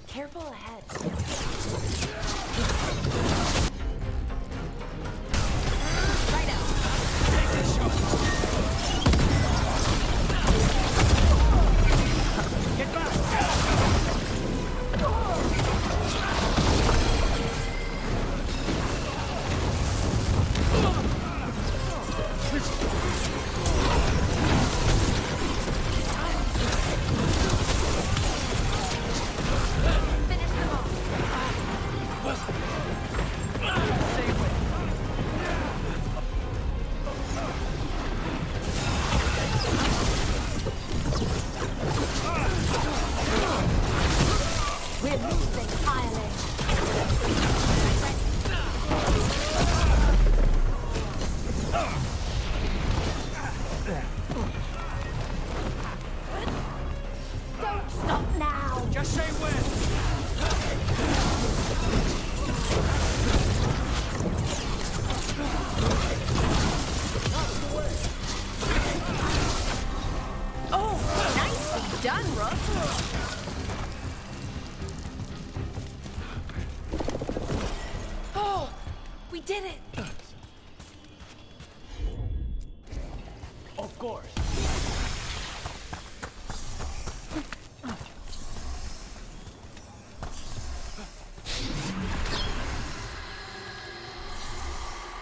Careful ahead. Right out. Take this shot. Get back.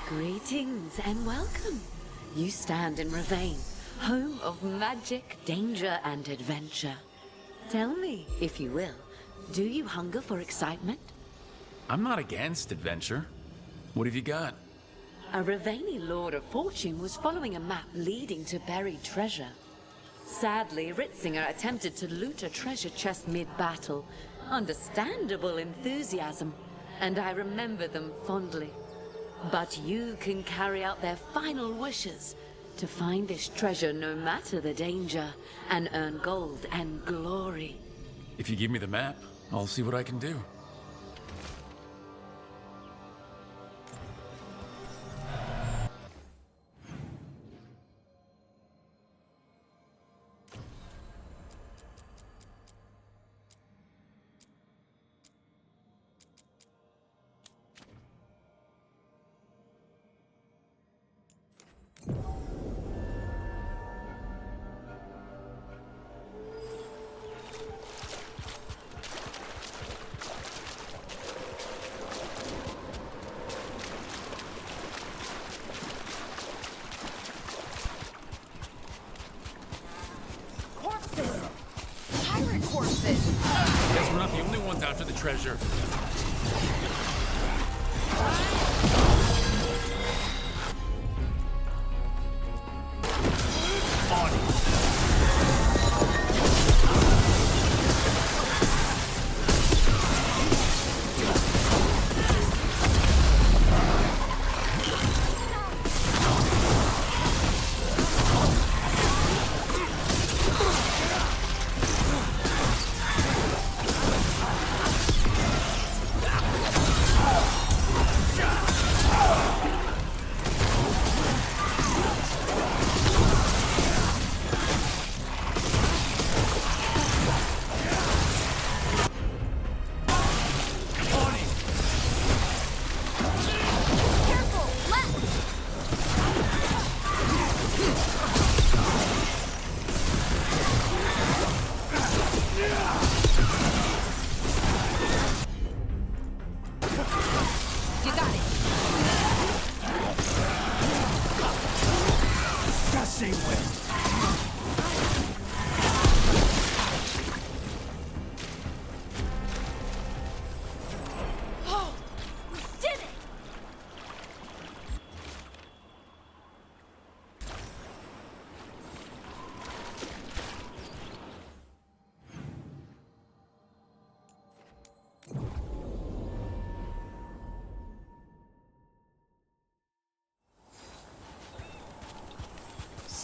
Greetings and welcome. You stand in Ravane, home of magic, danger, and adventure. Tell me, if you will, do you hunger for excitement? I'm not against adventure. What have you got? A Ravani Lord of Fortune was following a map leading to buried treasure. Sadly, Ritzinger attempted to loot a treasure chest mid-battle. Understandable enthusiasm, and I remember them fondly. But you can carry out their final wishes to find this treasure no matter the danger, and earn gold and glory. If you give me the map, I'll see what I can do. Guess we're not the only ones after the treasure.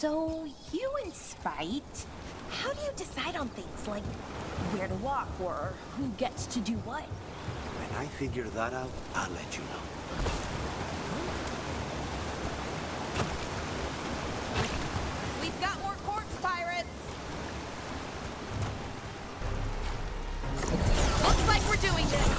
So, you and Spite, how do you decide on things like where to walk or who gets to do what? When I figure that out, I'll let you know. We've got more corpse pirates! Looks like we're doing this!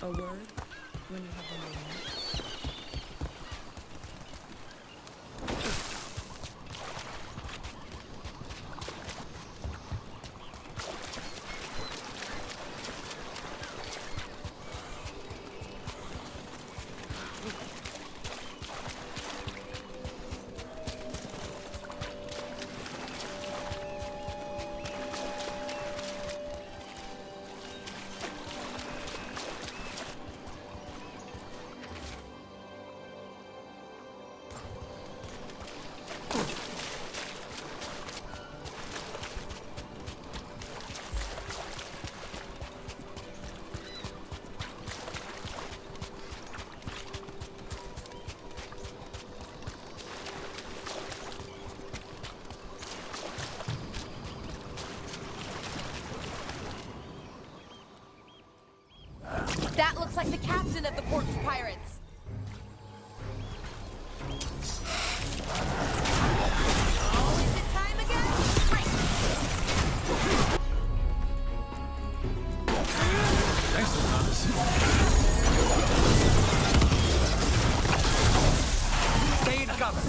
A word when you have a moment. That looks like the captain of the corpse pirates. Oh, is it time again? Right. Thanks for noticing. Stay in cover.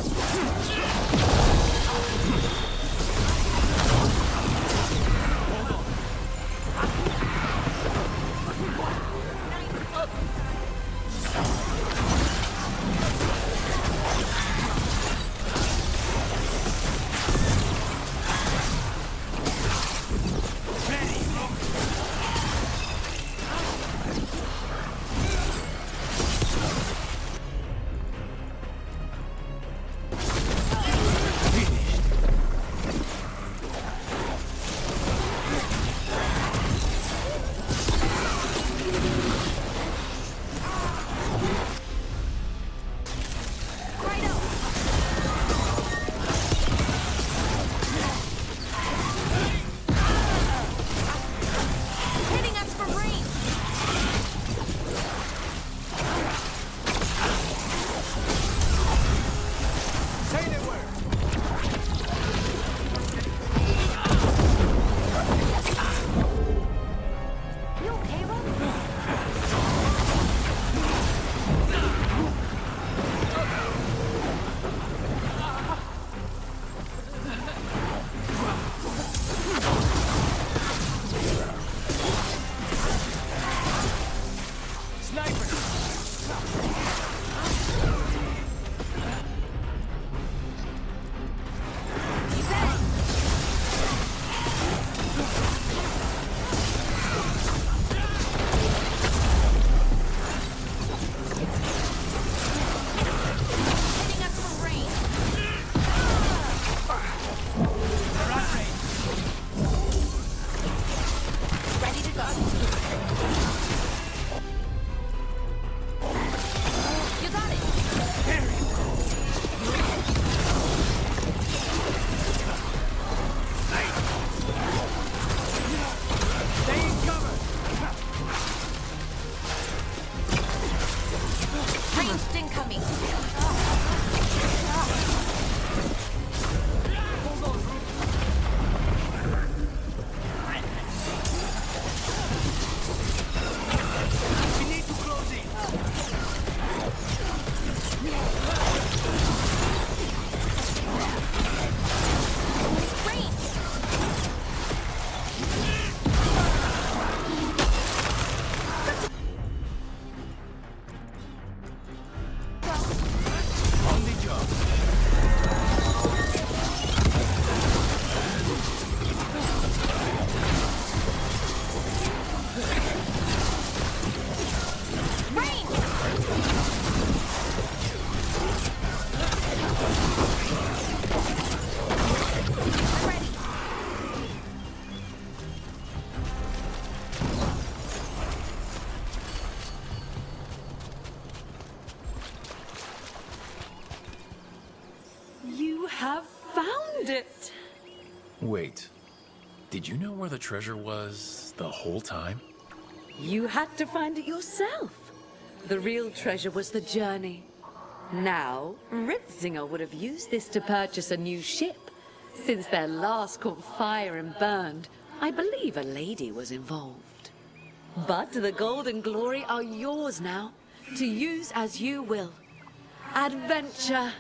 You got it. Stay in cover! Ranged incoming. We need to close in! Range. On the job. Range. I'm ready. You have found it! Wait. Did you know where the treasure was the whole time? You had to find it yourself. The real treasure was the journey. Now, Ritzinger would have used this to purchase a new ship. Since their last caught fire and burned, I believe a lady was involved. But the gold and glory are yours now, to use as you will. Adventure!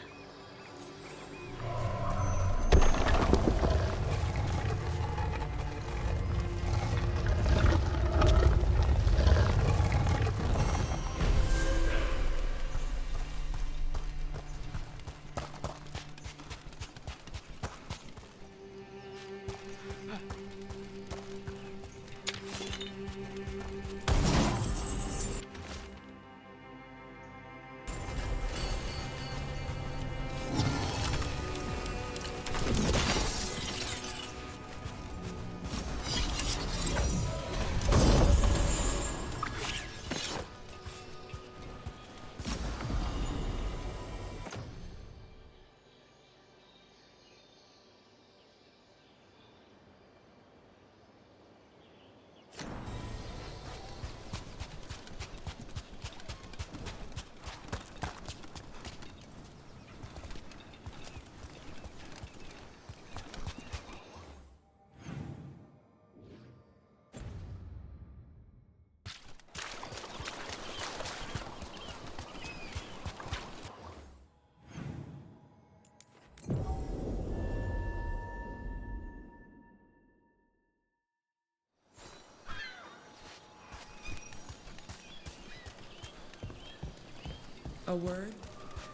A word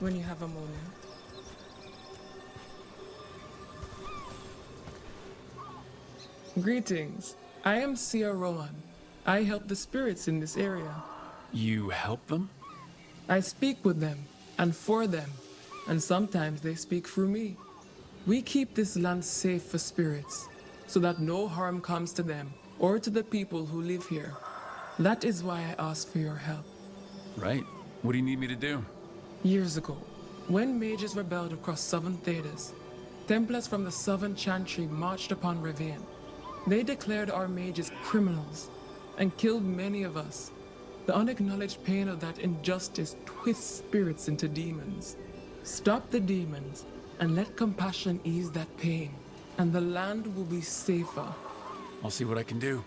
when you have a moment. Greetings. I am Sia Rowan. I help the spirits in this area. You help them? I speak with them and for them, and sometimes they speak through me. We keep this land safe for spirits, so that no harm comes to them or to the people who live here. That is why I ask for your help. Right. What do you need me to do? Years ago, when mages rebelled across southern Thedas, Templars from the southern Chantry marched upon Ravine. They declared our mages criminals and killed many of us. The unacknowledged pain of that injustice twists spirits into demons. Stop the demons and let compassion ease that pain, and the land will be safer. I'll see what I can do.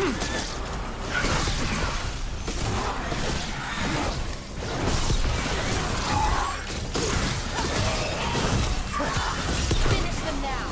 Finish them now.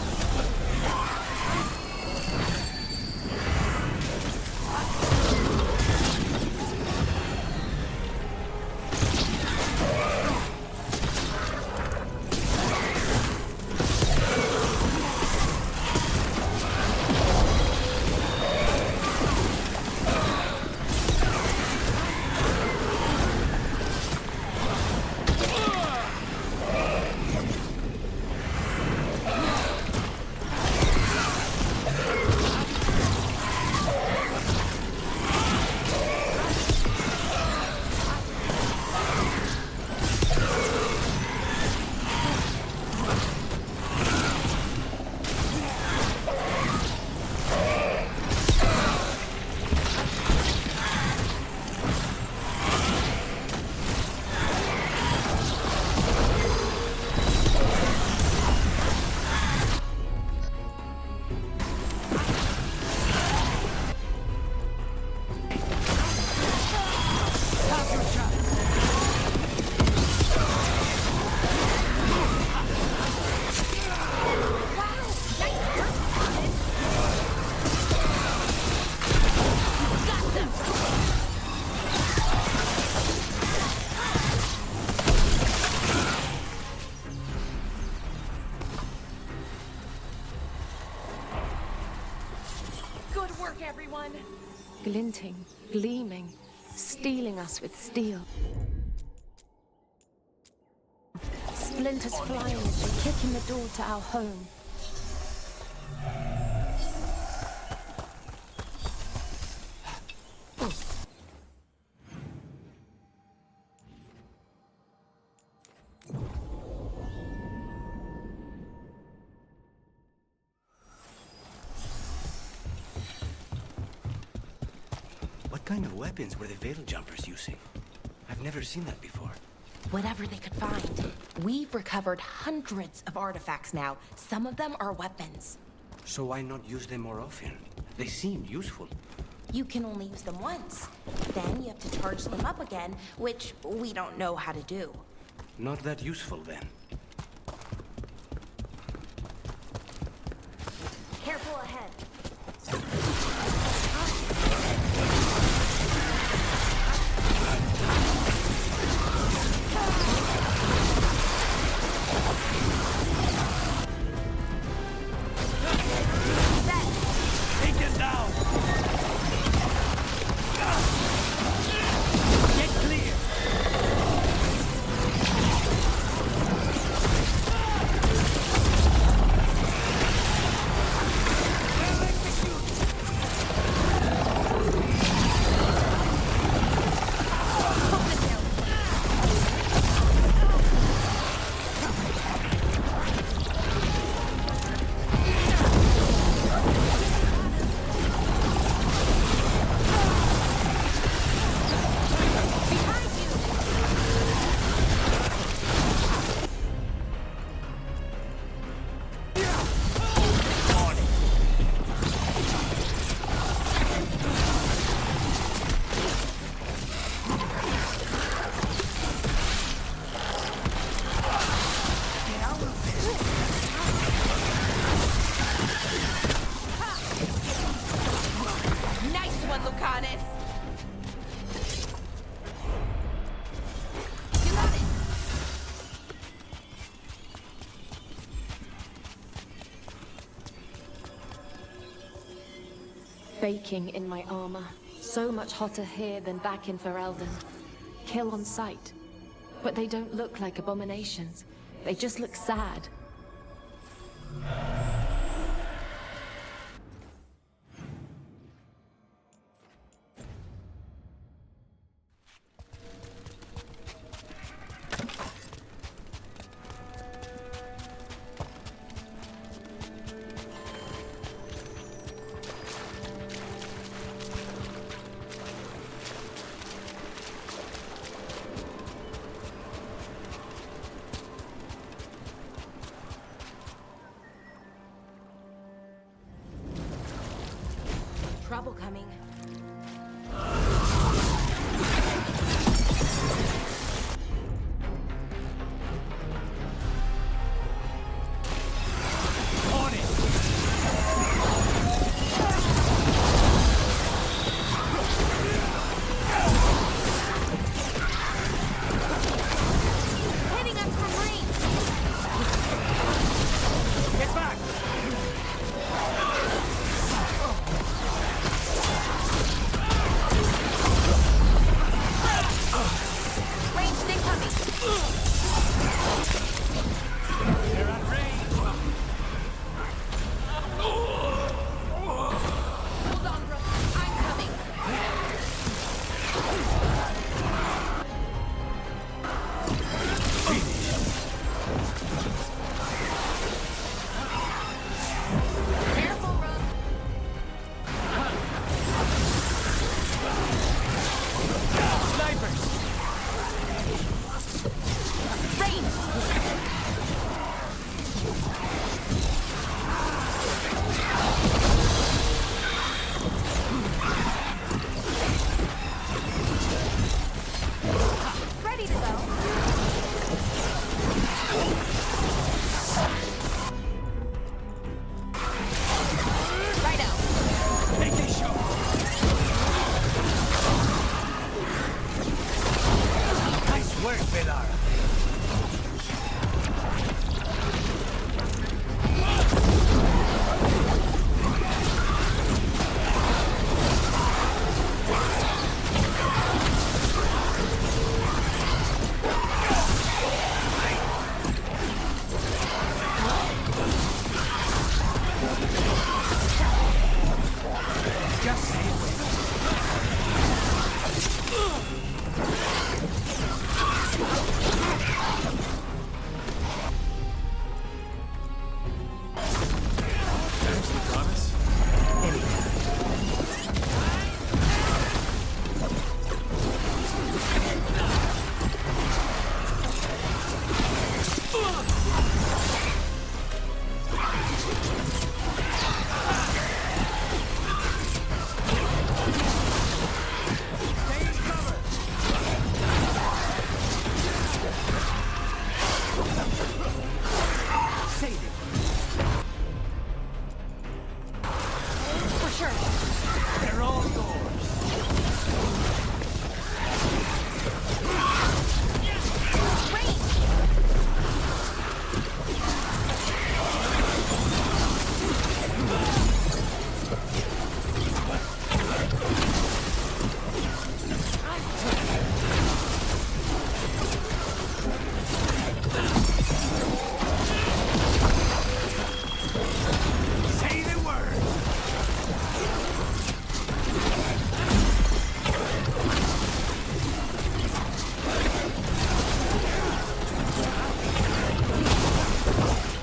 Good work, everyone. Glinting, gleaming, stealing us with steel. Splinters flying as we kick in the door to our home. What kind of weapons were the Veil Jumpers using? I've never seen that before. Whatever they could find. We've recovered hundreds of artifacts now. Some of them are weapons. So why not use them more often? They seem useful. You can only use them once. Then you have to charge them up again, which we don't know how to do. Not that useful then. Careful ahead. Take them down! Get clear! Nice one, Lucanus. You got it. Baking in my armor. So much hotter here than back in Ferelden. Kill on sight. But they don't look like abominations. They just look sad. trouble coming. Hitting us from range. Get back! Ranged incoming. They're at range! Hold on, Rook. I'm coming. Careful, Rook. Snipers! Range. Ready to go. Right out. Make this show! Nice work, Veilguard. Just say it. You promise? Save it. For sure. They're all yours. Say the word.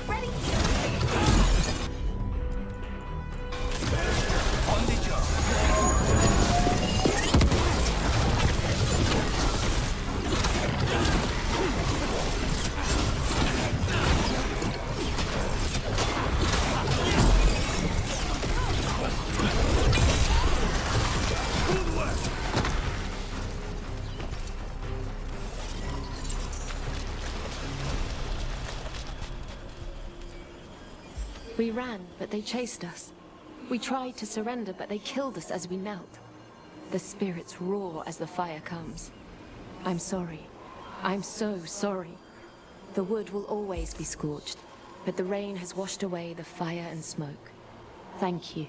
Ready. On the job. Good work. We ran, but they chased us. We tried to surrender, but they killed us as we knelt. The spirits roar as the fire comes. I'm sorry. I'm so sorry. The wood will always be scorched, but the rain has washed away the fire and smoke. Thank you.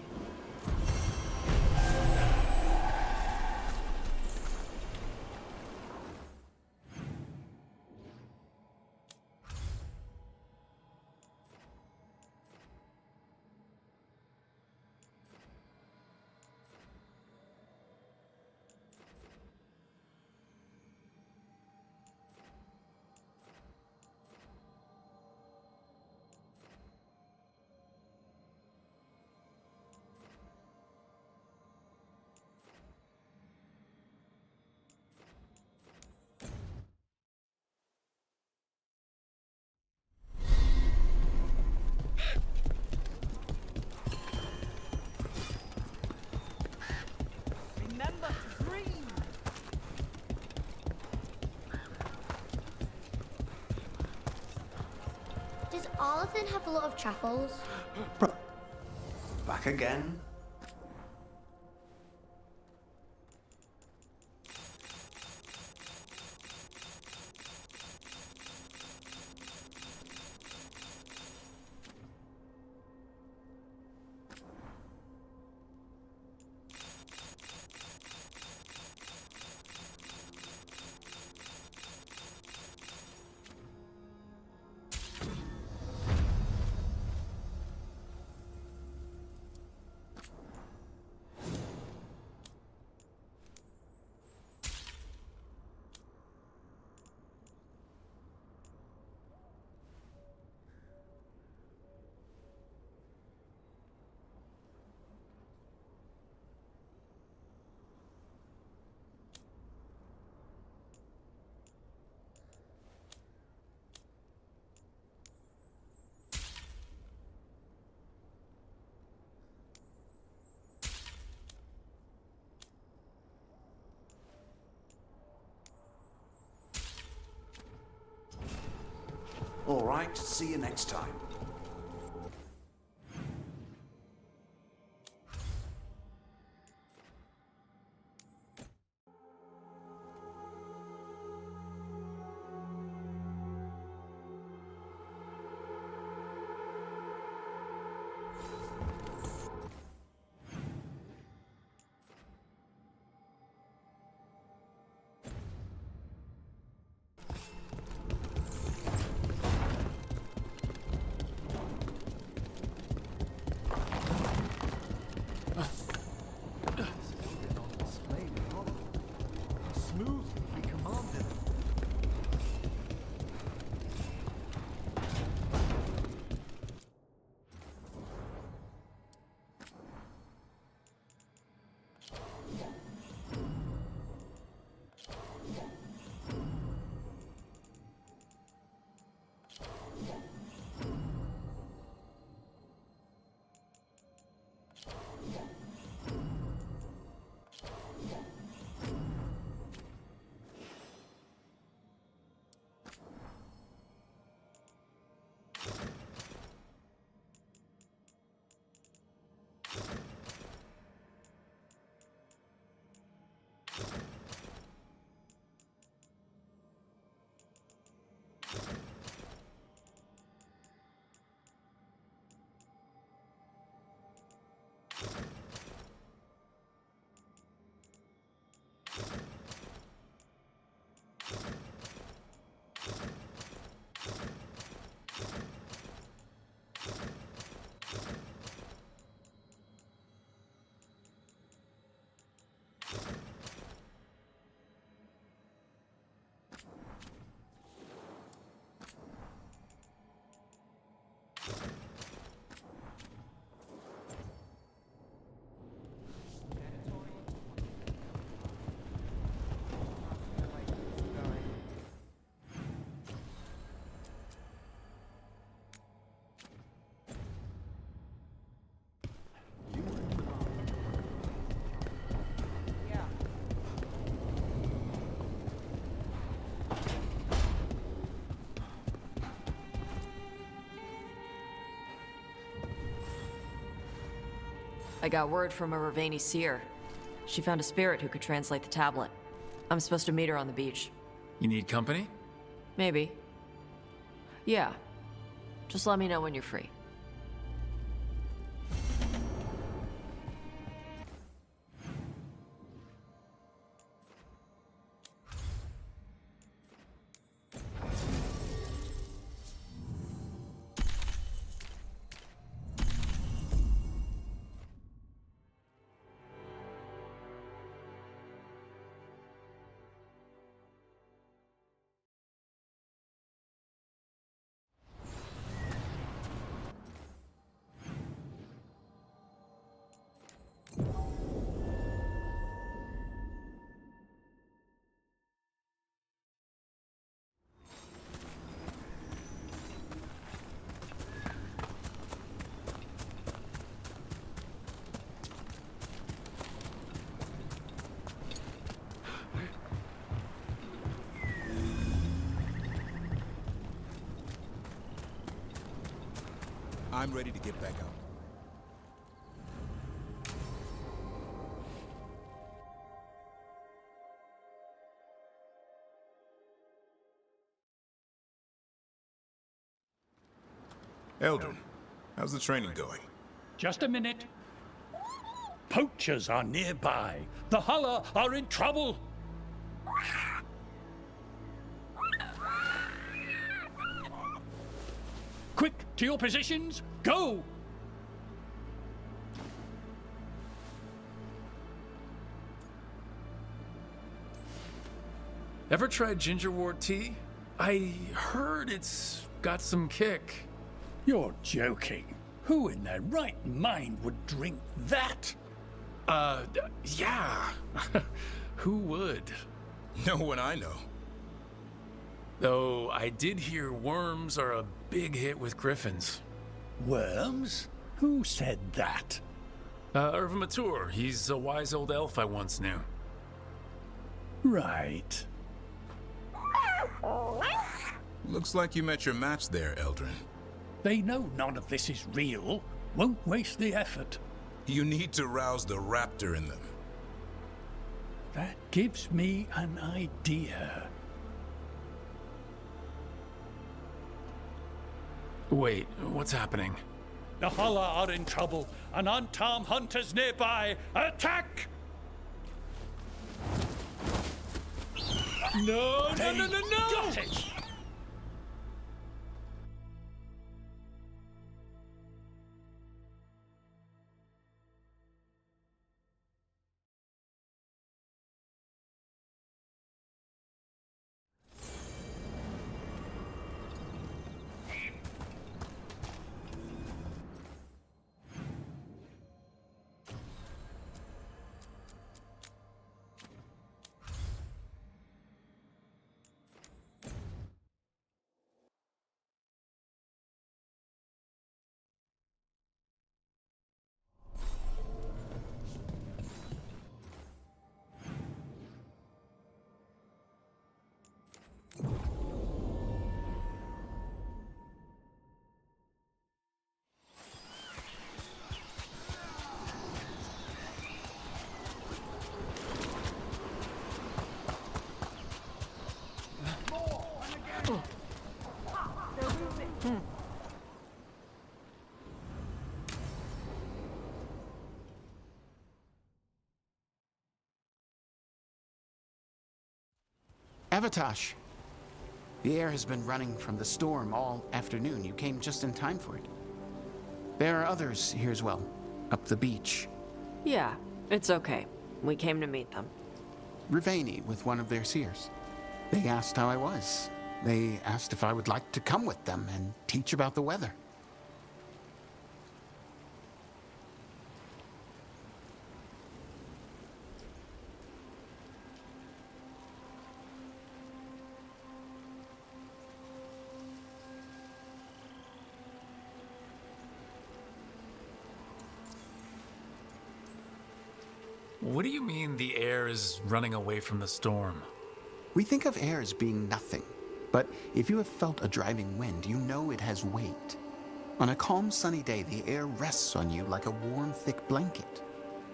all of them have a lot of truffles? Back again? All right, see you next time. I got word from a Ravani seer. She found a spirit who could translate the tablet. I'm supposed to meet her on the beach. You need company? Maybe. Yeah. Just let me know when you're free. I'm ready to get back out. Eldrin, how's the training going? Just a minute. Poachers are nearby. The Hulla are in trouble. Quick, to your positions. Go! Ever tried gingerwort tea? I heard it's got some kick. You're joking. Who in their right mind would drink that? Yeah. Who would? No one I know. Though I did hear worms are a big hit with griffins. Worms? Who said that? Mature. He's a wise old elf I once knew. Right. Looks like you met your match there, Eldrin. They know none of this is real. Won't waste the effort. You need to rouse the raptor in them. That gives me an idea. Wait, what's happening? The Hulla are in trouble. An unarmed hunters nearby. Attack! No! Got it! Avatosh! The air has been running from the storm all afternoon. You came just in time for it. There are others here as well, up the beach. Yeah, it's okay. We came to meet them. Rivaini with one of their seers. They asked how I was. They asked if I would like to come with them and teach about the weather. What do you mean the air is running away from the storm? We think of air as being nothing, but if you have felt a driving wind, you know it has weight. On a calm, sunny day, the air rests on you like a warm, thick blanket.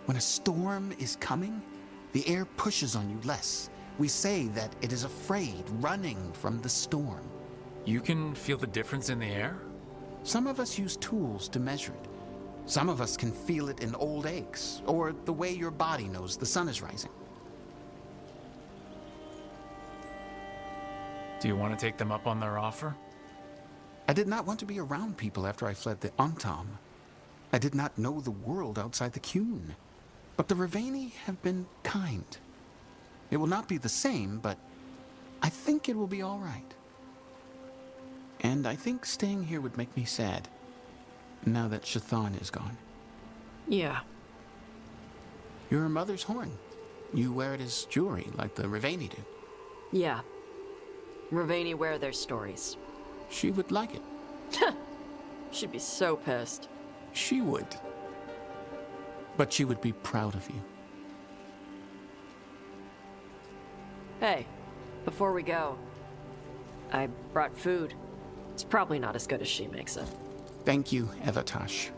When a storm is coming, the air pushes on you less. We say that it is afraid, running from the storm. You can feel the difference in the air? Some of us use tools to measure it. Some of us can feel it in old aches, or the way your body knows the sun is rising. Do you want to take them up on their offer? I did not want to be around people after I fled the Antam. I did not know the world outside the Qun. But the Rivaini have been kind. It will not be the same, but I think it will be all right. And I think staying here would make me sad, now that Shathan is gone. Yeah. Your mother's horn. You wear it as jewelry, like the Rivaini do. Yeah. Rivaini wear their stories. She would like it. She'd be so pissed. She would. But she would be proud of you. Hey, before we go, I brought food. It's probably not as good as she makes it. Thank you, Evatash.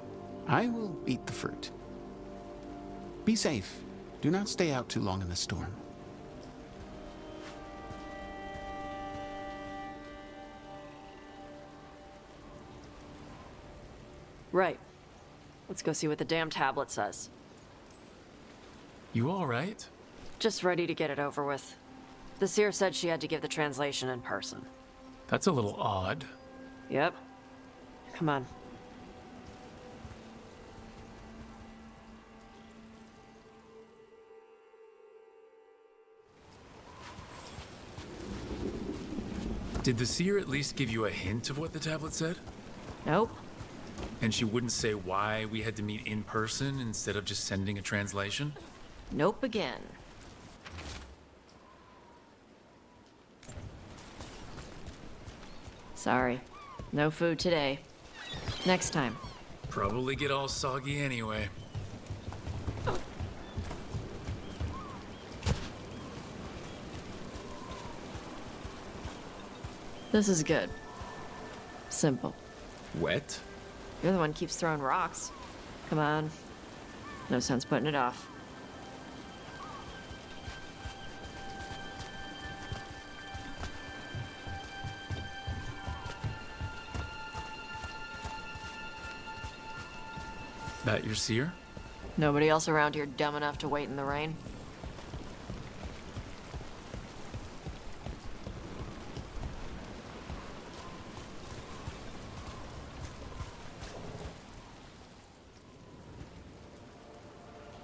I will eat the fruit. Be safe. Do not stay out too long in the storm. Right. Let's go see what the damn tablet says. You all right? Just ready to get it over with. The seer said she had to give the translation in person. That's a little odd. Yep. Come on. Did the seer at least give you a hint of what the tablet said? Nope. And she wouldn't say why we had to meet in person instead of just sending a translation? Nope again. Sorry. No food today. Next time. Probably get all soggy anyway. This is good. Simple. Wet? You're the one who keeps throwing rocks. Come on. No sense putting it off. That your seer? Nobody else around here dumb enough to wait in the rain?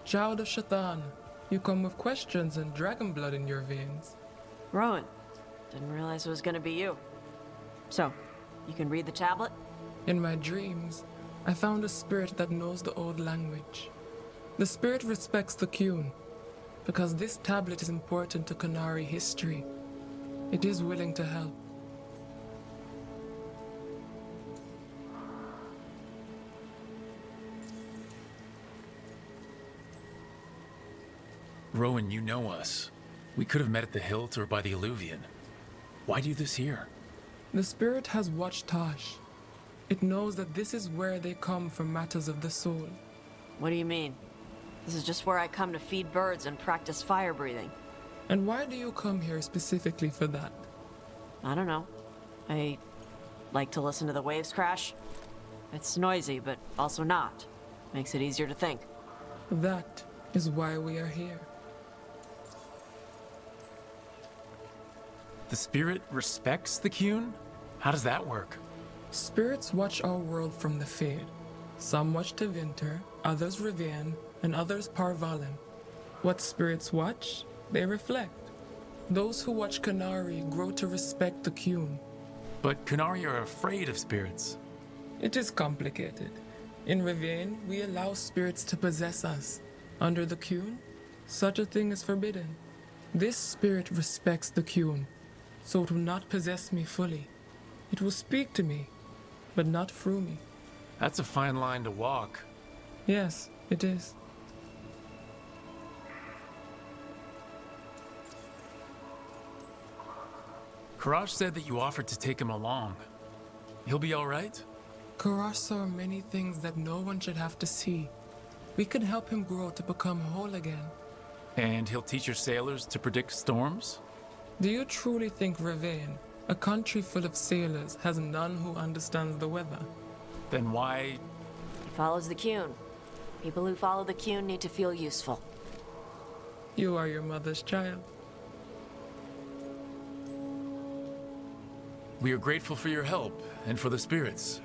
Child of Shaitan, you come with questions and dragon blood in your veins. Rowan, didn't realize it was gonna be you. So, you can read the tablet? In my dreams, I found a spirit that knows the old language. The spirit respects the Qun, because this tablet is important to Qunari history. It is willing to help. Rowan, you know us. We could have met at the hilt or by the Alluvion. Why do this here? The spirit has watched Tosh. It knows that this is where they come for matters of the soul. What do you mean? This is just where I come to feed birds and practice fire breathing. And why do you come here specifically for that? I don't know. I like to listen to the waves crash. It's noisy, but also not. Makes it easier to think. That is why we are here. The spirit respects the Qun? How does that work? Spirits watch our world from the Fade. Some watch Tevinter, others Rivian, and others Parvalen. What spirits watch, they reflect. Those who watch Qunari grow to respect the Qun. But Qunari are afraid of spirits. It is complicated. In Rivian, we allow spirits to possess us. Under the Qun, such a thing is forbidden. This spirit respects the Qun, so it will not possess me fully. It will speak to me, but not through me. That's a fine line to walk. Yes, it is. Karash said that you offered to take him along. He'll be all right? Karash saw many things that no one should have to see. We can help him grow to become whole again. And he'll teach your sailors to predict storms? Do you truly think Rivain, a country full of sailors, has none who understands the weather? Then why? He follows the Qun. People who follow the Qun need to feel useful. You are your mother's child. We are grateful for your help and for the spirits.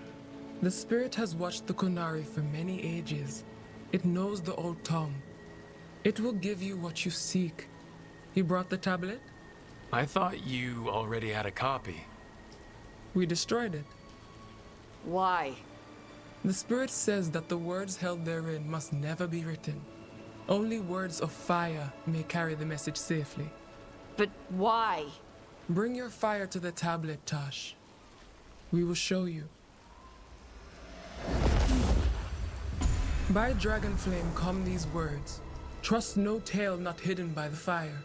The spirit has watched the Qunari for many ages. It knows the old tongue. It will give you what you seek. You brought the tablet? I thought you already had a copy. We destroyed it. Why? The spirit says that the words held therein must never be written. Only words of fire may carry the message safely. But why? Bring your fire to the tablet, Tosh. We will show you. By Dragonflame come these words. Trust no tale not hidden by the fire.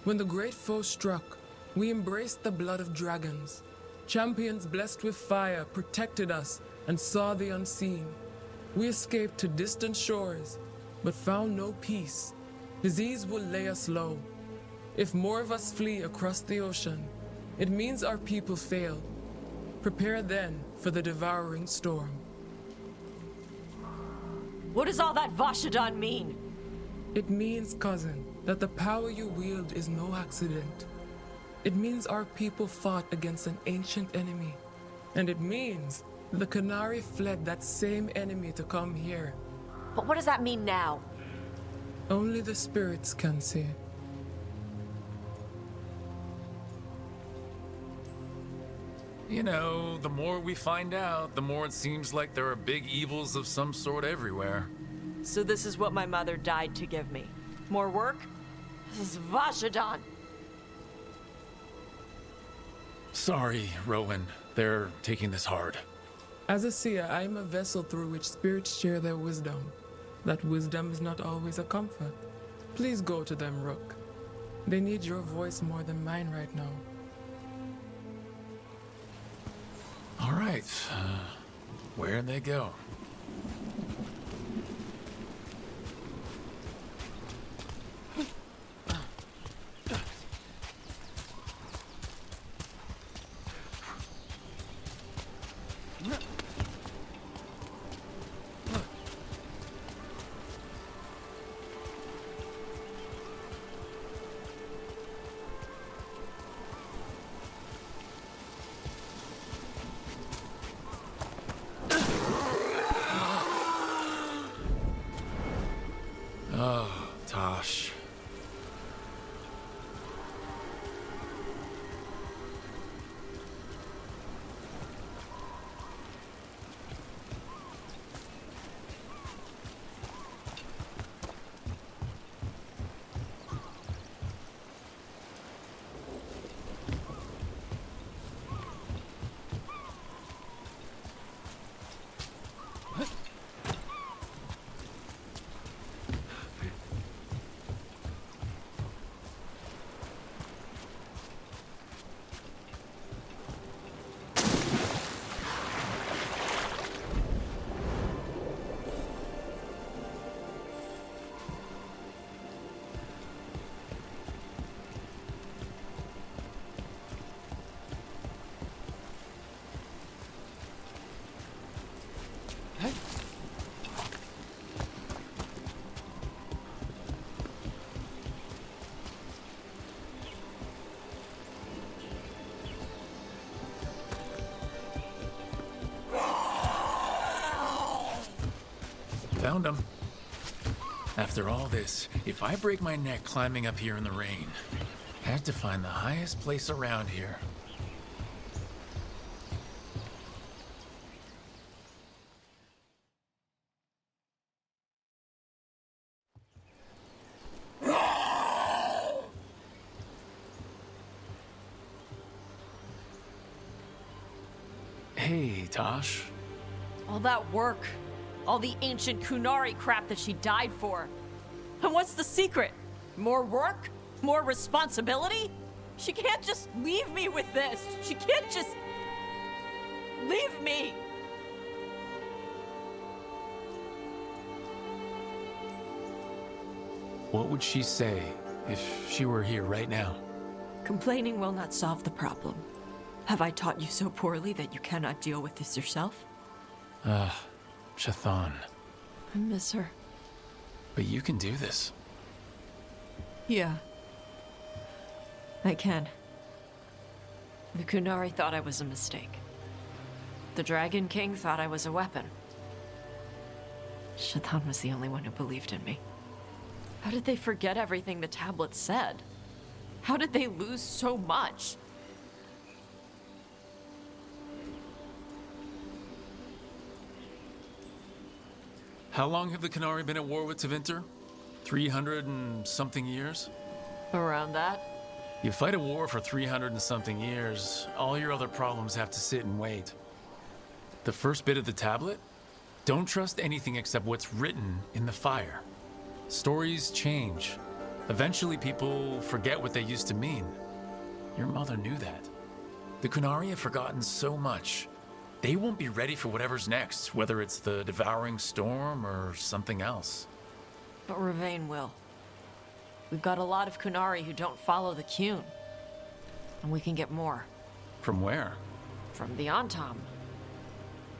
When the great foe struck, we embraced the blood of dragons. Champions blessed with fire protected us and saw the unseen. We escaped to distant shores, but found no peace. Disease will lay us low. If more of us flee across the ocean, it means our people fail. Prepare then for the devouring storm. What does all that Vashadan mean? It means, cousin, that the power you wield is no accident. It means our people fought against an ancient enemy. And it means the Qunari fled that same enemy to come here. But what does that mean now? Only the spirits can say. You know, the more we find out, the more it seems like there are big evils of some sort everywhere. So this is what my mother died to give me. More work? This is Vashadan. Sorry, Rowan. They're taking this hard. As a seer, I am a vessel through which spirits share their wisdom. That wisdom is not always a comfort. Please go to them, Rook. They need your voice more than mine right now. All right. Where'd they go? Oh, Tosh. Found him. After all this, if I break my neck climbing up here in the rain, I have to find the highest place around here. Hey, Tosh. All that work. All the ancient Qunari crap that she died for. And what's the secret? More work? More responsibility? She can't just leave me with this. She can't just leave me. What would she say if she were here right now? Complaining will not solve the problem. Have I taught you so poorly that you cannot deal with this yourself? Shathan. I miss her. But you can do this. Yeah. I can. The Qunari thought I was a mistake. The Dragon King thought I was a weapon. Shathan was the only one who believed in me. How did they forget everything the tablet said? How did they lose so much? How long have the Qunari been at war with Tevinter? 300 and something years? Around that? You fight a war for 300 and something years, all your other problems have to sit and wait. The first bit of the tablet? Don't trust anything except what's written in the fire. Stories change. Eventually people forget what they used to mean. Your mother knew that. The Qunari have forgotten so much. They won't be ready for whatever's next, whether it's the devouring storm or something else. But Ravane will. We've got a lot of Kunari who don't follow the Qun. And we can get more. From where? From the Antam.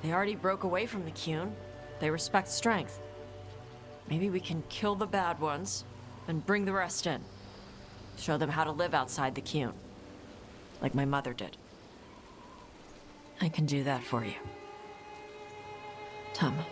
They already broke away from the Qun. They respect strength. Maybe we can kill the bad ones and bring the rest in. Show them how to live outside the Qun. Like my mother did. I can do that for you. Tama.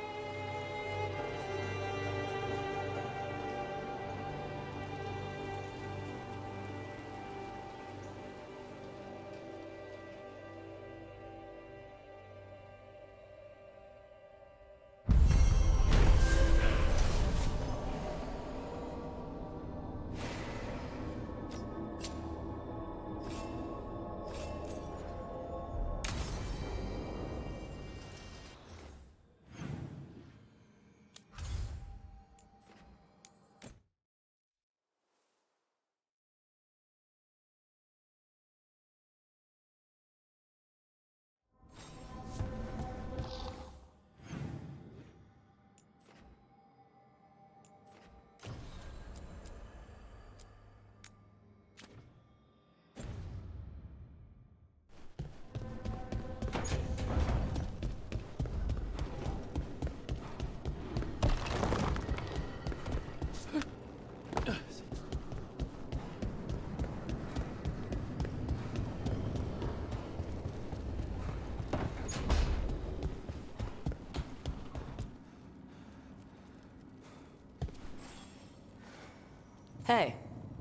Hey,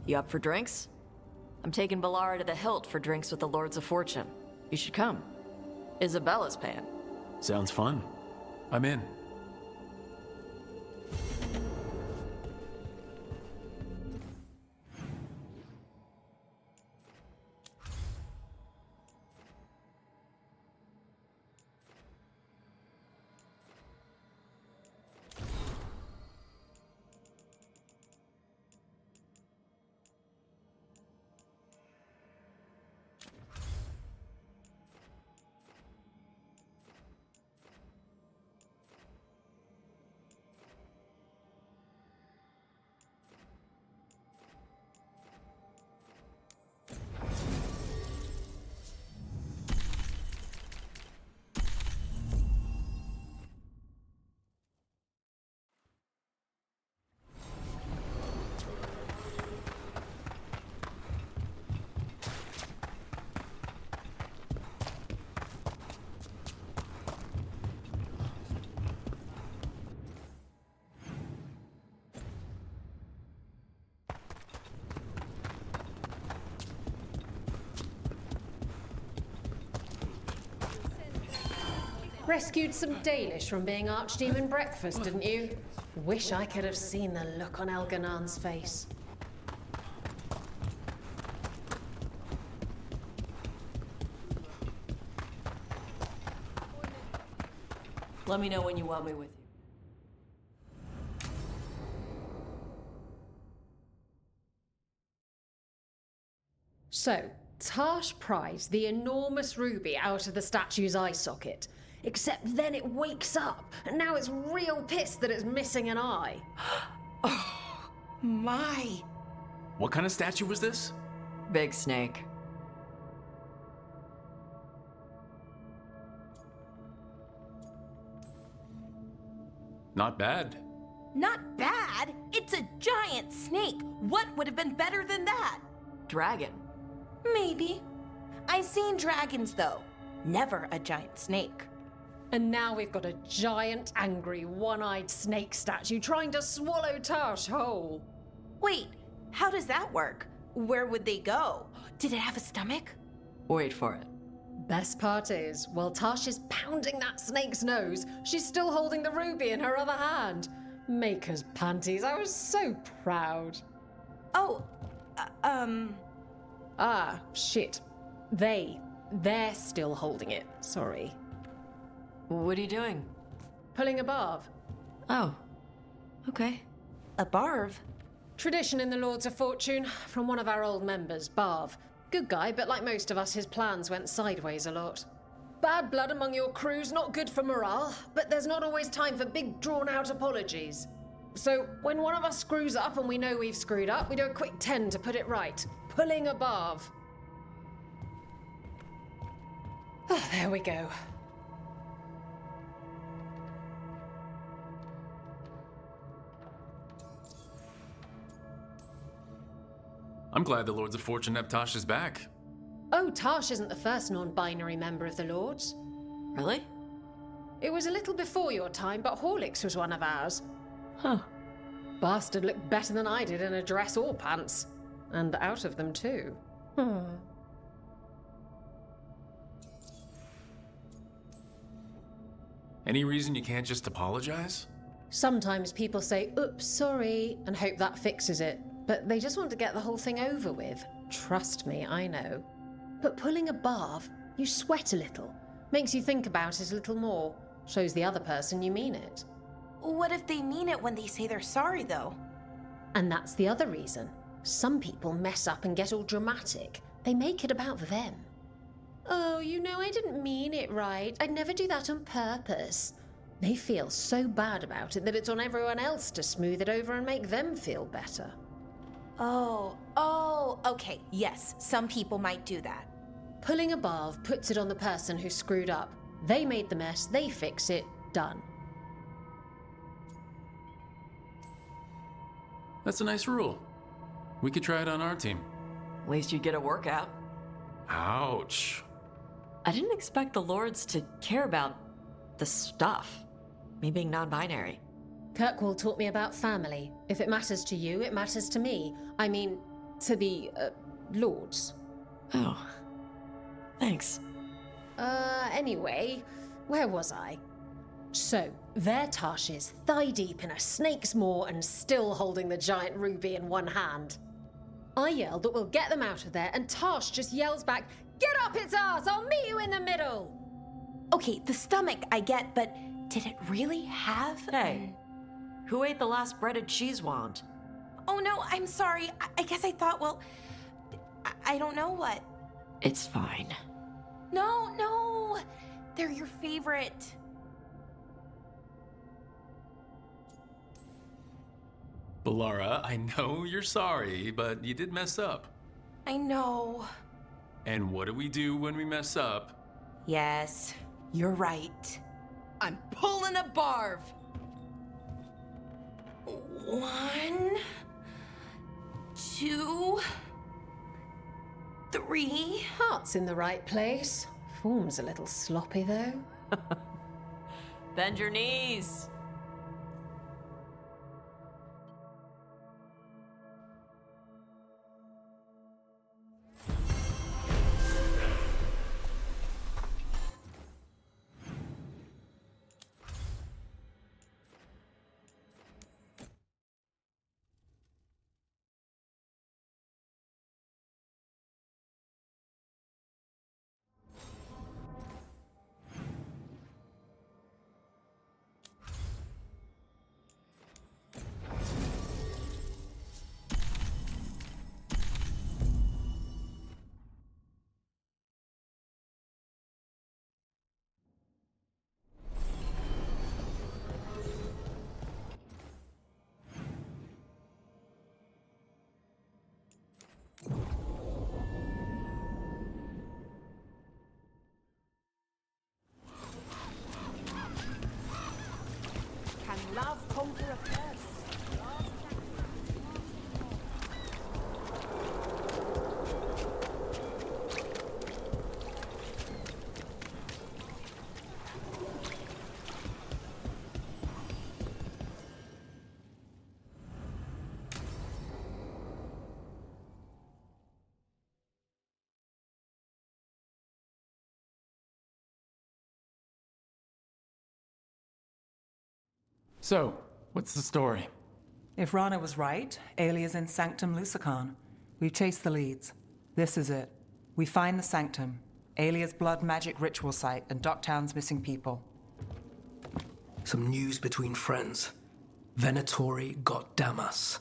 you up for drinks? I'm taking Balara to the Hilt for drinks with the Lords of Fortune. You should come. Isabella's paying. Sounds fun. I'm in. Rescued some Dalish from being Archdemon breakfast, didn't you? Wish I could have seen the look on Elganan's face. Let me know when you want me with you. So, Tarsh prized the enormous ruby out of the statue's eye socket. Except then it wakes up, and now it's real pissed that it's missing an eye. Oh, my. What kind of statue was this? Big snake. Not bad. Not bad? It's a giant snake. What would have been better than that? Dragon. Maybe. I've seen dragons, though. Never a giant snake. And now we've got a giant, angry, one-eyed snake statue trying to swallow Tarsh whole. Wait, how does that work? Where would they go? Did it have a stomach? Wait for it. Best part is, while Tarsh is pounding that snake's nose, she's still holding the ruby in her other hand. Maker's panties, I was so proud. Oh, Ah, shit. They're still holding it, sorry. What are you doing? Pulling a barv. Oh, okay. A barv? Tradition in the Lords of Fortune, from one of our old members, Barv. Good guy, but like most of us, his plans went sideways a lot. Bad blood among your crew's not good for morale, but there's not always time for big drawn-out apologies. So when one of us screws up and we know we've screwed up, we do a quick 10 to put it right. Pulling above. Oh, there we go. I'm glad the Lords of Fortune have Tasha's back. Oh, Tash isn't the first non-binary member of the Lords. Really? It was a little before your time, but Horlicks was one of ours. Huh. Bastard looked better than I did in a dress or pants. And out of them, too. Any reason you can't just apologize? Sometimes people say, oops, sorry, and hope that fixes it. But they just want to get the whole thing over with. Trust me, I know. But pulling a barf, you sweat a little. Makes you think about it a little more. Shows the other person you mean it. What if they mean it when they say they're sorry, though? And that's the other reason. Some people mess up and get all dramatic. They make it about them. Oh, you know, I didn't mean it right. I'd never do that on purpose. They feel so bad about it that it's on everyone else to smooth it over and make them feel better. Oh, okay, yes, some people might do that. Pulling a barf puts it on the person who screwed up. They made the mess, they fix it, done. That's a nice rule. We could try it on our team. At least you'd get a workout. Ouch. I didn't expect the Lords to care about the stuff. Me being non-binary. Kirkwall taught me about family. If it matters to you, it matters to me. I mean, to the, Lords. Oh. Thanks. Anyway, where was I? So, there Tash is, thigh-deep in a snake's maw and still holding the giant ruby in one hand. I yelled that we'll get them out of there, and Tash just yells back, "Get up its ass! I'll meet you in the middle!" Okay, the stomach I get, but did it really have... Hey, who ate the last breaded cheese wand? Oh no, I'm sorry. I guess I thought, well... I don't know what. It's fine. No! They're your favorite. Balara, I know you're sorry, but you did mess up. I know. And what do we do when we mess up? Yes, you're right. I'm pulling a barf. 1, 2, 3. Heart's in the right place. Form's a little sloppy, though. Bend your knees. Can love conquer a curse? So, what's the story? If Rana was right, Alia's in Sanctum Lucican. We've chased the leads. This is it. We find the Sanctum, Alia's blood magic ritual site, and Docktown's missing people. Some news between friends. Venatori got Damas.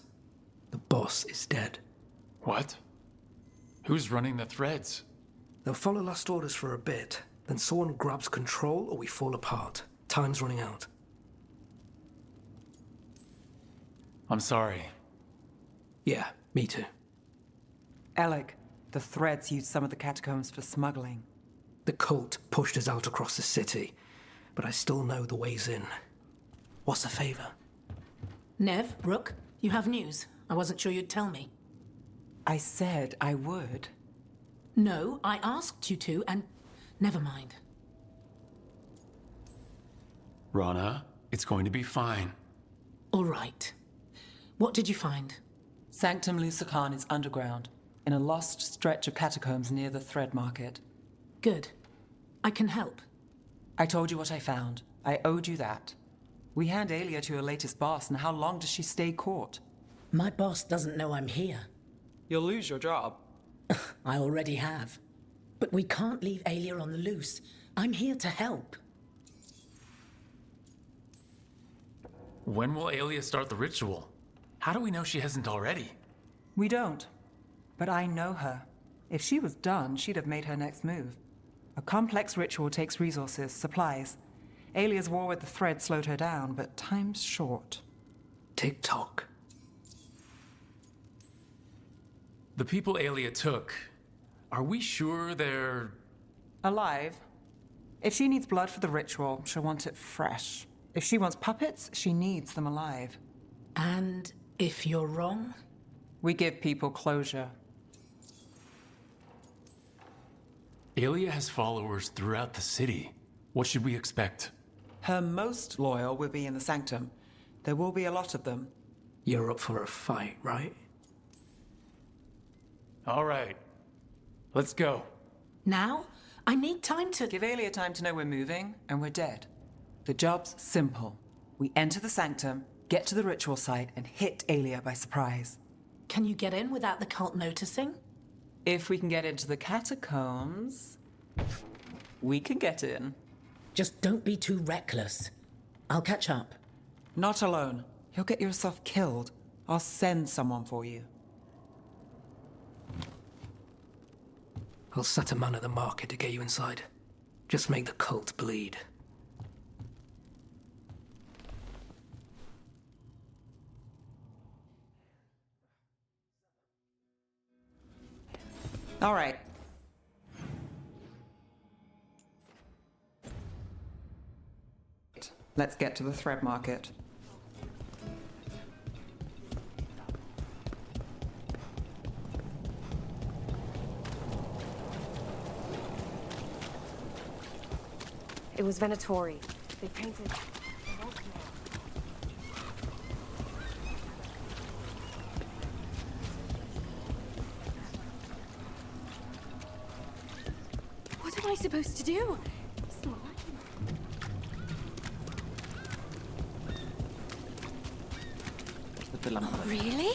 The boss is dead. What? Who's running the threads? They'll follow last orders for a bit, Then someone grabs control or we fall apart. Time's running out. I'm sorry. Yeah, me too. Alec, the Threads used some of the catacombs for smuggling. The cult pushed us out across the city, but I still know the ways in. What's the favor? Nev, Rook, you have news. I wasn't sure you'd tell me. I said I would. No, I asked you to, and never mind. Rana, it's going to be fine. All right. What did you find? Sanctum Lucican is underground, in a lost stretch of catacombs near the Thread Market. Good. I can help. I told you what I found. I owed you that. We hand Aelia to her latest boss, and how long does she stay caught? My boss doesn't know I'm here. You'll lose your job. I already have. But we can't leave Aelia on the loose. I'm here to help. When will Aelia start the ritual? How do we know she hasn't already? We don't. But I know her. If she was done, she'd have made her next move. A complex ritual takes resources, supplies. Aelia's war with the Thread slowed her down, but time's short. Tick-tock. The people Aelia took, are we sure they're... alive? If she needs blood for the ritual, she'll want it fresh. If she wants puppets, she needs them alive. And if you're wrong? We give people closure. Aelia has followers throughout the city. What should we expect? Her most loyal will be in the Sanctum. There will be a lot of them. You're up for a fight, right? All right. Let's go. Now? I need time to... Give Aelia time to know we're moving, and we're dead. The job's simple. We enter the Sanctum, get to the ritual site, and hit Aelia by surprise. Can you get in without the cult noticing? If we can get into the catacombs, we can get in. Just don't be too reckless. I'll catch up. Not alone. You'll get yourself killed. I'll send someone for you. I'll set a man at the market to get you inside. Just make the cult bleed. All right. Let's get to the Thread Market. It was Venatori. They painted... What am I supposed to do? Oh, really?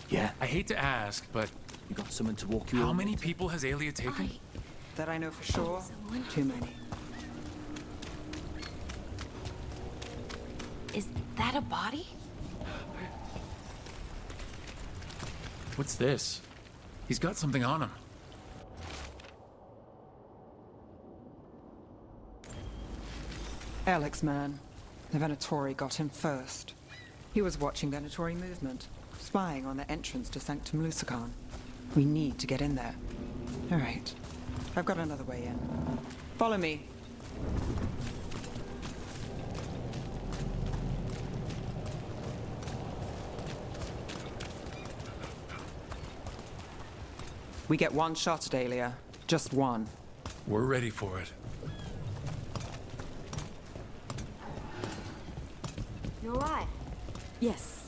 Yeah. I hate to ask, but You got someone to walk you how over many to? people has Aelia taken? That I know for sure. Too many. Is that a body? What's this? He's got something on him. Alex, man. The Venatori got him first. He was watching Venatori movement, spying on the entrance to Sanctum Lucican. We need to get in there. All right. I've got another way in. Follow me. We get one shot at Aelia. Just one. We're ready for it. You alright? Yes,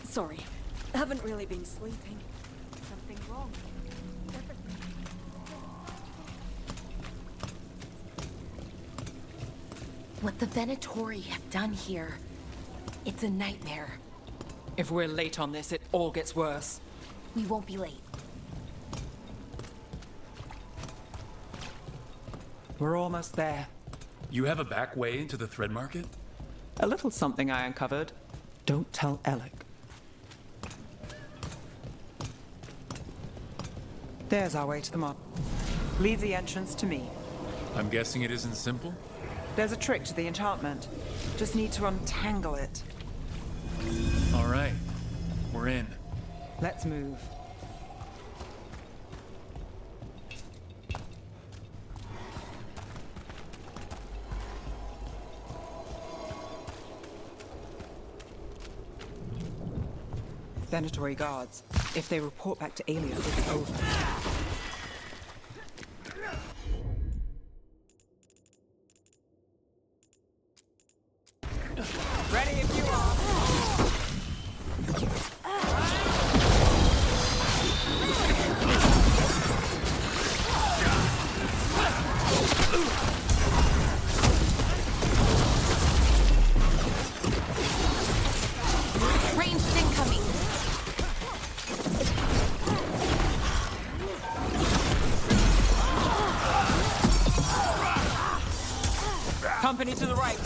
sorry. Haven't really been sleeping. Something wrong? What the Venatori have done here, it's a nightmare. If we're late on this, it all gets worse. We won't be late. We're almost there. You have a back way into the Thread Market? A little something I uncovered. Don't tell Alec. There's our way to the mob. Leave the entrance to me. I'm guessing it isn't simple? There's a trick to the enchantment. Just need to untangle it. All right. We're in. Let's move. Venatory guards. If they report back to Aelia, it's over. Ready if you are. Ranged incoming. Company to the right.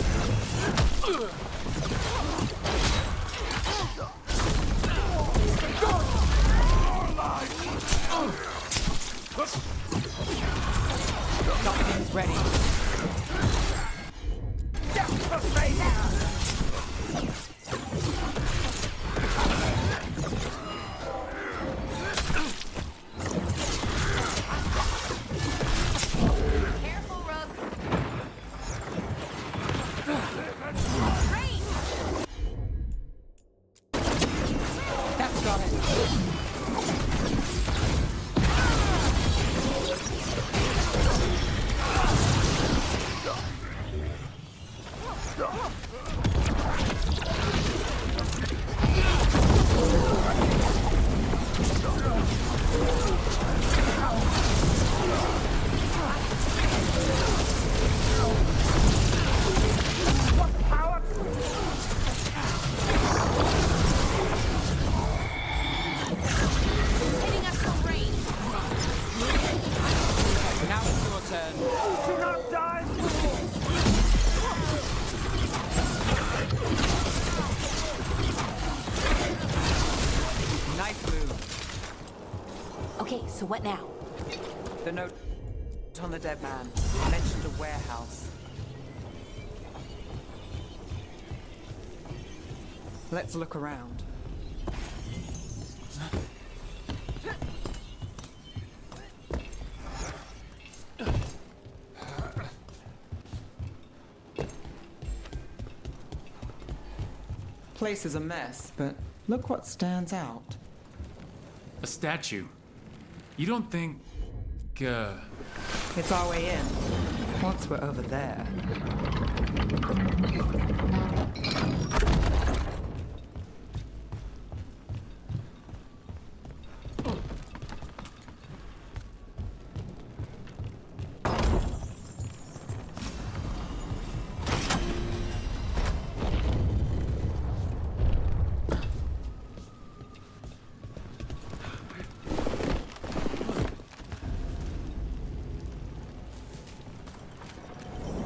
Something's ready. Careful, Rook. That's got it. Hitting us from range. Now it's your turn. Do not die! Nice move. Okay, so what now? The note on the dead man mentioned a warehouse. Let's look around. Place is a mess, but look what stands out. A statue. You don't think... It's our way in. Once we're over there.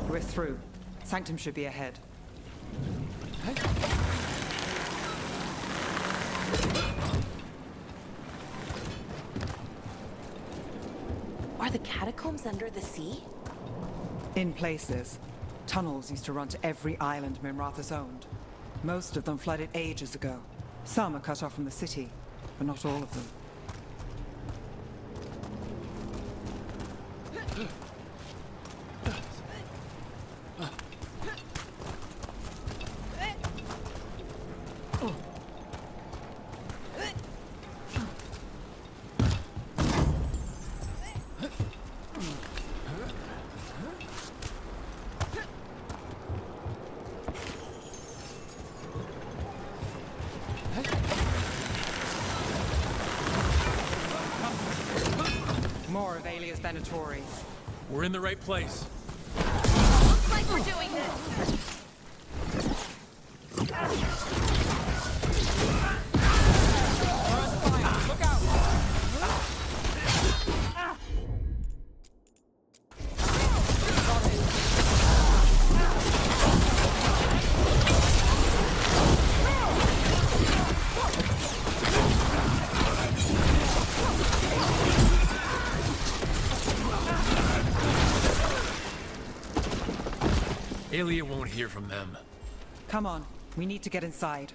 We're through. Sanctum should be ahead. Are the catacombs under the sea? In places. Tunnels used to run to every island Minrathous owned. Most of them flooded ages ago. Some are cut off from the city, but not all of them. More of Aelia's Venatori. We're in the right place. Looks like we're doing this. Look out! Aelia won't hear from them. Come on, we need to get inside.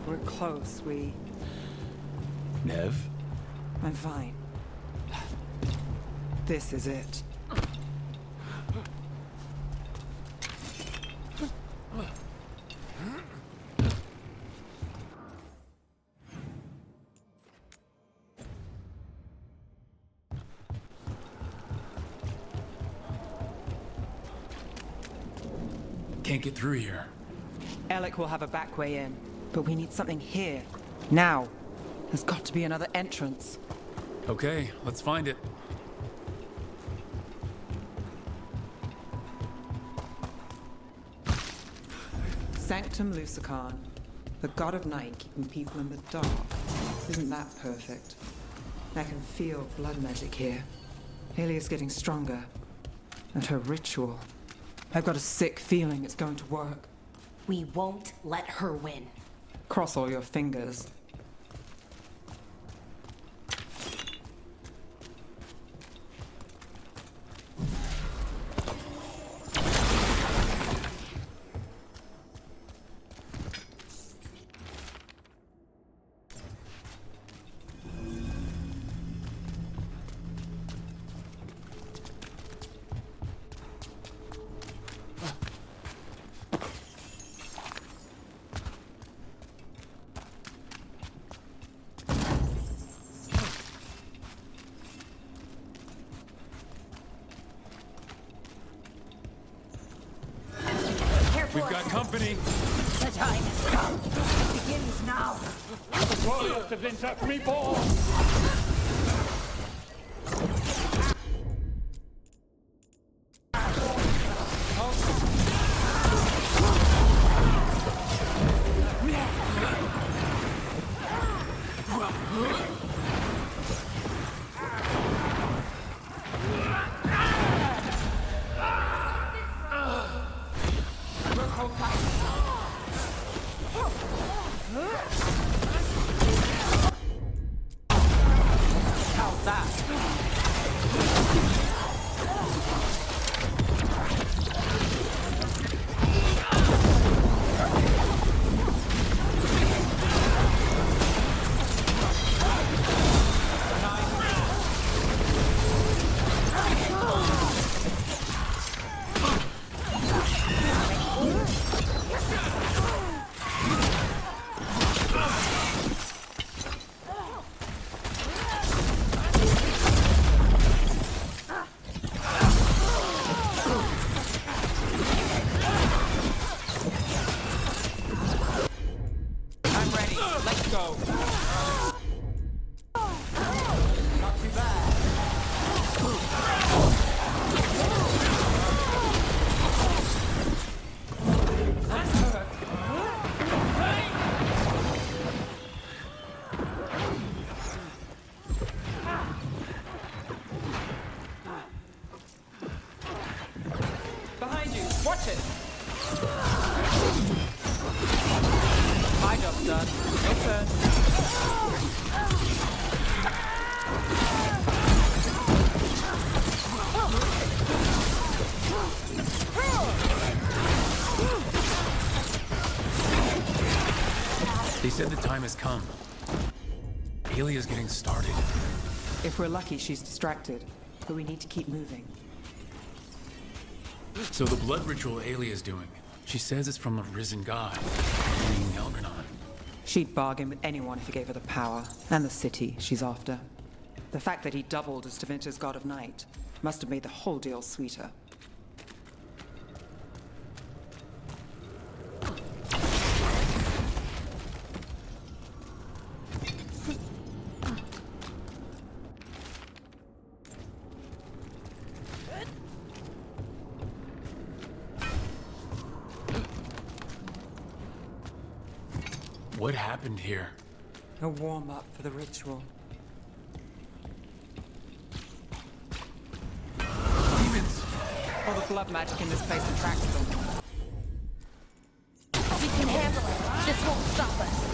We're close, Nev? I'm fine. This is it. Can't get through here. Alec will have a back way in, but we need something here. Now. There's got to be another entrance. Okay, let's find it. Sanctum Lucican, the god of night keeping people in the dark. Isn't that perfect? I can feel blood magic here. Alia's getting stronger. And her ritual. I've got a sick feeling it's going to work. We won't let her win. Cross all your fingers. We've got company. The time has come. It begins now. The warriors of Winter reborn! Watch it! My job's done. Your turn. They said the time has come. Alia's getting started. If we're lucky, she's distracted. But we need to keep moving. So the blood ritual Alia's doing, she says it's from a risen god, meaning Elgranon. She'd bargain with anyone if he gave her the power, and the city she's after. The fact that he doubled as Tevinter's god of night must have made the whole deal sweeter. What happened here? A warm-up for the ritual. All the blood magic in this place attracts them. We can handle it. This won't stop us.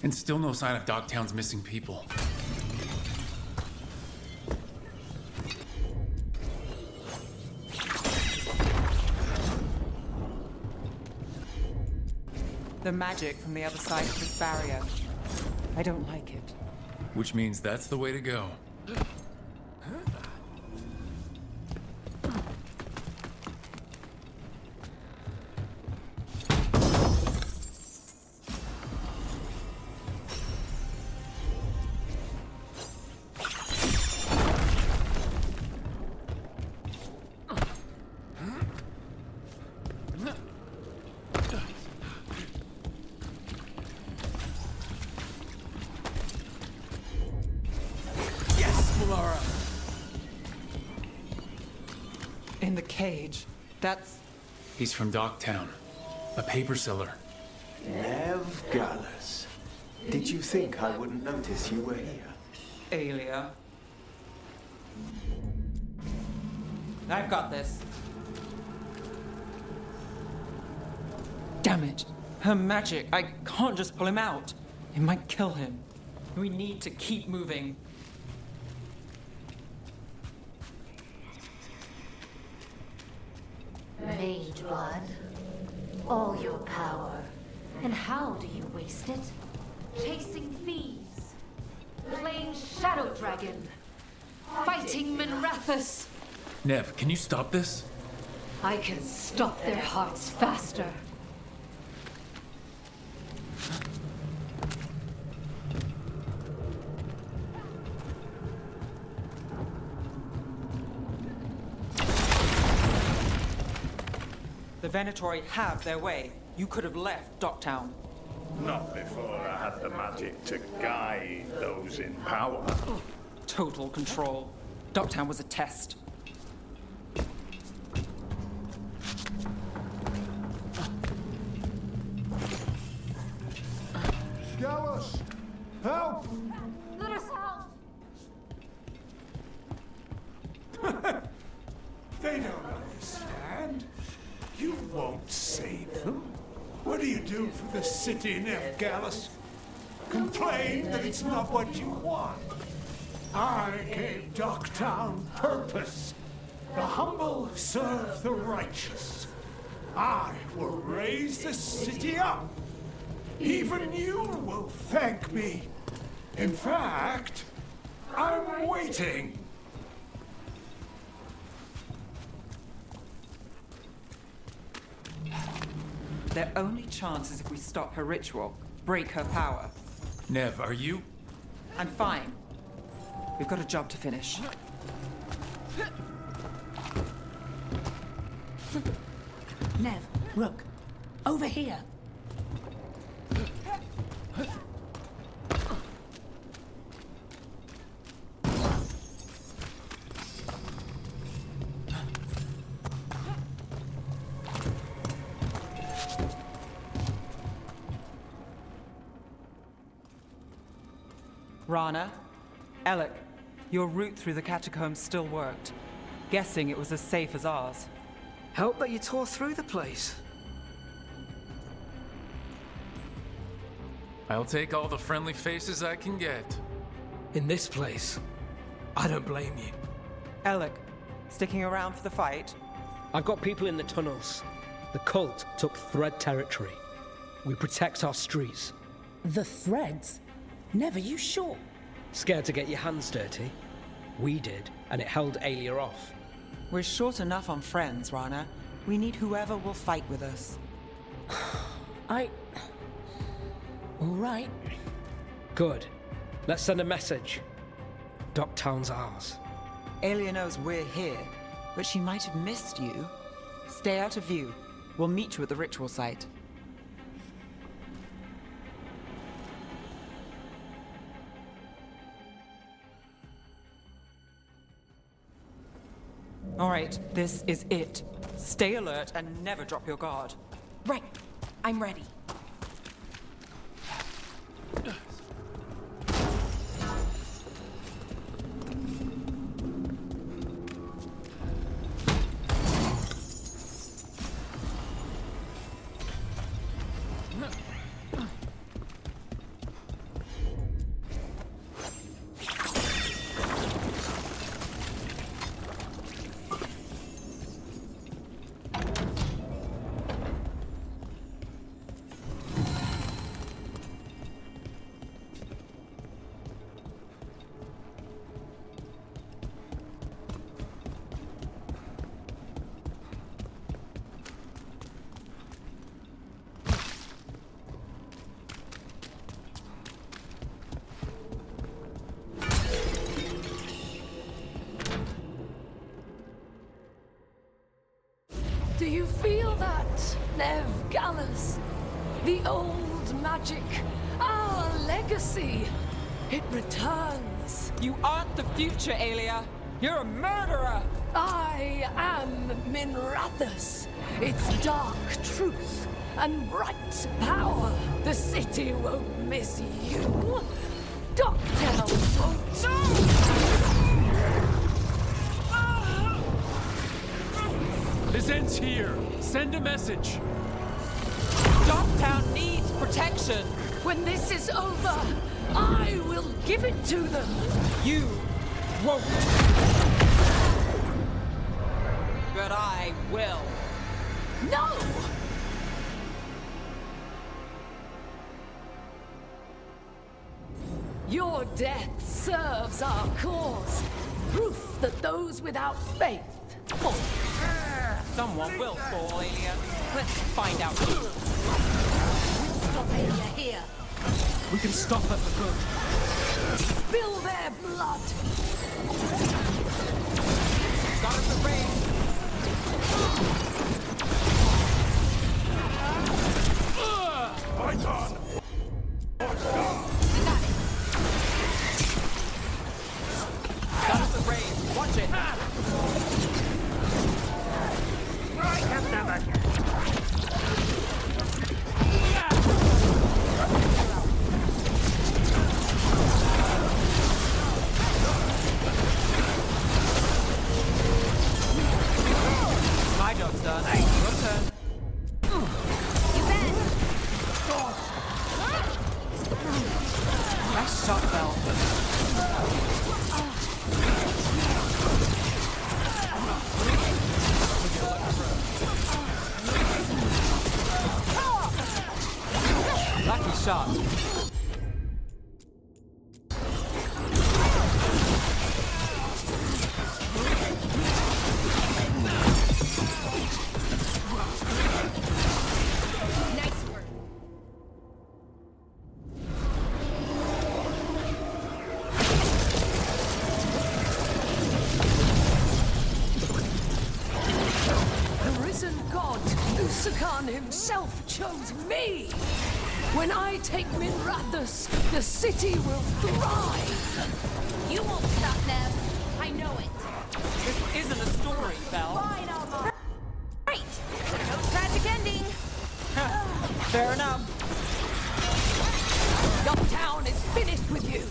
And still no sign of Dogtown's missing people. The magic from the other side of this barrier. I don't like it. Which means that's the way to go. In the cage. That's... He's from Dogtown. A paper seller. Nev Gallus. Did you think I wouldn't notice you were here? Aelia. I've got this. Damn it. Her magic. I can't just pull him out. It might kill him. We need to keep moving. Mage blood. All your power. And how do you waste it? Chasing thieves. Playing Shadow Dragon. Fighting Minrathus. Nev, can you stop this? I can stop their hearts faster. The Venatori have their way. You could have left Dogtown. Not before I had the magic to guide those in power. Total control. Dogtown was a test. Gallus! Help! Let us out! They don't understand. You won't save them. What do you do for the city, Nev Gallus? Complain that it's not what you want. I gave Dogtown purpose. The humble serve the righteous. I will raise the city up. Even you will thank me. In fact, I'm waiting. Their only chance is if we stop her ritual, break her power. Nev, are you? I'm fine. We've got a job to finish. Nev, Rook, over here. Rana, Alec, your route through the catacombs still worked. Guessing it was as safe as ours. Help that you tore through the place. I'll take all the friendly faces I can get. In this place, I don't blame you. Alec, sticking around for the fight? I've got people in the tunnels. The cult took Thread territory. We protect our streets. The Threads? Never you sure? Scared to get your hands dirty? We did, and it held Alia off. We're short enough on friends, Rana. We need whoever will fight with us. All right. Good. Let's send a message. Docktown's ours. Alia knows we're here, but she might have missed you. Stay out of view. We'll meet you at the ritual site. All right, this is it. Stay alert and never drop your guard. Right. I'm ready. Do you feel that, Nev Gallus? The old magic, our legacy. It returns. You aren't the future, Alia. You're a murderer. I am Minrathus. Its dark truth and bright power. The city won't miss you. Docktown won't. This ends here. Send a message. Docktown needs protection. When this is over, I will give it to them. You won't. But I will. No! Your death serves our cause. Proof that those without faith fall. Someone will fall, Alia. Let's find out who. We'll stop Alia here. We can stop her for good. Spill their blood. Got us the rain. Fight on! Got us the rain. Watch it. My job's done. Your turn. Nice shot, Belle. Lucky shot. Nice work. The risen god, Lucican himself, chose me. When I take Minrathus, the city will thrive. You won't stop, Nev. I know it. This isn't a story, Belle. Fine, Alma. Right. No tragic ending. Fair enough. Docktown is finished with you.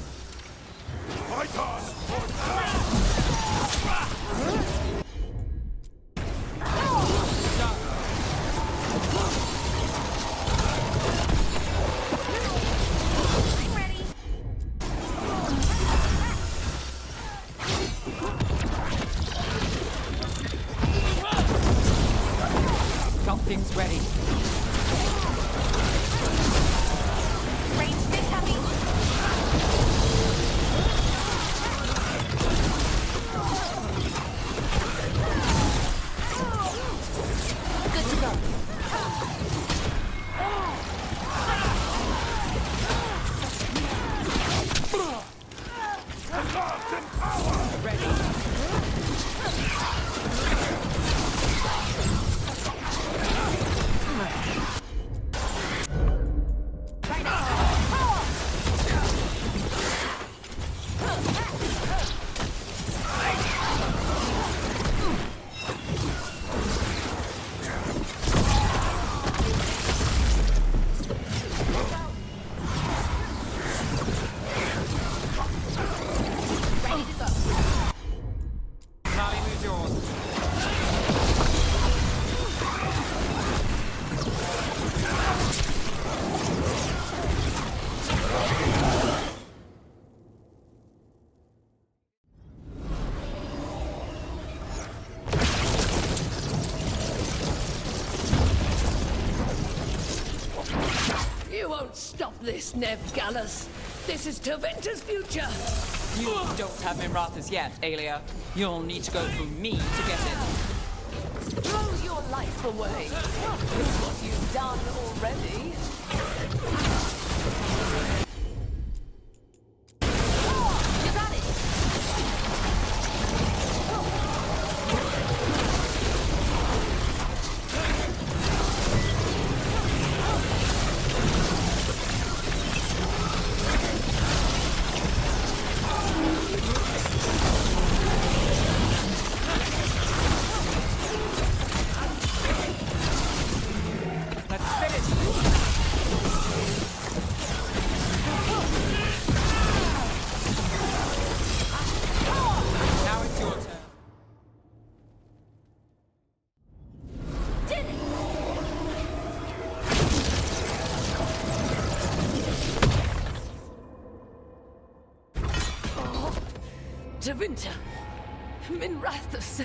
Something's ready. Range big heavy. Good to go. You won't stop this, Nev Gallus. This is Tevinter's future. You don't have Mimrathas yet, Aelia. You'll need to go through me to get it. Throw your life away. It's what you've done already. You got it. Tevinter, Minrathus,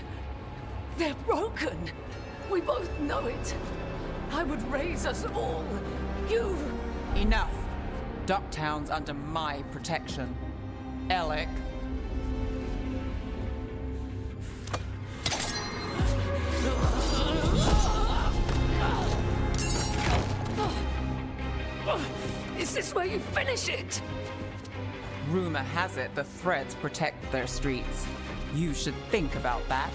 they're broken. We both know it. I would raise us all. You... Enough. Ducktown's under my protection. Alec. Is this where you finish it? Rumor has it the Threads protect their streets. You should think about that.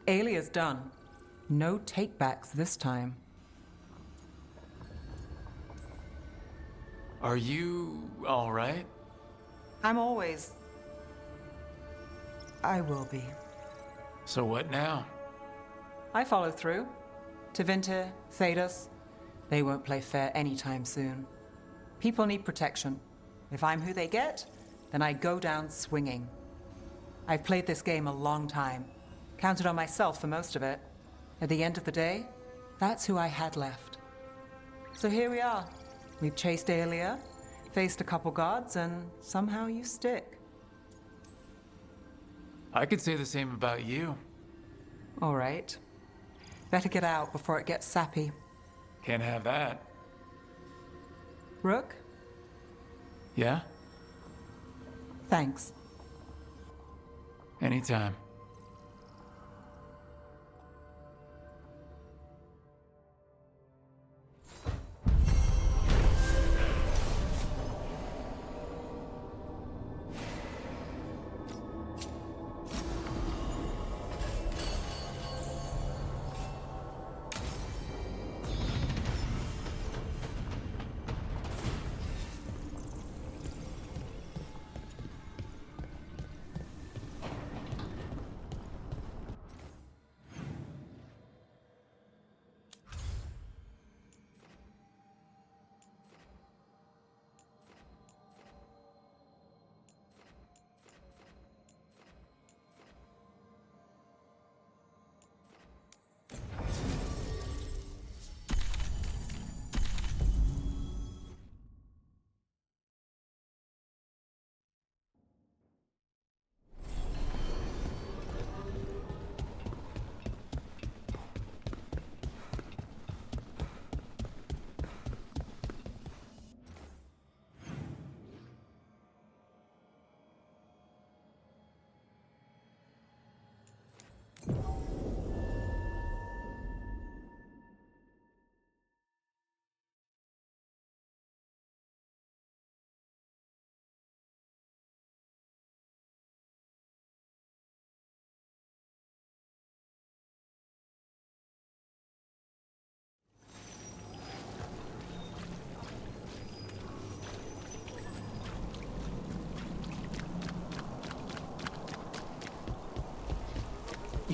Aelia's done. No takebacks this time. Are you all right? I'm always... I will be. So what now? I follow through. Tevinter, Thedas, they won't play fair anytime soon. People need protection. If I'm who they get, then I go down swinging. I've played this game a long time. Counted on myself for most of it. At the end of the day, that's who I had left. So here we are. We've chased Aelia, faced a couple gods, and somehow you stick. I could say the same about you. All right. Better get out before it gets sappy. Can't have that. Rook? Yeah? Thanks. Anytime.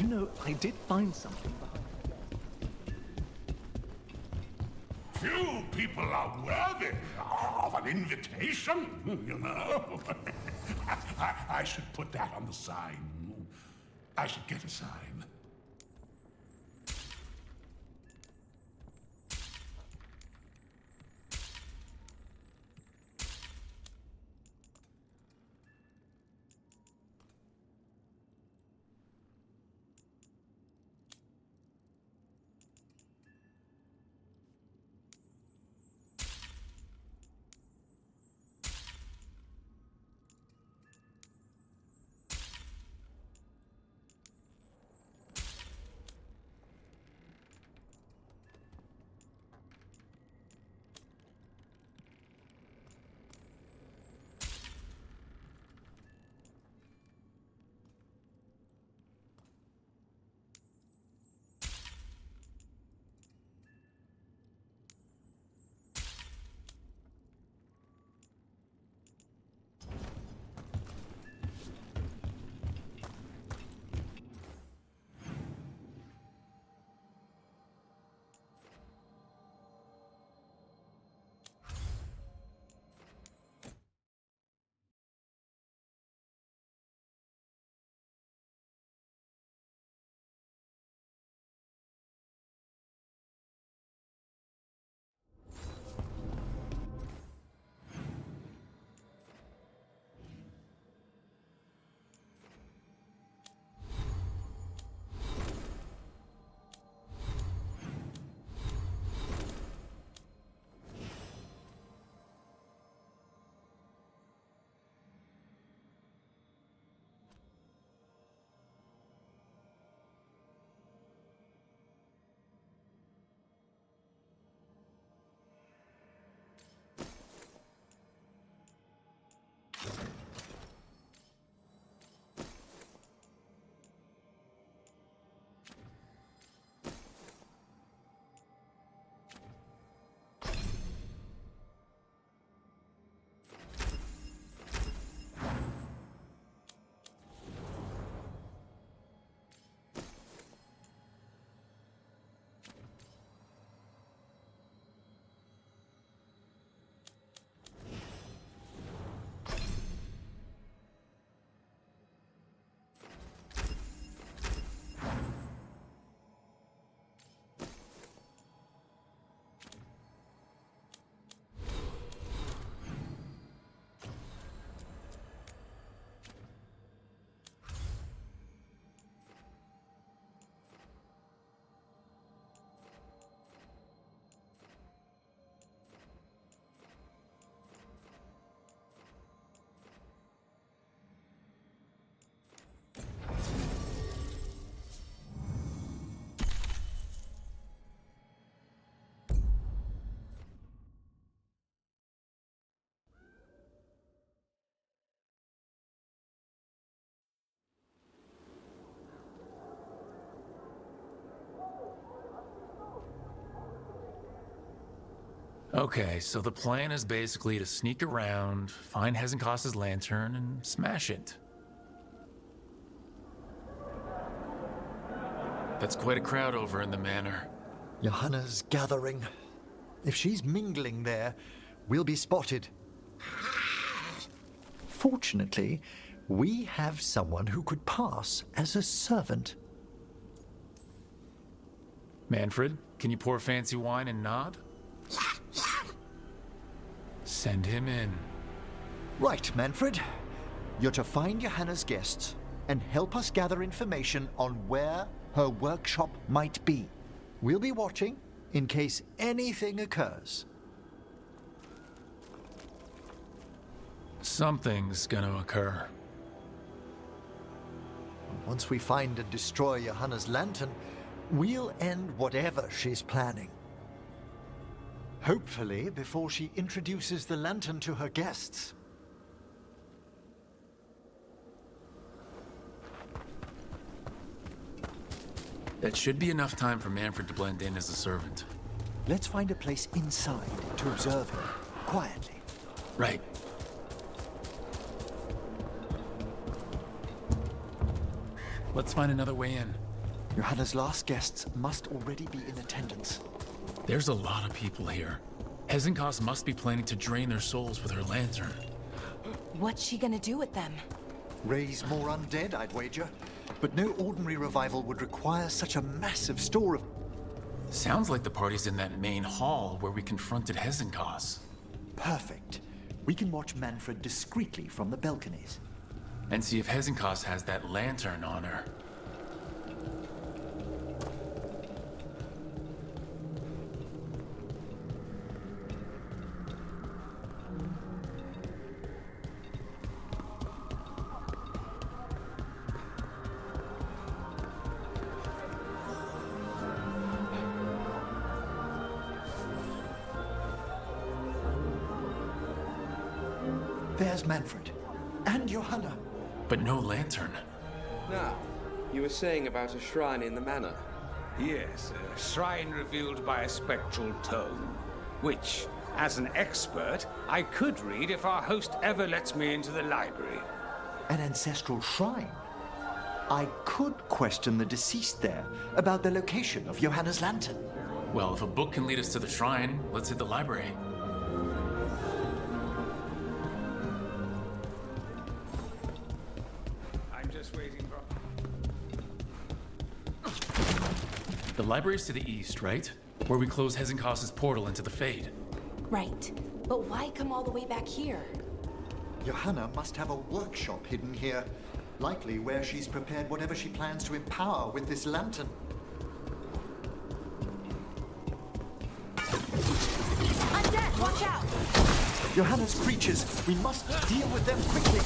You know, I did find something behind. Few people are worthy of an invitation, you know. I should put that on the sign. I should get a sign. Okay, so the plan is basically to sneak around, find Hezekiah's lantern, and smash it. That's quite a crowd over in the manor. Johanna's gathering. If she's mingling there, we'll be spotted. Fortunately, we have someone who could pass as a servant. Manfred, can you pour fancy wine and nod? Send him in. Right, Manfred. You're to find Johanna's guests and help us gather information on where her workshop might be. We'll be watching in case anything occurs. Something's gonna occur. Once we find and destroy Johanna's lantern, we'll end whatever she's planning. Hopefully before she introduces the lantern to her guests. That should be enough time for Manfred to blend in as a servant. Let's find a place inside to observe him, quietly. Right. Let's find another way in. Johanna's last guests must already be in attendance. There's a lot of people here. Hezenkos must be planning to drain their souls with her lantern. What's she gonna do with them? Raise more undead, I'd wager. But no ordinary revival would require such a massive store of... Sounds like the party's in that main hall where we confronted Hezenkos. Perfect. We can watch Manfred discreetly from the balconies. And see if Hezenkos has that lantern on her. There's Manfred. And Johanna. But no lantern. Now, you were saying about a shrine in the manor. Yes, a shrine revealed by a spectral tome, which, as an expert, I could read if our host ever lets me into the library. An ancestral shrine? I could question the deceased there about the location of Johanna's lantern. Well, if a book can lead us to the shrine, let's hit the library. I'm just waiting for... The library's to the east, right? Where we close Hezenkos' portal into the Fade. Right. But why come all the way back here? Johanna must have a workshop hidden here. Likely where she's prepared whatever she plans to empower with this lantern. Undead, watch out! Johanna's creatures, we must deal with them quickly.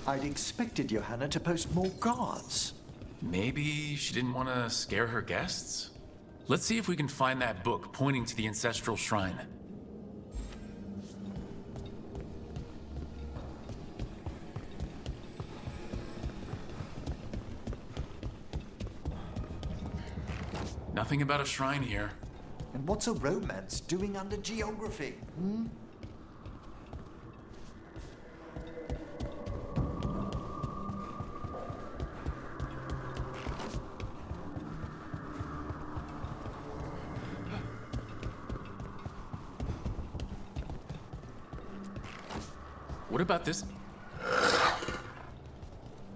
I'd expected Johanna to post more guards. Maybe she didn't want to scare her guests? Let's see if we can find that book pointing to the ancestral shrine. Nothing about a shrine here. And what's a romance doing under geography? What about this?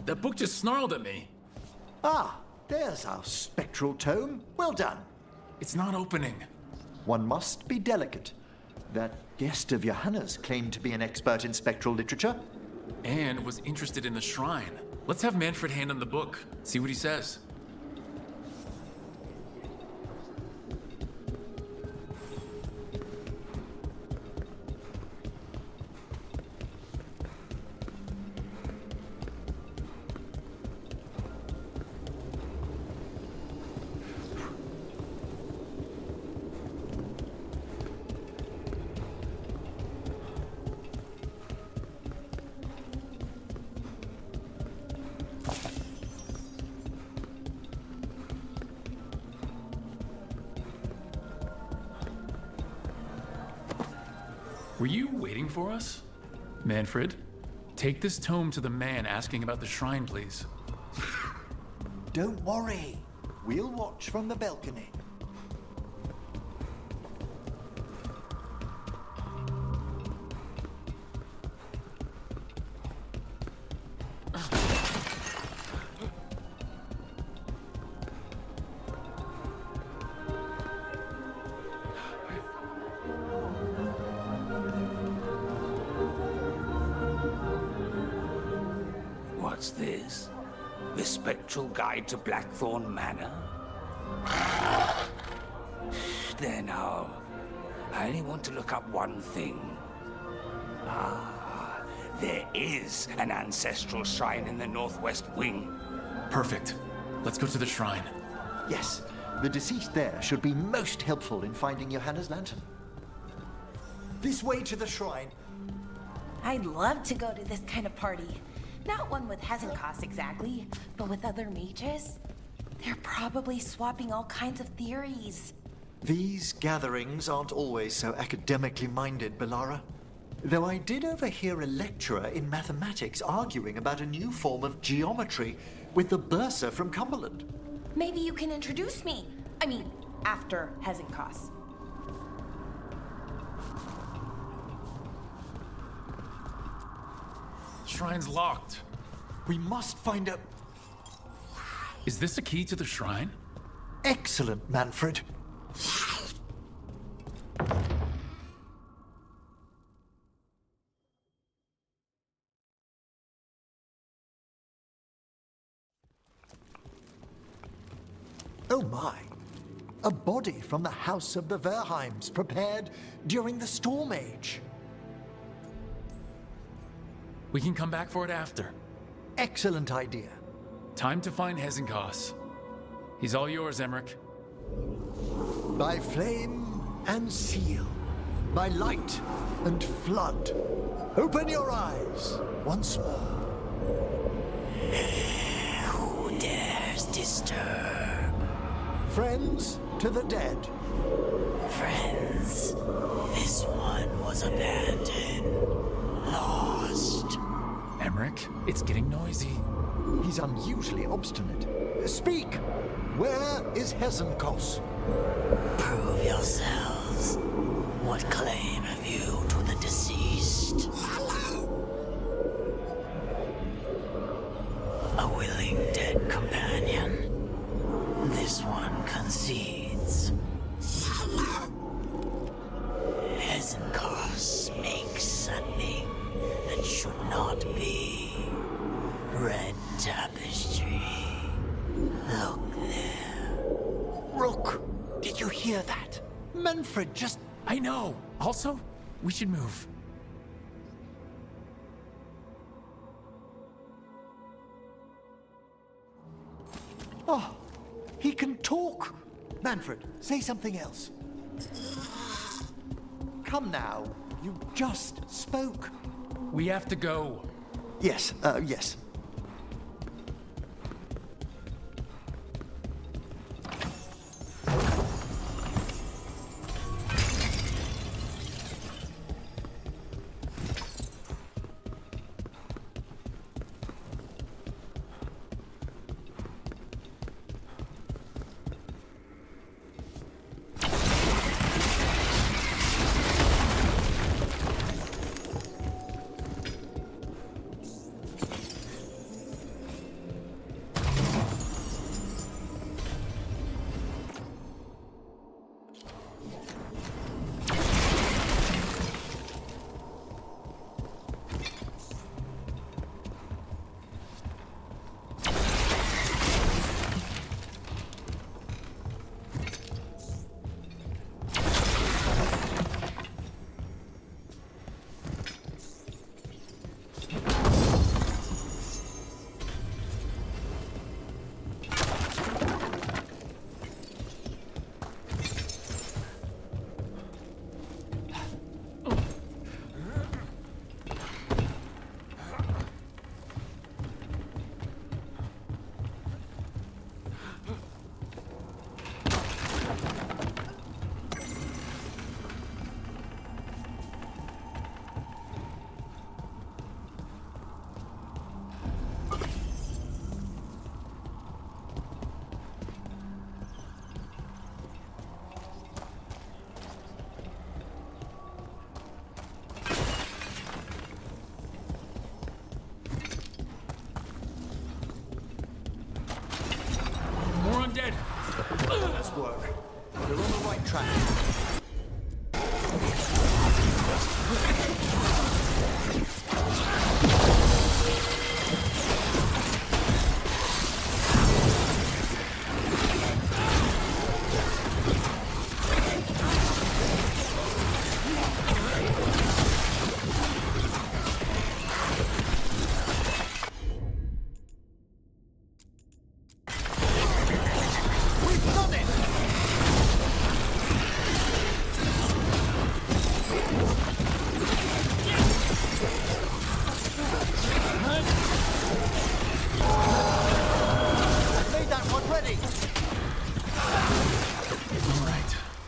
That book just snarled at me. Ah, there's our spectral tome. Well done. It's not opening. One must be delicate. That guest of Johanna's claimed to be an expert in spectral literature. And was interested in the shrine. Let's have Manfred hand him the book, see what he says. Were you waiting for us? Manfred, take this tome to the man asking about the shrine, please. Don't worry. We'll watch from the balcony. What's this? The Spectral Guide to Blackthorn Manor? There now. I only want to look up one thing. Ah, there is an ancestral shrine in the northwest wing. Perfect. Let's go to the shrine. Yes, the deceased there should be most helpful in finding Johanna's lantern. This way to the shrine. I'd love to go to this kind of party. Not one with Hezenkos exactly, but with other mages. They're probably swapping all kinds of theories. These gatherings aren't always so academically minded, Belara. Though I did overhear a lecturer in mathematics arguing about a new form of geometry with the bursar from Cumberland. Maybe you can introduce me. I mean, after Hezenkos. Shrine's locked. We must find a... Is this a key to the shrine? Excellent, Manfred. Oh my! A body from the House of the Verheims, prepared during the Storm Age. We can come back for it after. Excellent idea. Time to find Hezenkos. He's all yours, Emmerich. By flame and seal, by light and flood, open your eyes once more. Who dares disturb? Friends to the dead. Friends, this one was abandoned, lost. Emmerich, it's getting noisy. He's unusually obstinate. Speak! Where is Hezenkos? Prove yourselves. What claim have you to the deceased? A willing dead companion. This one concedes. Hezenkos makes a thing that should not be. Red tapestry. Look there. Rook, did you hear that? Manfred just... I know. Also, we should move. Oh, he can talk. Manfred, say something else. Come now, you just spoke. We have to go. Yes, yes. track.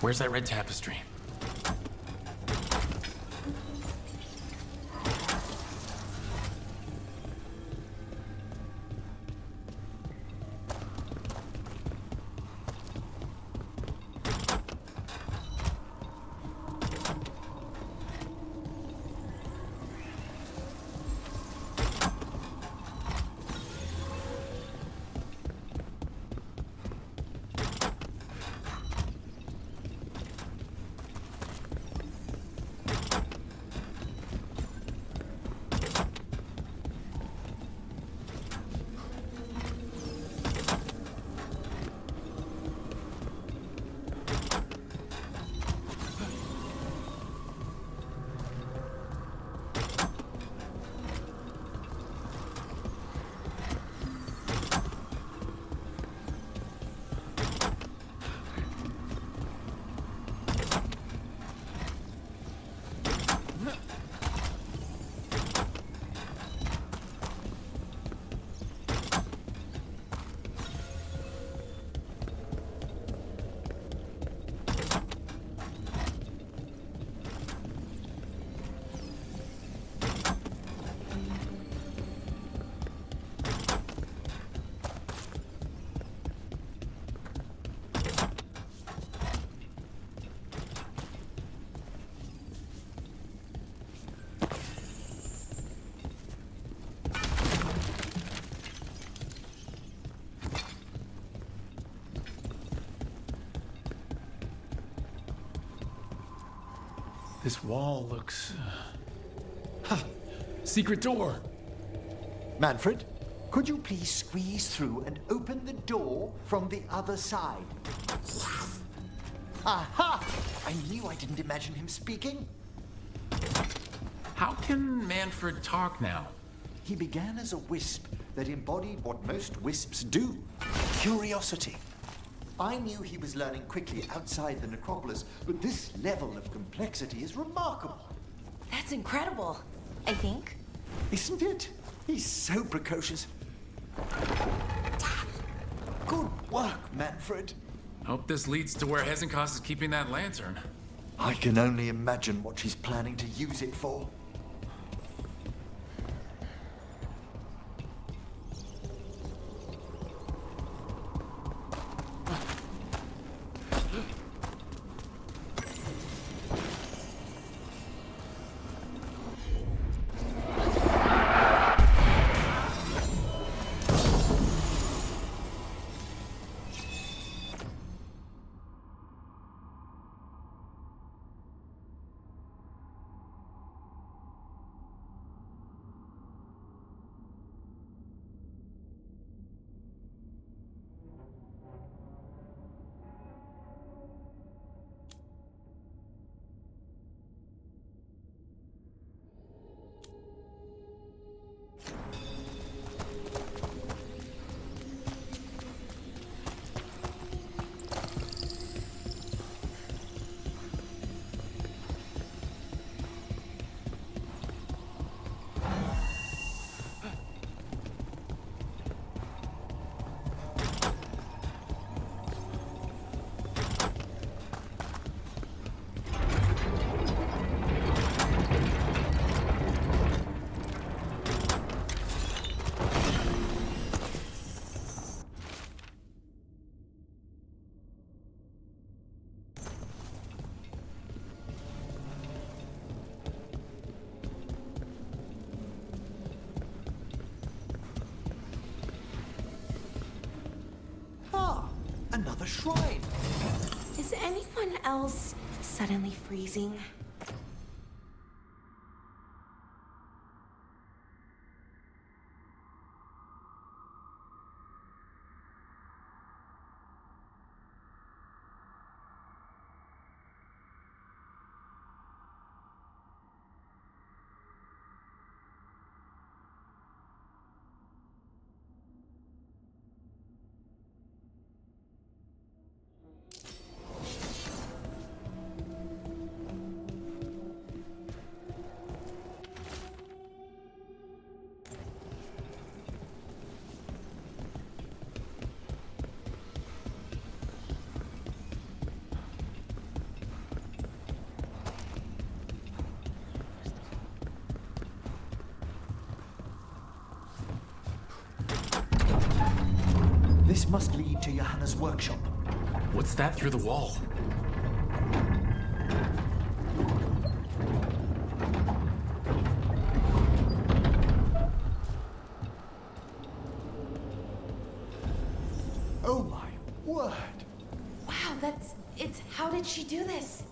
Where's that red tapestry? This wall looks... Ha! Secret door! Manfred, could you please squeeze through and open the door from the other side? Aha! I knew I didn't imagine him speaking. How can Manfred talk now? He began as a wisp that embodied what most wisps do. Curiosity. I knew he was learning quickly outside the necropolis, but this level of complexity is remarkable. That's incredible, I think. Isn't it? He's so precocious. Good work, Manfred. Hope this leads to where Hezenkos is keeping that lantern. I can only imagine what she's planning to use it for. Another shrine. Is anyone else suddenly freezing? This must lead to Johanna's workshop. What's that through the wall? Oh my word! Wow, it's... How did she do this?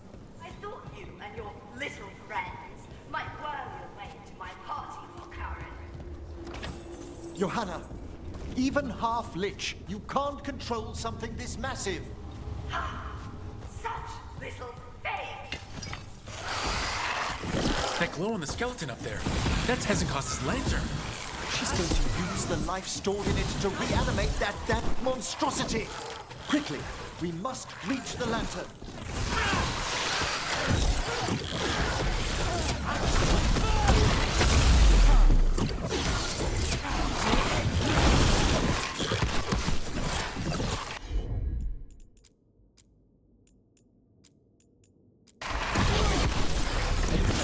I thought you and your little friends might whirl your way into my party for Karen. Johanna, even half-lich, you can't control something this massive. Such little faith! That glow on the skeleton up there, that's Hezenkost's lantern. She's going to use the life stored in it to reanimate that monstrosity. Quickly, we must reach the lantern.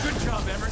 Good job, Emmer.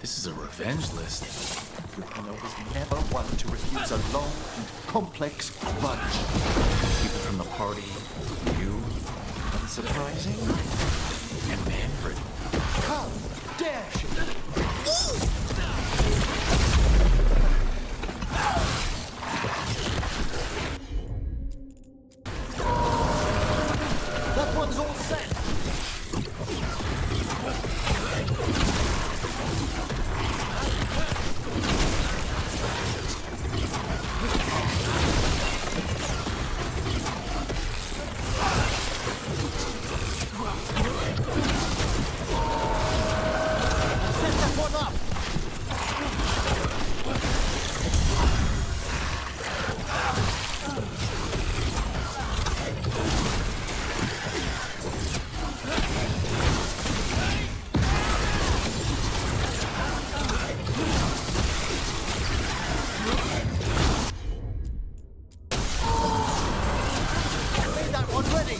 This is a revenge list. Johanna was never one to refuse a long and complex grudge. People from the party, you, Unsurprising. and Manfred. How dare she? That one's all set. Set that one up. Made that one ready.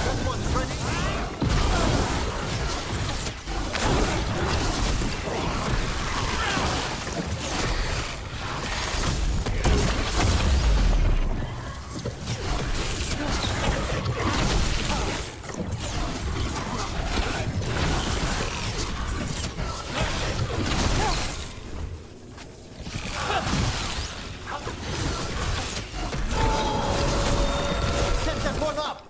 That one's ready. Set that one up.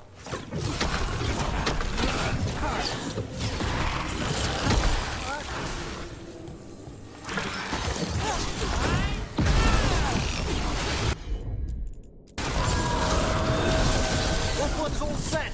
That one's all set.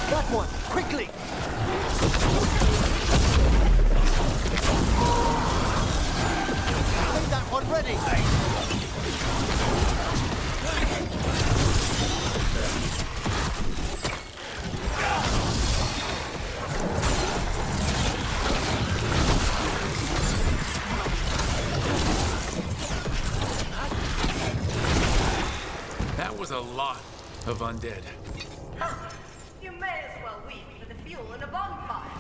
That one, quickly. Made that one ready. That was a lot of undead. You may as well weep for the fuel in a bonfire.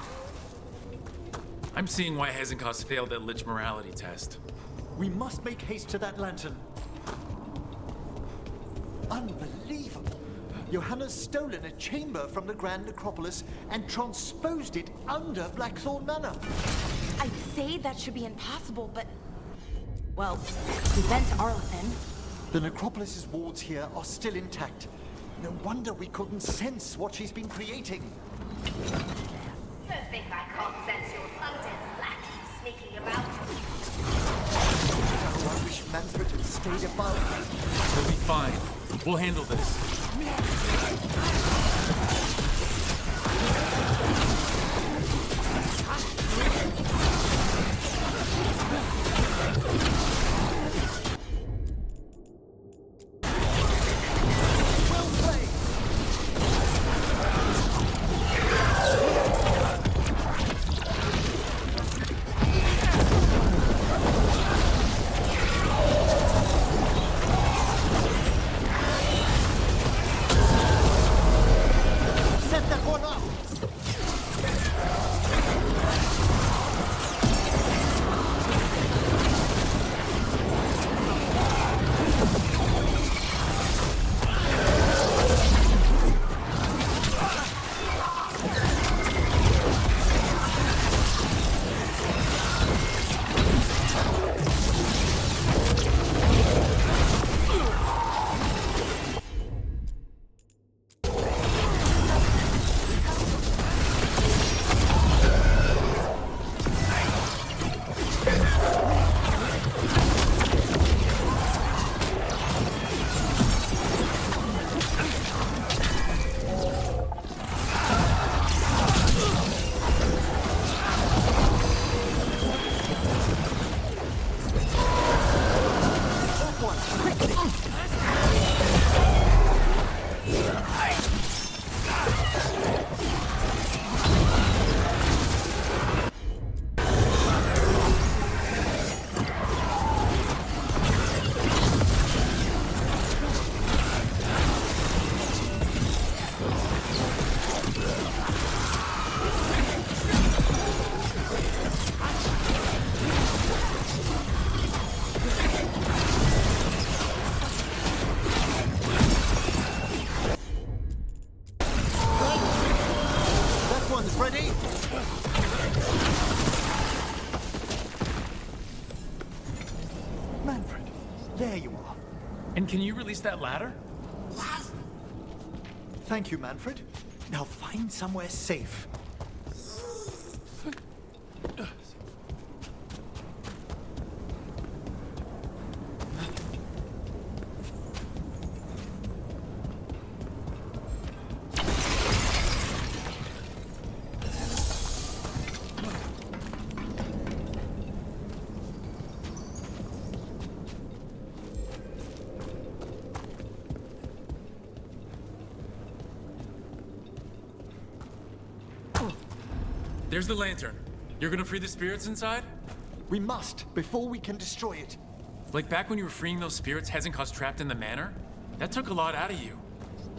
I'm seeing why Hezenkos failed that Lich morality test. We must make haste to that lantern. Unbelievable. Johanna's stolen a chamber from the Grand Necropolis and transposed it under Blackthorn Manor. I'd say that should be impossible, but... Well, we've been to Arlethan. The Necropolis's wards here are still intact. No wonder we couldn't sense what she's been creating. Don't think I can't sense your undead lackey sneaking about. Oh, I wish Manfred had stayed above. We'll be fine. We'll handle this. me! Manfred, there you are. And can you release that ladder? Thank you, Manfred. Now find somewhere safe. There's the lantern. You're gonna free the spirits inside? We must, before we can destroy it. Like back when you were freeing those spirits Hezenko's trapped in the manor? That took a lot out of you.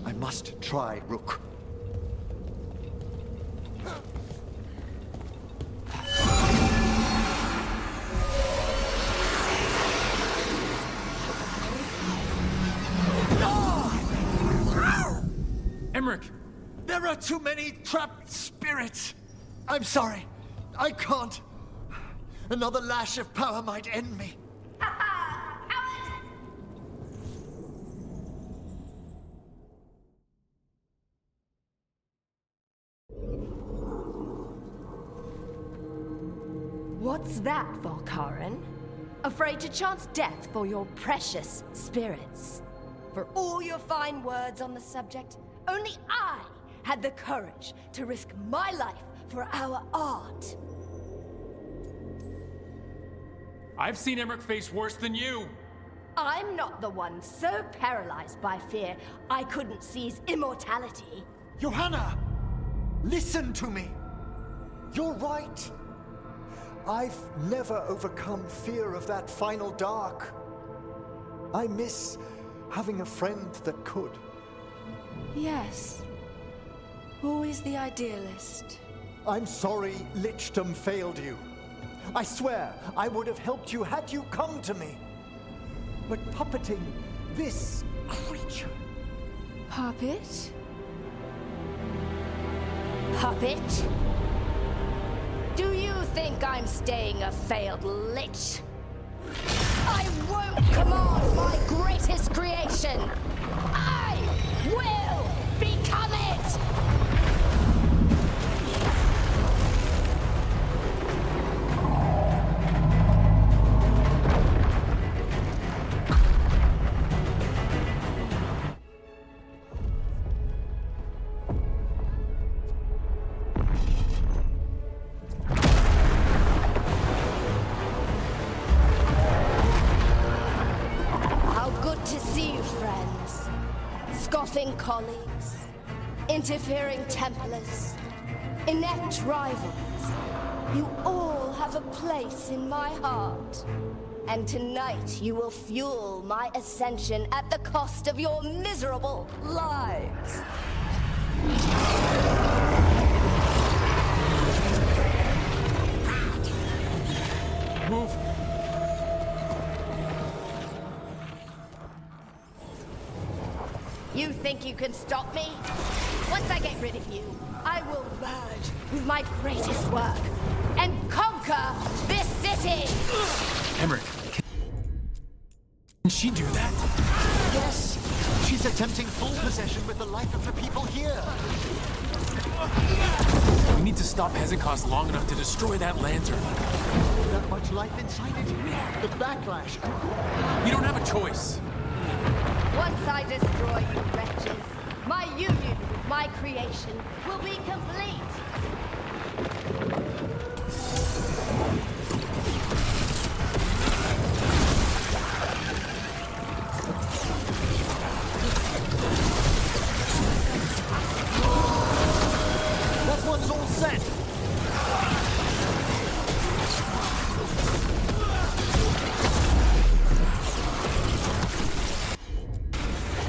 I must try, Rook. Emmerich! There are too many trapped spirits! I'm sorry. I can't. Another lash of power might end me. What's that, Volkaren? Afraid to chance death for your precious spirits? For all your fine words on the subject, only I had the courage to risk my life for our art. I've seen Emmerich face worse than you. I'm not the one so paralyzed by fear I couldn't seize immortality. Johanna! Listen to me! You're right. I've never overcome fear of that final dark. I miss having a friend that could. Yes. Always the idealist. I'm sorry Lichdom failed you. I swear I would have helped you had you come to me. But puppeting this creature... Puppet? Puppet? Do you think I'm staying a failed lich? I won't command my greatest creation! I will become it! Scoffing colleagues, interfering Templars, inept rivals, you all have a place in my heart. And tonight you will fuel my ascension at the cost of your miserable lives. Move. You think you can stop me? Once I get rid of you, I will merge with my greatest work and conquer this city! Emmerich, can she do that? Yes! She's attempting full possession with the life of the people here! We need to stop Hezenko's long enough to destroy that lantern. That much life inside it? The backlash! We don't have a choice. Once I destroy you wretches, my union with my creation will be complete. That one's all set!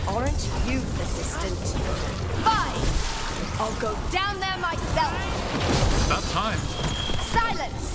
Aren't you persistent? Fine! I'll go down there myself! About time. Silence!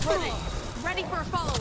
Ready. Ready for a follow-up.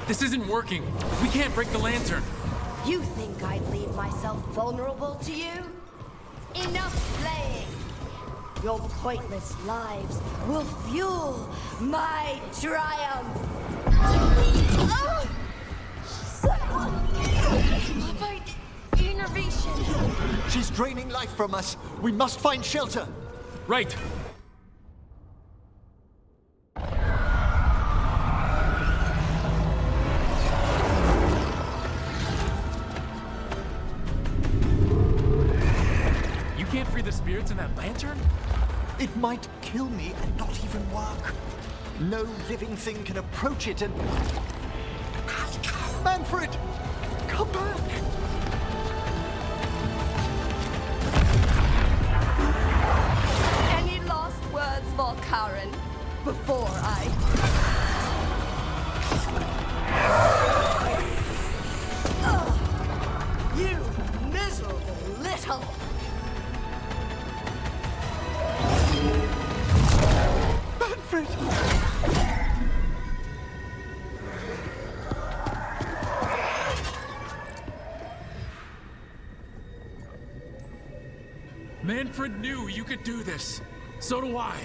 This isn't working. We can't break the lantern. You think I'd leave myself vulnerable to you? Enough playing! Your pointless lives will fuel my triumph! Oh! My innervation! She's draining life from us. We must find shelter. Right. You can't free the spirits in that lantern? It might kill me and not even work. No living thing can approach it and... Manfred! Come back! Any last words, Valkaren, before I... You miserable little... Manfred! Manfred knew you could do this. So do I.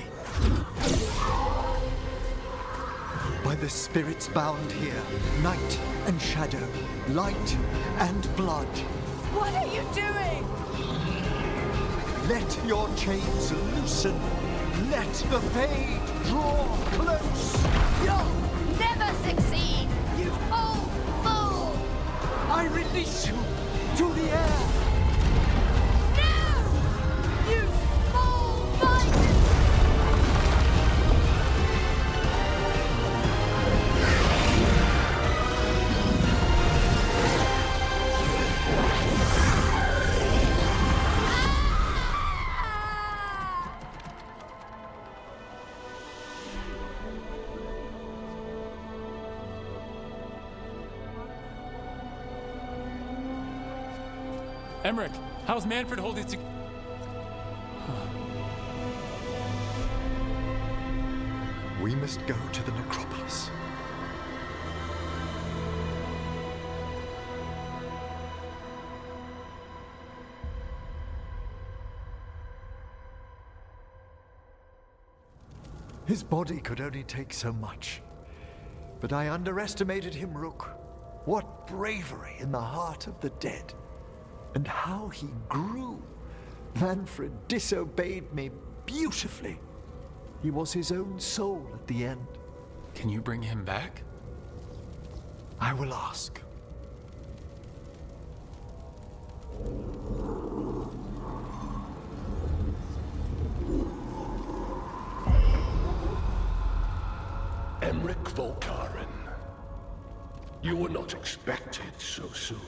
By the spirits bound here, night and shadow, light and blood. What are you doing? Let your chains loosen. Let the fade draw close. You'll never succeed, you old fool! I release you to the air. No! You small bite! Emmerich, how's Manfred holding to... We must go to the necropolis. His body could only take so much. But I underestimated him, Rook. What bravery in the heart of the dead. And how he grew. Manfred disobeyed me beautifully. He was his own soul at the end. Can you bring him back? I will ask. Emmerich Valkaren. You were not expected so soon.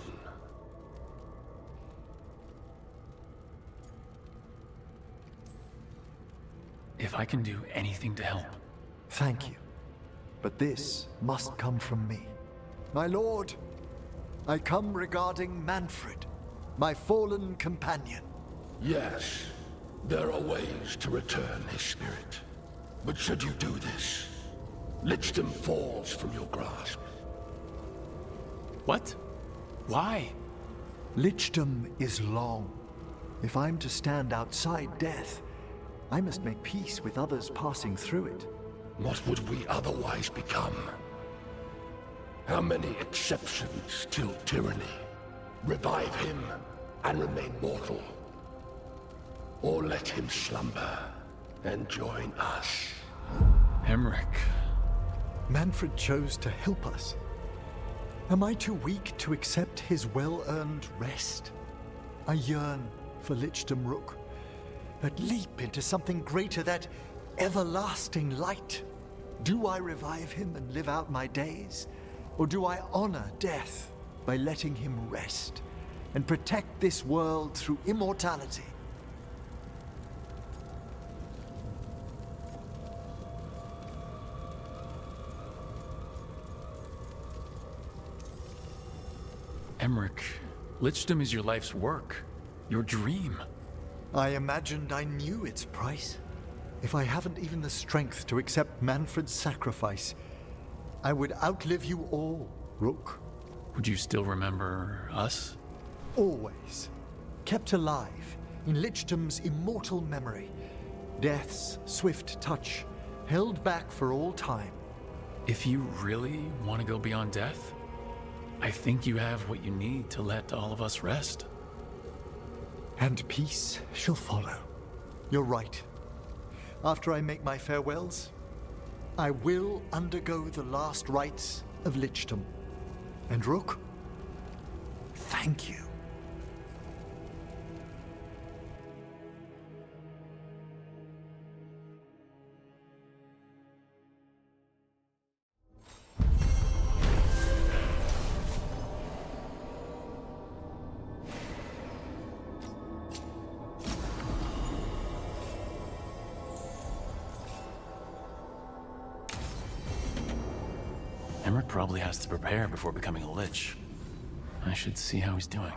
If I can do anything to help. Thank you. But this must come from me. My lord, I come regarding Manfred, my fallen companion. Yes, there are ways to return his spirit. But should you do this, Lichdom falls from your grasp. What? Why? Lichdom is long. If I'm to stand outside death, I must make peace with others passing through it. What would we otherwise become? How many exceptions till tyranny? Revive him and remain mortal. or let him slumber and join us. Emmerich. Manfred chose to help us. Am I too weak to accept his well-earned rest? I yearn for Lichdom Rook, that leap into something greater, that everlasting light. Do I revive him and live out my days? Or do I honor death by letting him rest and protect this world through immortality? Emmerich, Lichdom is your life's work, your dream. I imagined I knew its price. If I haven't even the strength to accept Manfred's sacrifice, I would outlive you all, Rook. Would you still remember us? Always. Kept alive in Lichdom's immortal memory. Death's swift touch, held back for all time. If you really want to go beyond death, I think you have what you need to let all of us rest. And peace shall follow. You're right. After I make my farewells, I will undergo the last rites of Lichdom. And Rook, thank you. Emmerich probably has to prepare before becoming a Lich. I should see how he's doing.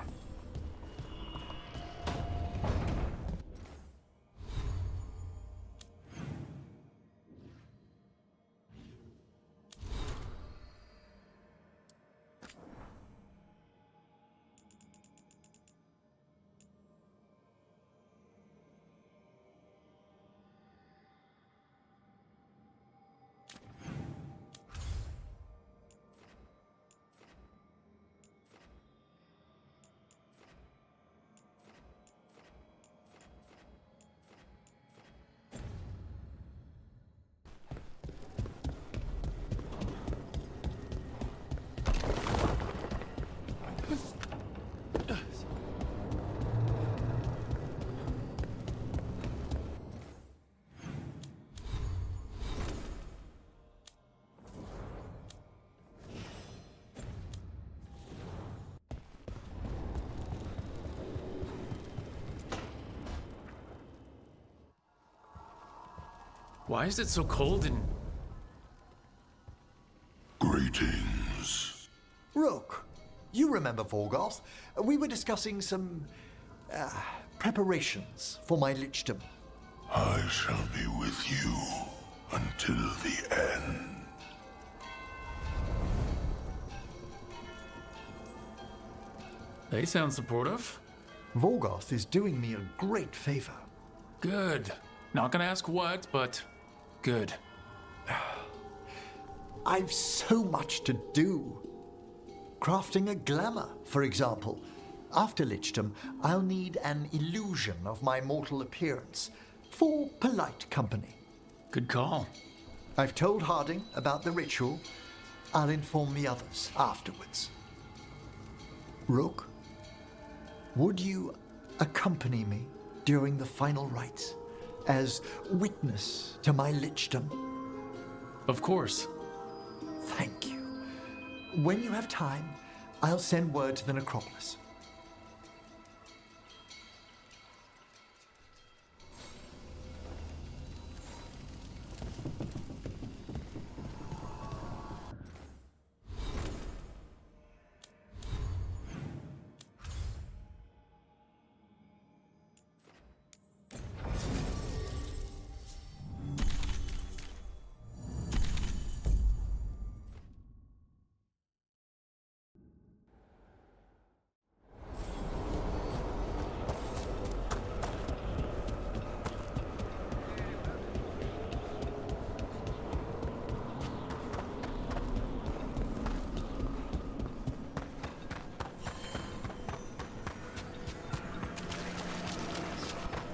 Why is it so cold and... Greetings. Rook, you remember Veilguard? We were discussing some preparations for my Lichdom. I shall be with you until the end. They sound supportive. Veilguard is doing me a great favor. Good. Not gonna ask what, but good. I've so much to do. Crafting a glamour, for example. After Lichdom, I'll need an illusion of my mortal appearance for polite company. Good call. I've told Harding about the ritual. I'll inform the others afterwards. Rook, would you accompany me during the final rites as witness to my Lichdom? Of course. Thank you. When you have time, I'll send word to the necropolis.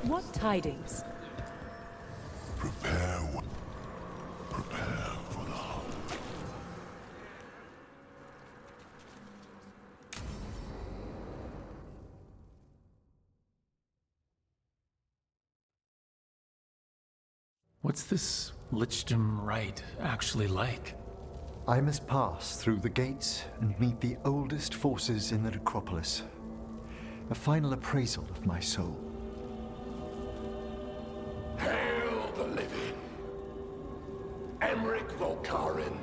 What tidings? Prepare for the hunt. What's this Lichdom Rite actually like? I must pass through the gates and meet the oldest forces in the necropolis. A final appraisal of my soul. Hail the living! Emmerich Volkarin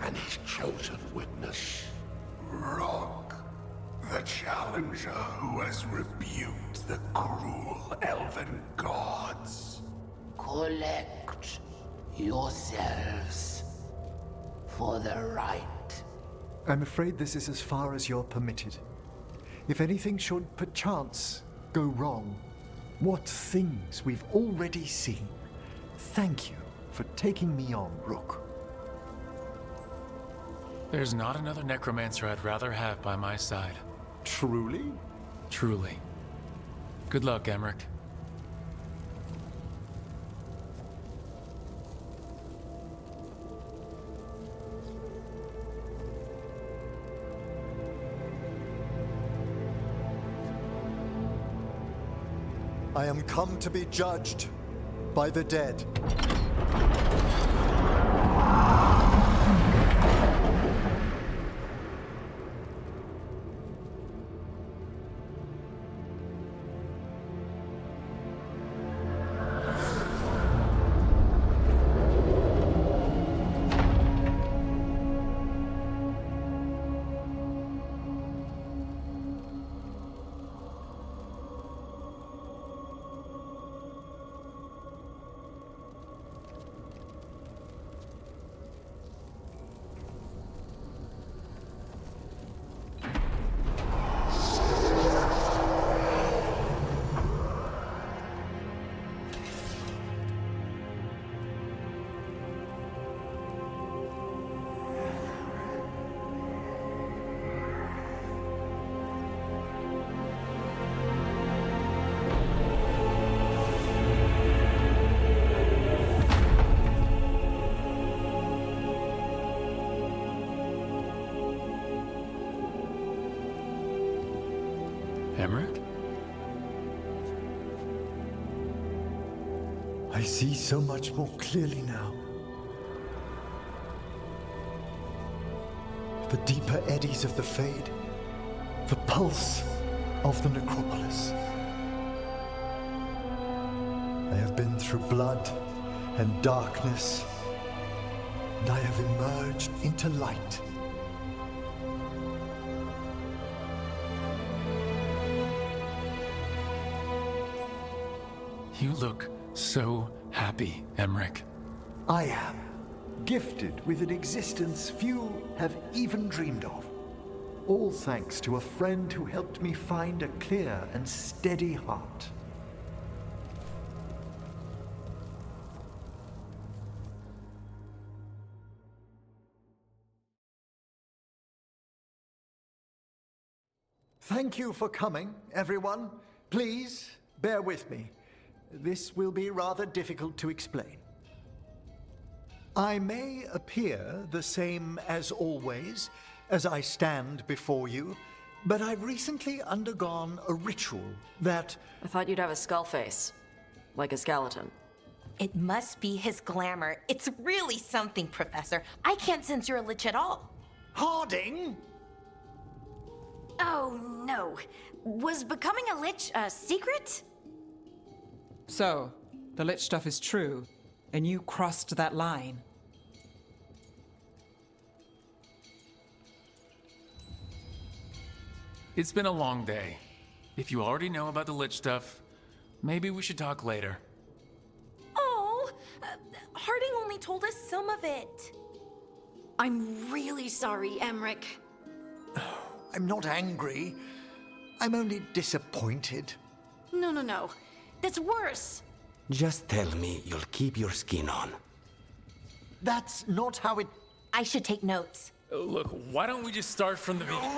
and his chosen witness. Rock, the challenger who has rebuked the cruel elven gods. Collect yourselves for the right. I'm afraid this is as far as you're permitted. If anything should perchance go wrong, what things we've already seen. Thank you for taking me on, Rook. There's not another necromancer I'd rather have by my side. Truly? Truly. Good luck, Emmerich. I am come to be judged by the dead. Emmerich? I see so much more clearly now. The deeper eddies of the Fade, the pulse of the necropolis. I have been through blood and darkness, and I have emerged into light. You look so happy, Emmerich. I am gifted with an existence few have even dreamed of. All thanks to a friend who helped me find a clear and steady heart. Thank you for coming, everyone. Please, bear with me. This will be rather difficult to explain. I may appear the same as always, as I stand before you, but I've recently undergone a ritual that... I thought you'd have a skull face. Like a skeleton. It must be his glamour. It's really something, Professor. I can't sense you're a lich at all. Harding? Oh, no. Was becoming a lich a secret? So, the lich stuff is true, and you crossed that line. It's been a long day. If you already know about the lich stuff, maybe we should talk later. Oh, Harding only told us some of it. I'm really sorry, Emmerich. I'm not angry. I'm only disappointed. No. That's worse. Just tell me you'll keep your skin on. That's not how it... I should take notes. Look, why don't we just start from the beginning?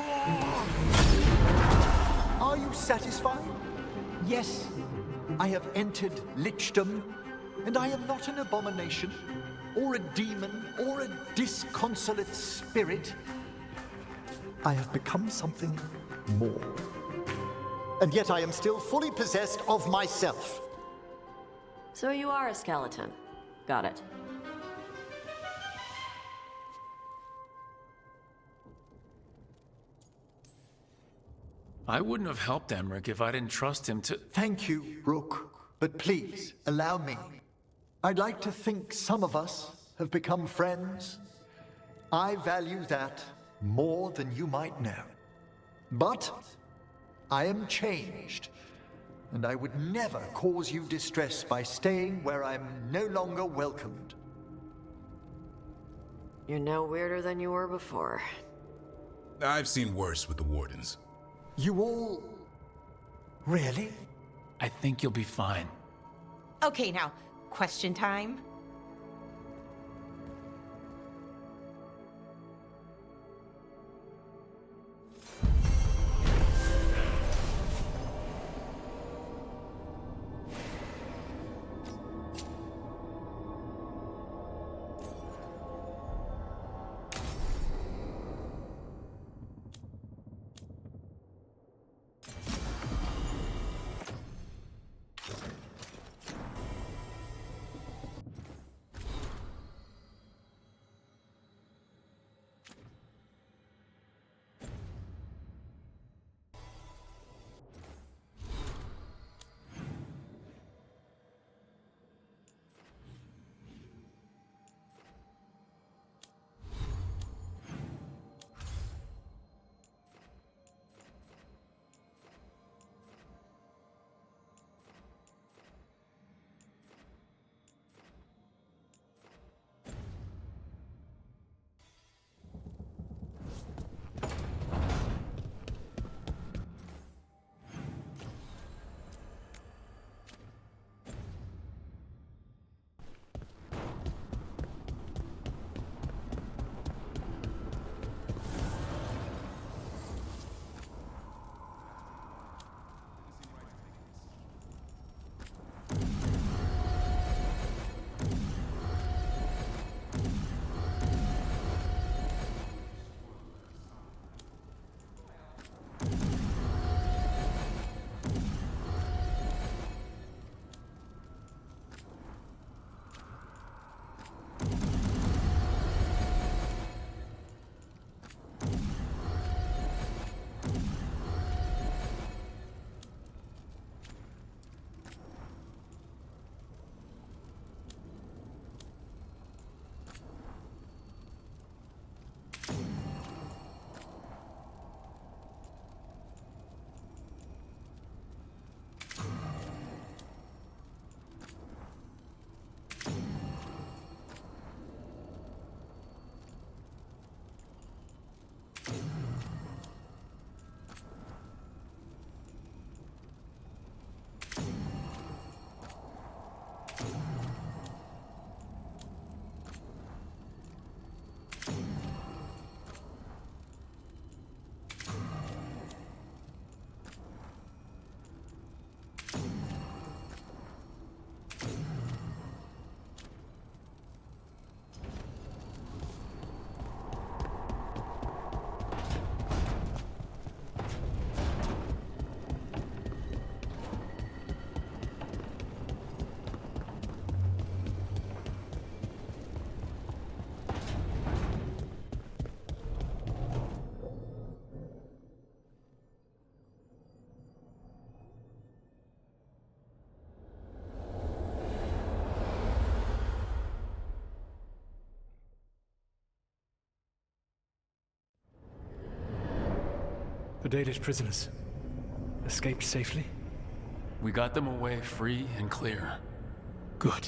Are you satisfied? Yes I have entered lichdom, and I am not an abomination, or a demon, or a disconsolate spirit. I have become something more. And yet I am still fully possessed of myself. So you are a skeleton. Got it. I wouldn't have helped Emmerich if I didn't trust him to... Thank you, Rook. But please, allow me. I'd like to think some of us have become friends. I value that more than you might know. But I am changed, and I would never cause you distress by staying where I'm no longer welcomed. You're no weirder than you were before. I've seen worse with the Wardens. You all... really? I think you'll be fine. Okay, now, question time. The Dalish prisoners escaped safely? We got them away free and clear. Good.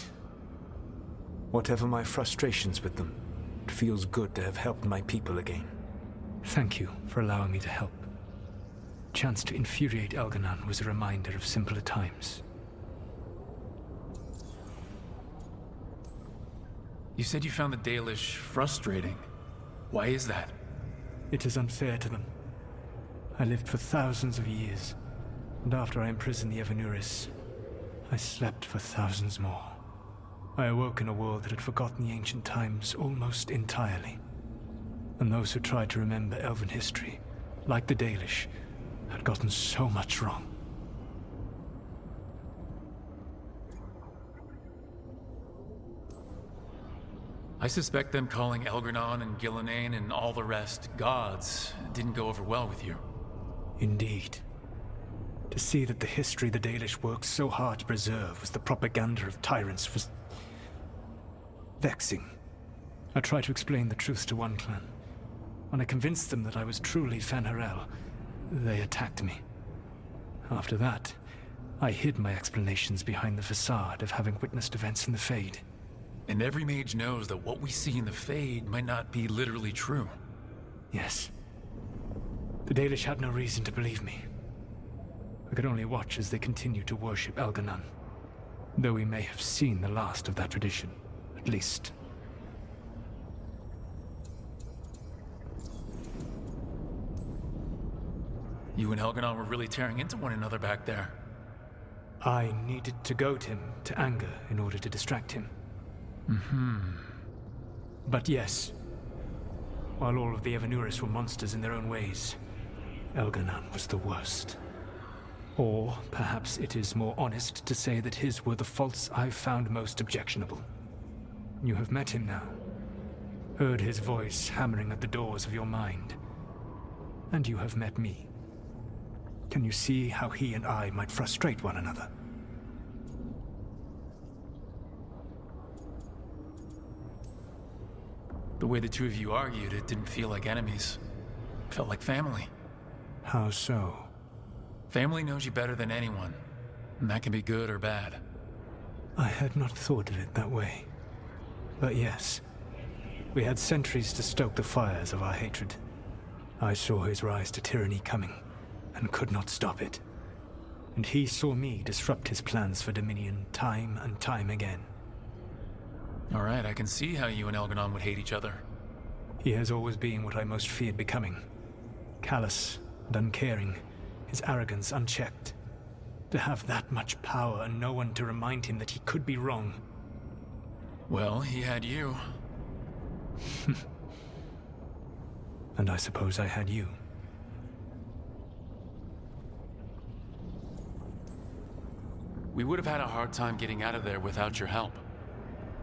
Whatever my frustrations with them, it feels good to have helped my people again. Thank you for allowing me to help. Chance to infuriate Elganon was a reminder of simpler times. You said you found the Dalish frustrating. Why is that? It is unfair to them. I lived for thousands of years, and after I imprisoned the Evanuris, I slept for thousands more. I awoke in a world that had forgotten the ancient times almost entirely. And those who tried to remember elven history, like the Dalish, had gotten so much wrong. I suspect them calling Elgranon and Gillenane and all the rest gods didn't go over well with you. Indeed. To see that the history the Dalish worked so hard to preserve was the propaganda of tyrants was vexing. I tried to explain the truth to one clan. When I convinced them that I was truly Fen'Harel, they attacked me. After that, I hid my explanations behind the facade of having witnessed events in the Fade. And every mage knows that what we see in the Fade might not be literally true. Yes. The Dalish had no reason to believe me. I could only watch as they continued to worship Elganon, though we may have seen the last of that tradition, at least. You and Elganon were really tearing into one another back there. I needed to goad him to anger in order to distract him. But yes, while all of the Evanuris were monsters in their own ways, Elganon was the worst. Or perhaps it is more honest to say that his were the faults I've found most objectionable. You have met him now, heard his voice hammering at the doors of your mind, and you have met me. Can you see how he and I might frustrate one another? The way the two of you argued, it didn't feel like enemies. It felt like family. How so? Family knows you better than anyone, and that can be good or bad. I had not thought of it that way. But yes, we had centuries to stoke the fires of our hatred. I saw his rise to tyranny coming, and could not stop it. And he saw me disrupt his plans for Dominion time and time again. All right, I can see how you and Elganon would hate each other. He has always been what I most feared becoming. Callous and uncaring, his arrogance unchecked. To have that much power and no one to remind him that he could be wrong. Well, he had you. And I suppose I had you. We would have had a hard time getting out of there without your help.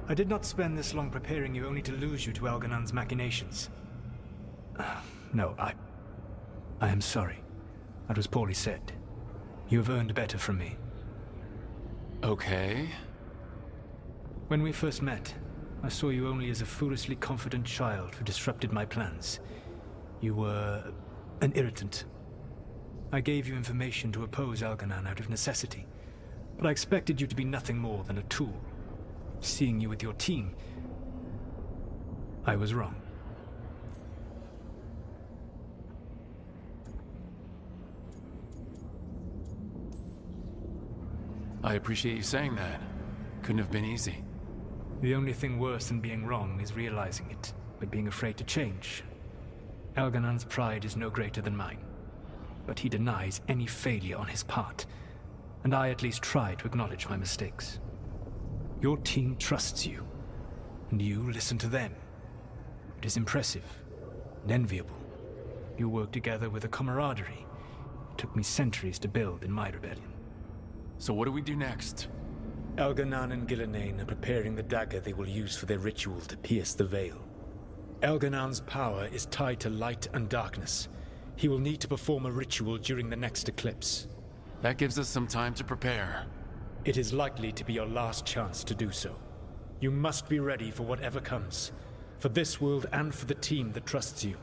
I did not spend this long preparing you only to lose you to Elganon's machinations. No, I am sorry. That was poorly said. You have earned better from me. Okay. When we first met, I saw you only as a foolishly confident child who disrupted my plans. You were an irritant. I gave you information to oppose Elganon out of necessity, but I expected you to be nothing more than a tool. Seeing you with your team, I was wrong. I appreciate you saying that. Couldn't have been easy. The only thing worse than being wrong is realizing it, but being afraid to change. Elganon's pride is no greater than mine, but he denies any failure on his part, and I at least try to acknowledge my mistakes. Your team trusts you, and you listen to them. It is impressive and enviable. You work together with a camaraderie it took me centuries to build in my rebellion. So what do we do next? Elganon and Gillenane are preparing the dagger they will use for their ritual to pierce the veil. Elganon's power is tied to light and darkness. He will need to perform a ritual during the next eclipse. That gives us some time to prepare. It is likely to be your last chance to do so. You must be ready for whatever comes, for this world and for the team that trusts you.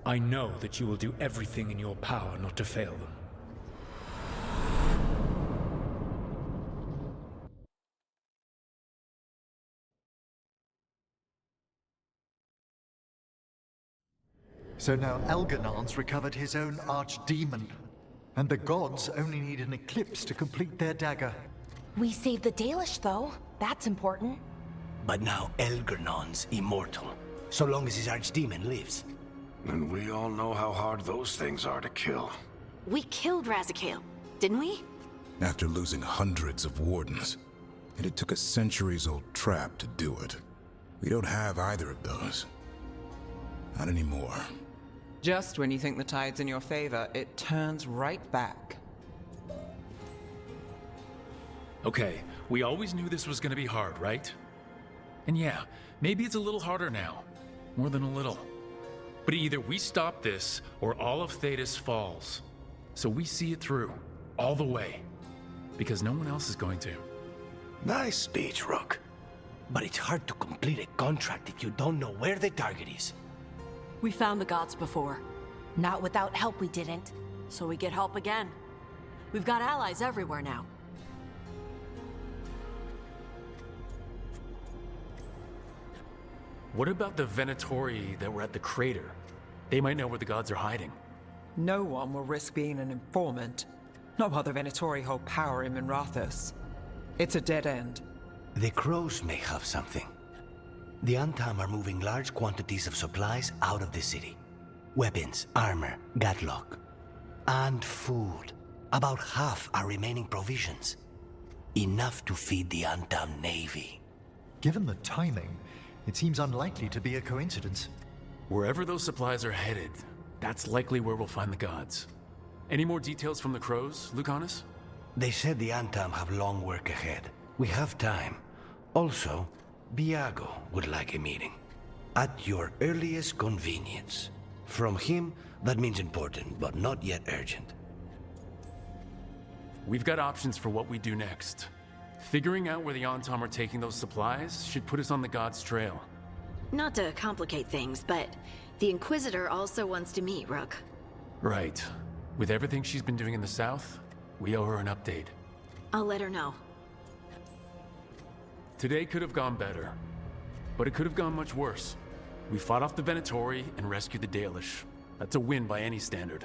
I know that you will do everything in your power not to fail them. So now Elganon's recovered his own archdemon, and the gods only need an eclipse to complete their dagger. We saved the Dalish, though. That's important. But now Elganon's immortal, so long as his archdemon lives. And we all know how hard those things are to kill. We killed Razikale, didn't we? After losing hundreds of wardens. And it took a centuries-old trap to do it. We don't have either of those. Not anymore. Just when you think the tide's in your favor, it turns right back. Okay, we always knew this was gonna be hard, right? And yeah, maybe it's a little harder now. More than a little. But either we stop this, or all of Thetis falls. So we see it through, all the way. Because no one else is going to. Nice speech, Rook. But it's hard to complete a contract if you don't know where the target is. We found the gods before. Not without help, we didn't. So we get help again. We've got allies everywhere now. What about the Venatori that were at the crater? They might know where the gods are hiding. No one will risk being an informant. Not while the Venatori hold power in Minrathous. It's a dead end. The crows may have something. The Antam are moving large quantities of supplies out of the city. Weapons, armor, gatlock. And food. About half are remaining provisions. Enough to feed the Antam navy. Given the timing, it seems unlikely to be a coincidence. Wherever those supplies are headed, that's likely where we'll find the gods. Any more details from the crows, Lucanus? They said the Antam have long work ahead. We have time. Also, Biago would like a meeting. At your earliest convenience. From him, that means important, but not yet urgent. We've got options for what we do next. Figuring out where the Antam are taking those supplies should put us on the gods' trail. Not to complicate things, but the Inquisitor also wants to meet Rook. Right. With everything she's been doing in the south, we owe her an update. I'll let her know. Today could have gone better, but it could have gone much worse. We fought off the Venatori and rescued the Dalish. That's a win by any standard.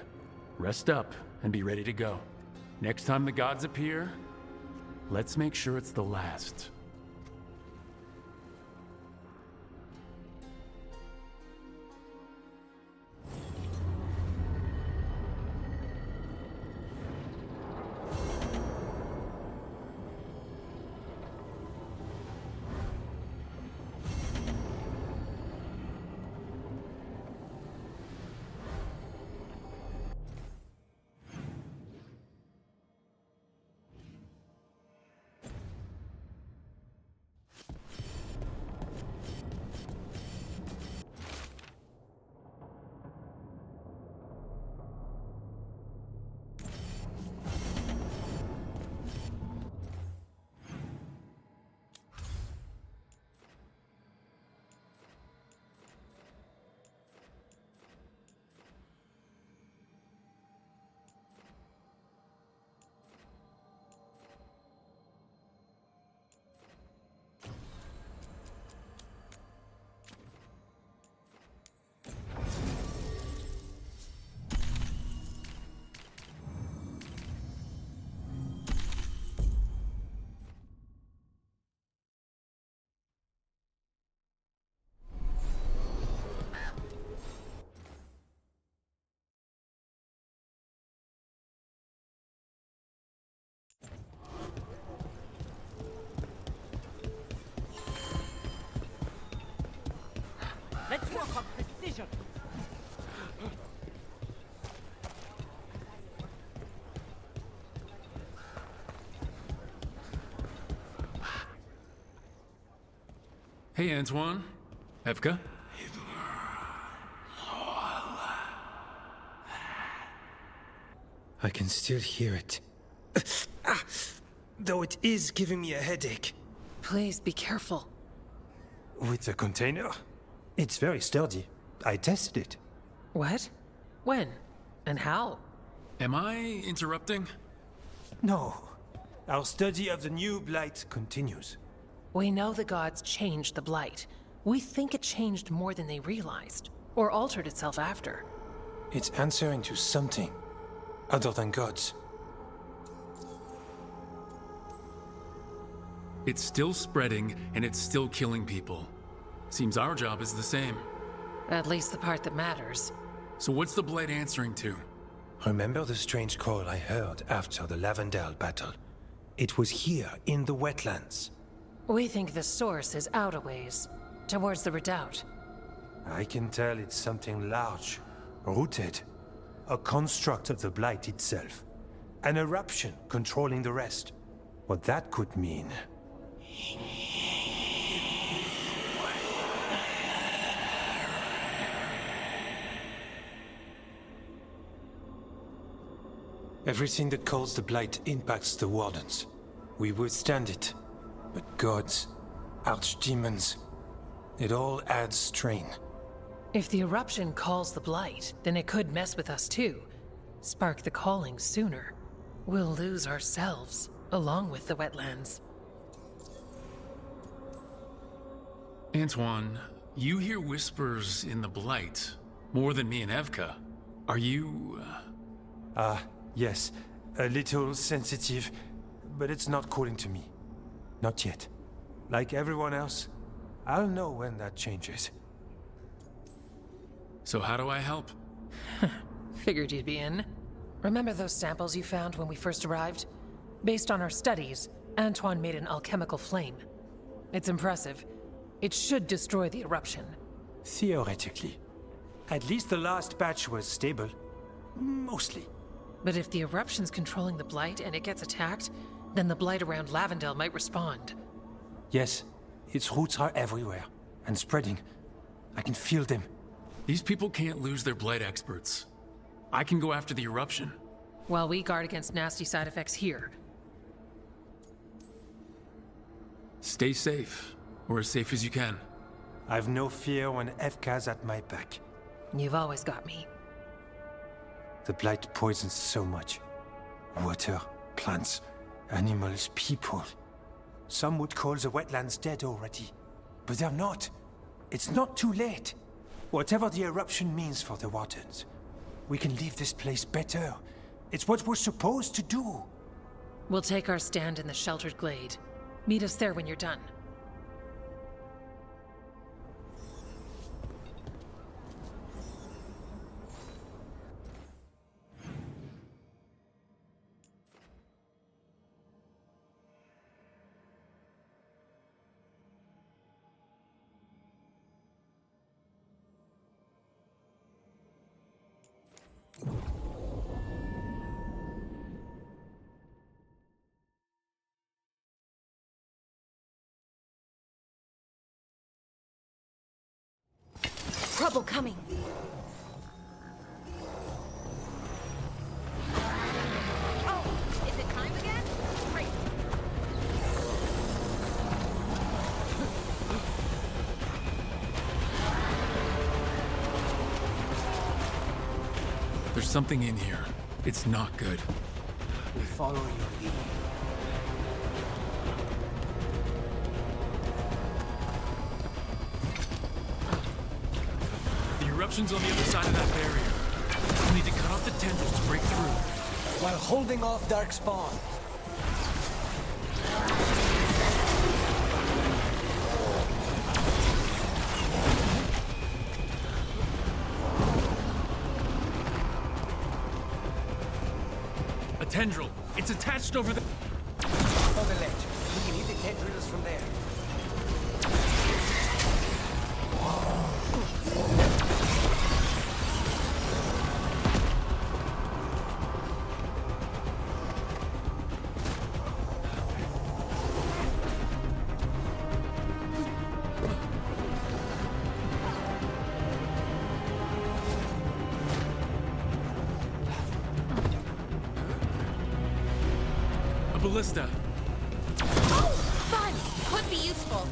Rest up and be ready to go. Next time the gods appear, let's make sure it's the last. Let's work on precision. Hey, Antoine. Evka? I can still hear it. Though it is giving me a headache. Please be careful. With the container? It's very sturdy. I tested it. What? When? And how? Am I interrupting? No. Our study of the new blight continues. We know the gods changed the blight. We think it changed more than they realized, or altered itself after. It's answering to something other than gods. It's still spreading, and it's still killing people. Seems our job is the same. At least the part that matters. So what's the blight answering to? Remember the strange call I heard after the Lavendale battle? It was here, in the wetlands. We think the source is out a ways, towards the redoubt. I can tell it's something large, rooted. A construct of the Blight itself. An eruption controlling the rest. What that could mean... Everything that calls the Blight impacts the Wardens. We withstand it. But gods, archdemons, it all adds strain. If the eruption calls the Blight, then it could mess with us too. Spark the calling sooner. We'll lose ourselves, along with the wetlands. Antoine, you hear whispers in the Blight, more than me and Evka. Are you... Yes. A little sensitive, but it's not calling to me. Not yet. Like everyone else, I'll know when that changes. So how do I help? Figured you'd be in. Remember those samples you found when we first arrived? Based on our studies, Antoine made an alchemical flame. It's impressive. It should destroy the eruption. Theoretically. At least the last batch was stable. Mostly. But if the eruption's controlling the Blight and it gets attacked, then the Blight around Lavendale might respond. Yes. Its roots are everywhere. And spreading. I can feel them. These people can't lose their Blight experts. I can go after the eruption. While we guard against nasty side effects here. Stay safe. Or as safe as you can. I've no fear when Evka's at my back. You've always got me. The Blight poisons so much. Water, plants, animals, people. Some would call the wetlands dead already. But they're not. It's not too late. Whatever the eruption means for the Wardens, we can leave this place better. It's what we're supposed to do. We'll take our stand in the sheltered glade. Meet us there when you're done. Trouble coming. Oh, is it time again? Great. There's something in here. It's not good. We follow your lead. Eruption's on the other side of that barrier. We'll need to cut off the tendrils to break through. While holding off Dark Spawn. A tendril. It's attached over the... On the ledge. We can hit the tendrils from there. Ballista. Oh, fun! Could be useful.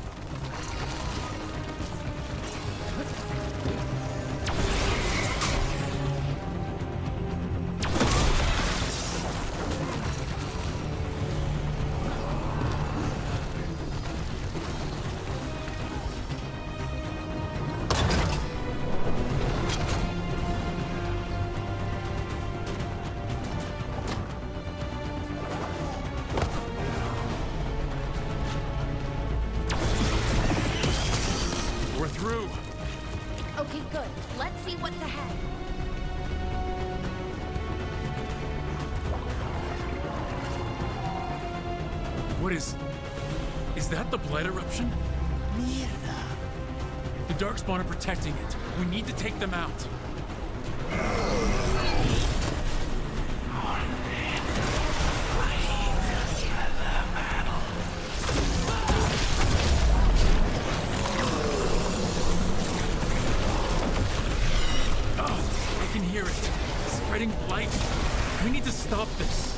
What is that the Blight eruption? Mierda. The Darkspawn are protecting it. We need to take them out. I can hear it. It's spreading blight. We need to stop this.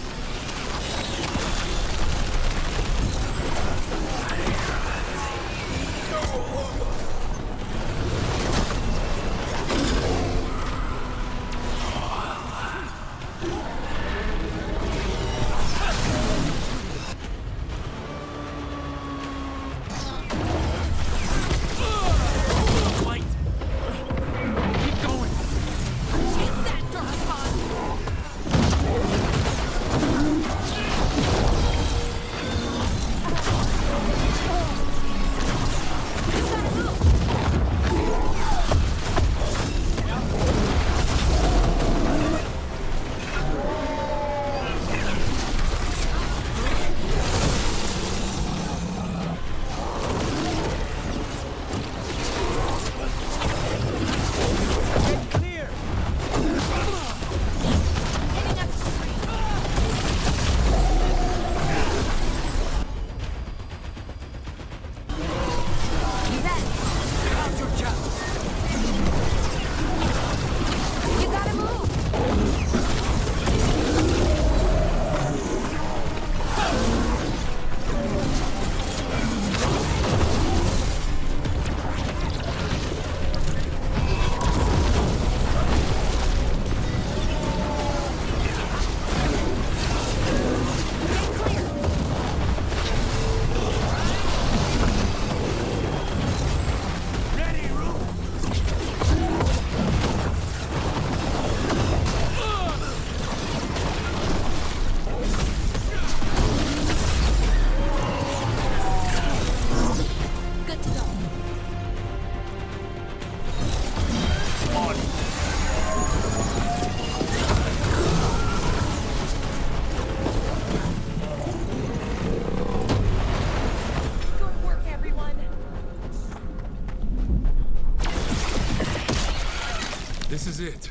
This is it.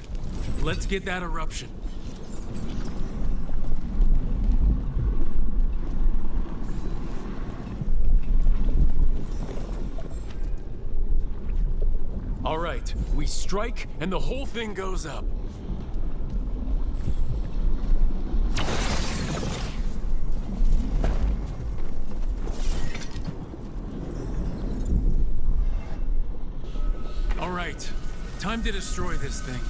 Let's get that eruption. All right, we strike and the whole thing goes up. All right, time to destroy this thing.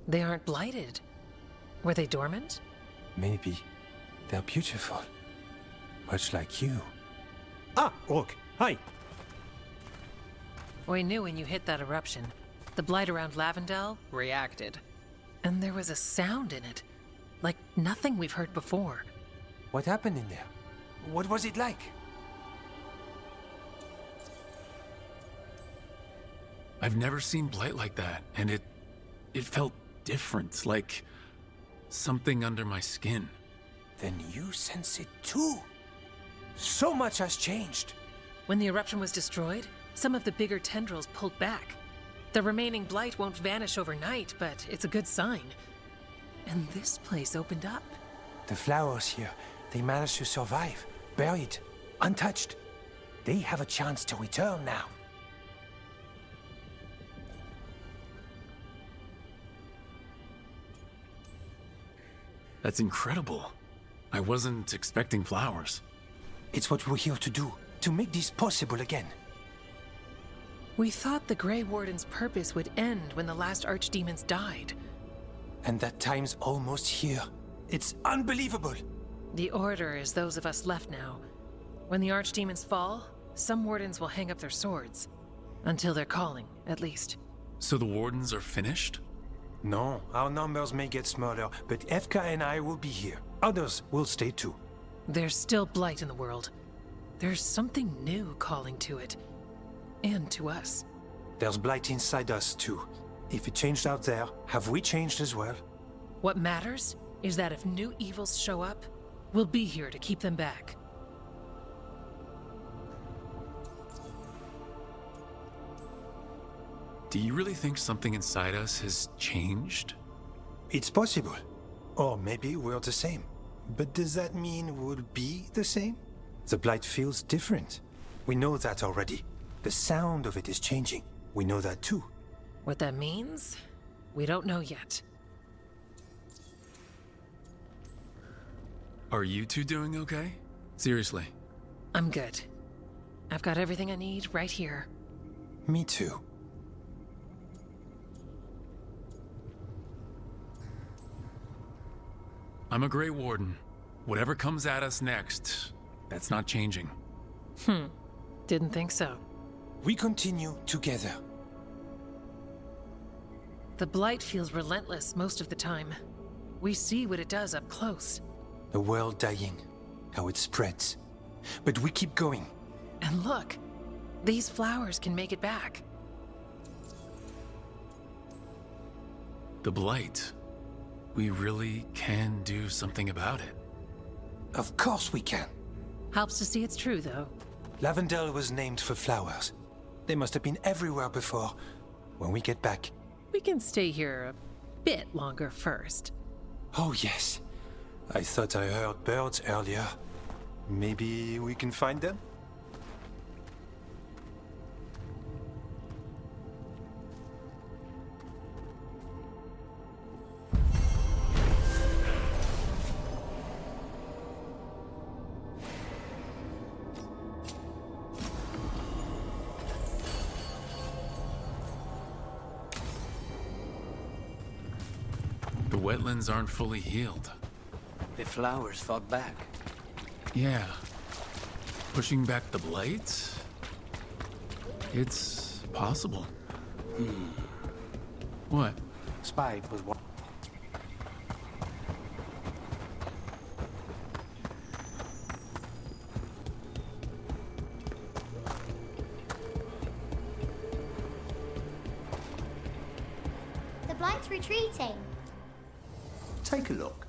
They aren't blighted. Were they dormant? Maybe. They're beautiful. Much like you. Ah, Rook. Hi. We knew when you hit that eruption. The blight around Lavendel reacted. And there was a sound in it. Like nothing we've heard before. What happened in there? What was it like? I've never seen blight like that, and it felt different, like something under my skin. Then you sense it too. So much has changed. When the eruption was destroyed, some of the bigger tendrils pulled back. The remaining blight won't vanish overnight, but it's a good sign. And this place opened up. The flowers here, they managed to survive, buried, untouched. They have a chance to return now. That's incredible. I wasn't expecting flowers. It's what we're here to do, to make this possible again. We thought the Grey Warden's purpose would end when the last archdemons died. And that time's almost here. It's unbelievable. The Order is those of us left now. When the archdemons fall, some wardens will hang up their swords. Until they're calling, at least. So the wardens are finished? No, our numbers may get smaller, but Efka and I will be here. Others will stay too. There's still blight in the world. There's something new calling to it. And to us. There's blight inside us too. If it changed out there, have we changed as well? What matters is that if new evils show up, we'll be here to keep them back. Do you really think something inside us has changed? It's possible. Or maybe we're the same. But does that mean we'll be the same? The blight feels different. We know that already. The sound of it is changing. We know that too. What that means, we don't know yet. Are you two doing okay? Seriously. I'm good. I've got everything I need right here. Me too. I'm a Grey Warden. Whatever comes at us next, that's not changing. Didn't think so. We continue together. The blight feels relentless most of the time. We see what it does up close. The world dying, how it spreads. But we keep going. And look, these flowers can make it back. The blight. We really can do something about it. Of course we can. Helps to see it's true, though. Lavendel was named for flowers. They must have been everywhere before. When we get back. We can stay here a bit longer first. Oh, yes. I thought I heard birds earlier. Maybe we can find them? The wetlands aren't fully healed. The flowers fought back. Yeah. Pushing back the blight? It's possible. What? Spike was one. The blight's retreating. Take a look.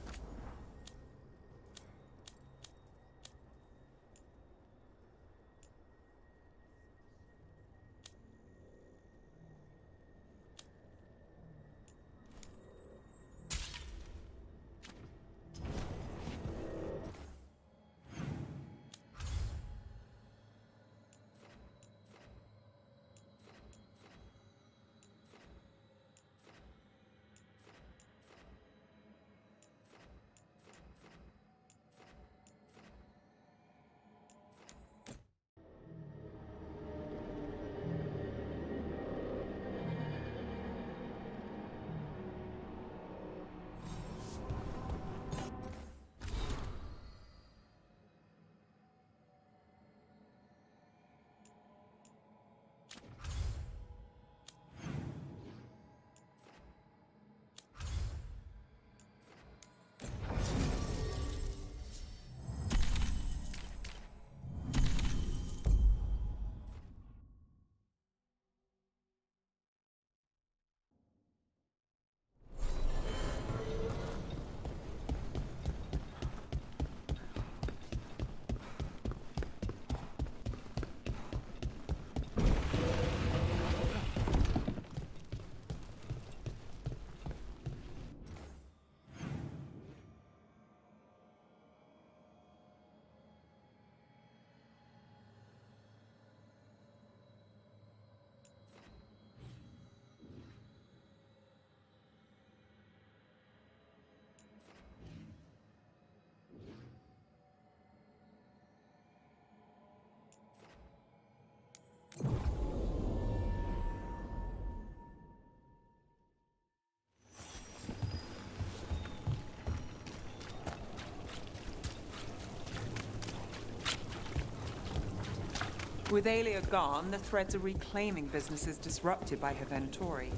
With Aelia gone, the threads are reclaiming businesses disrupted by her Venatori.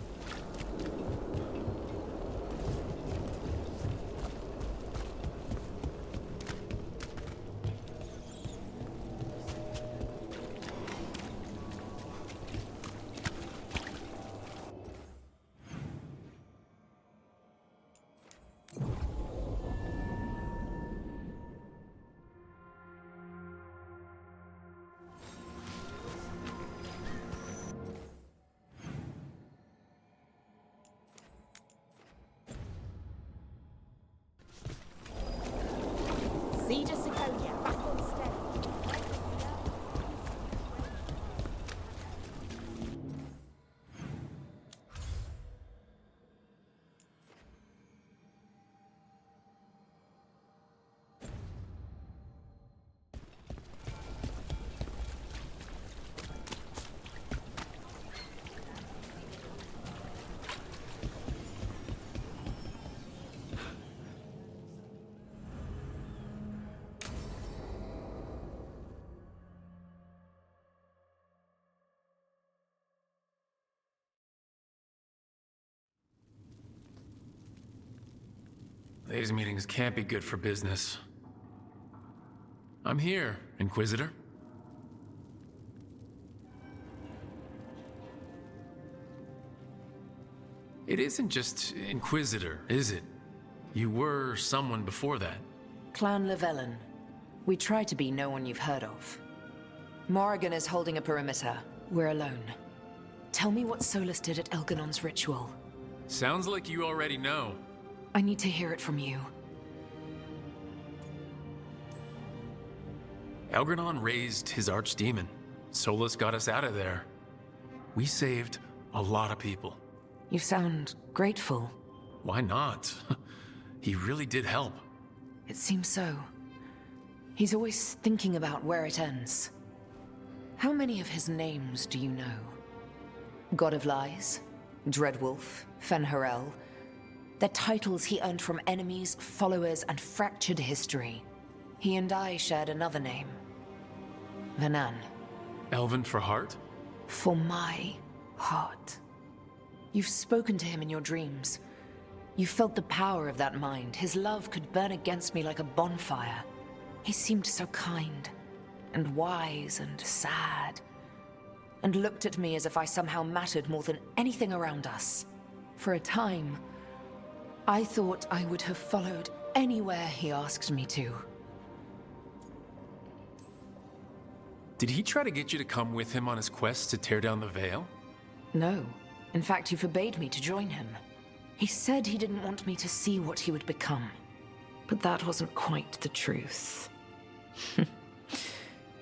These meetings can't be good for business. I'm here, Inquisitor. It isn't just Inquisitor, is it? You were someone before that. Clan Llewellyn. We try to be no one you've heard of. Morrigan is holding a perimeter. We're alone. Tell me what Solus did at Elganon's ritual. Sounds like you already know. I need to hear it from you. Elganon raised his archdemon. Solus got us out of there. We saved a lot of people. You sound grateful. Why not? He really did help. It seems so. He's always thinking about where it ends. How many of his names do you know? God of Lies, Dreadwolf, Fen'Harel. They're titles he earned from enemies, followers, and fractured history. He and I shared another name. Vanan. Elven for heart? For my heart. You've spoken to him in your dreams. You felt the power of that mind. His love could burn against me like a bonfire. He seemed so kind, and wise, and sad, and looked at me as if I somehow mattered more than anything around us. For a time, I thought I would have followed anywhere he asked me to. Did he try to get you to come with him on his quest to tear down the Veil? No. In fact, he forbade me to join him. He said he didn't want me to see what he would become. But that wasn't quite the truth.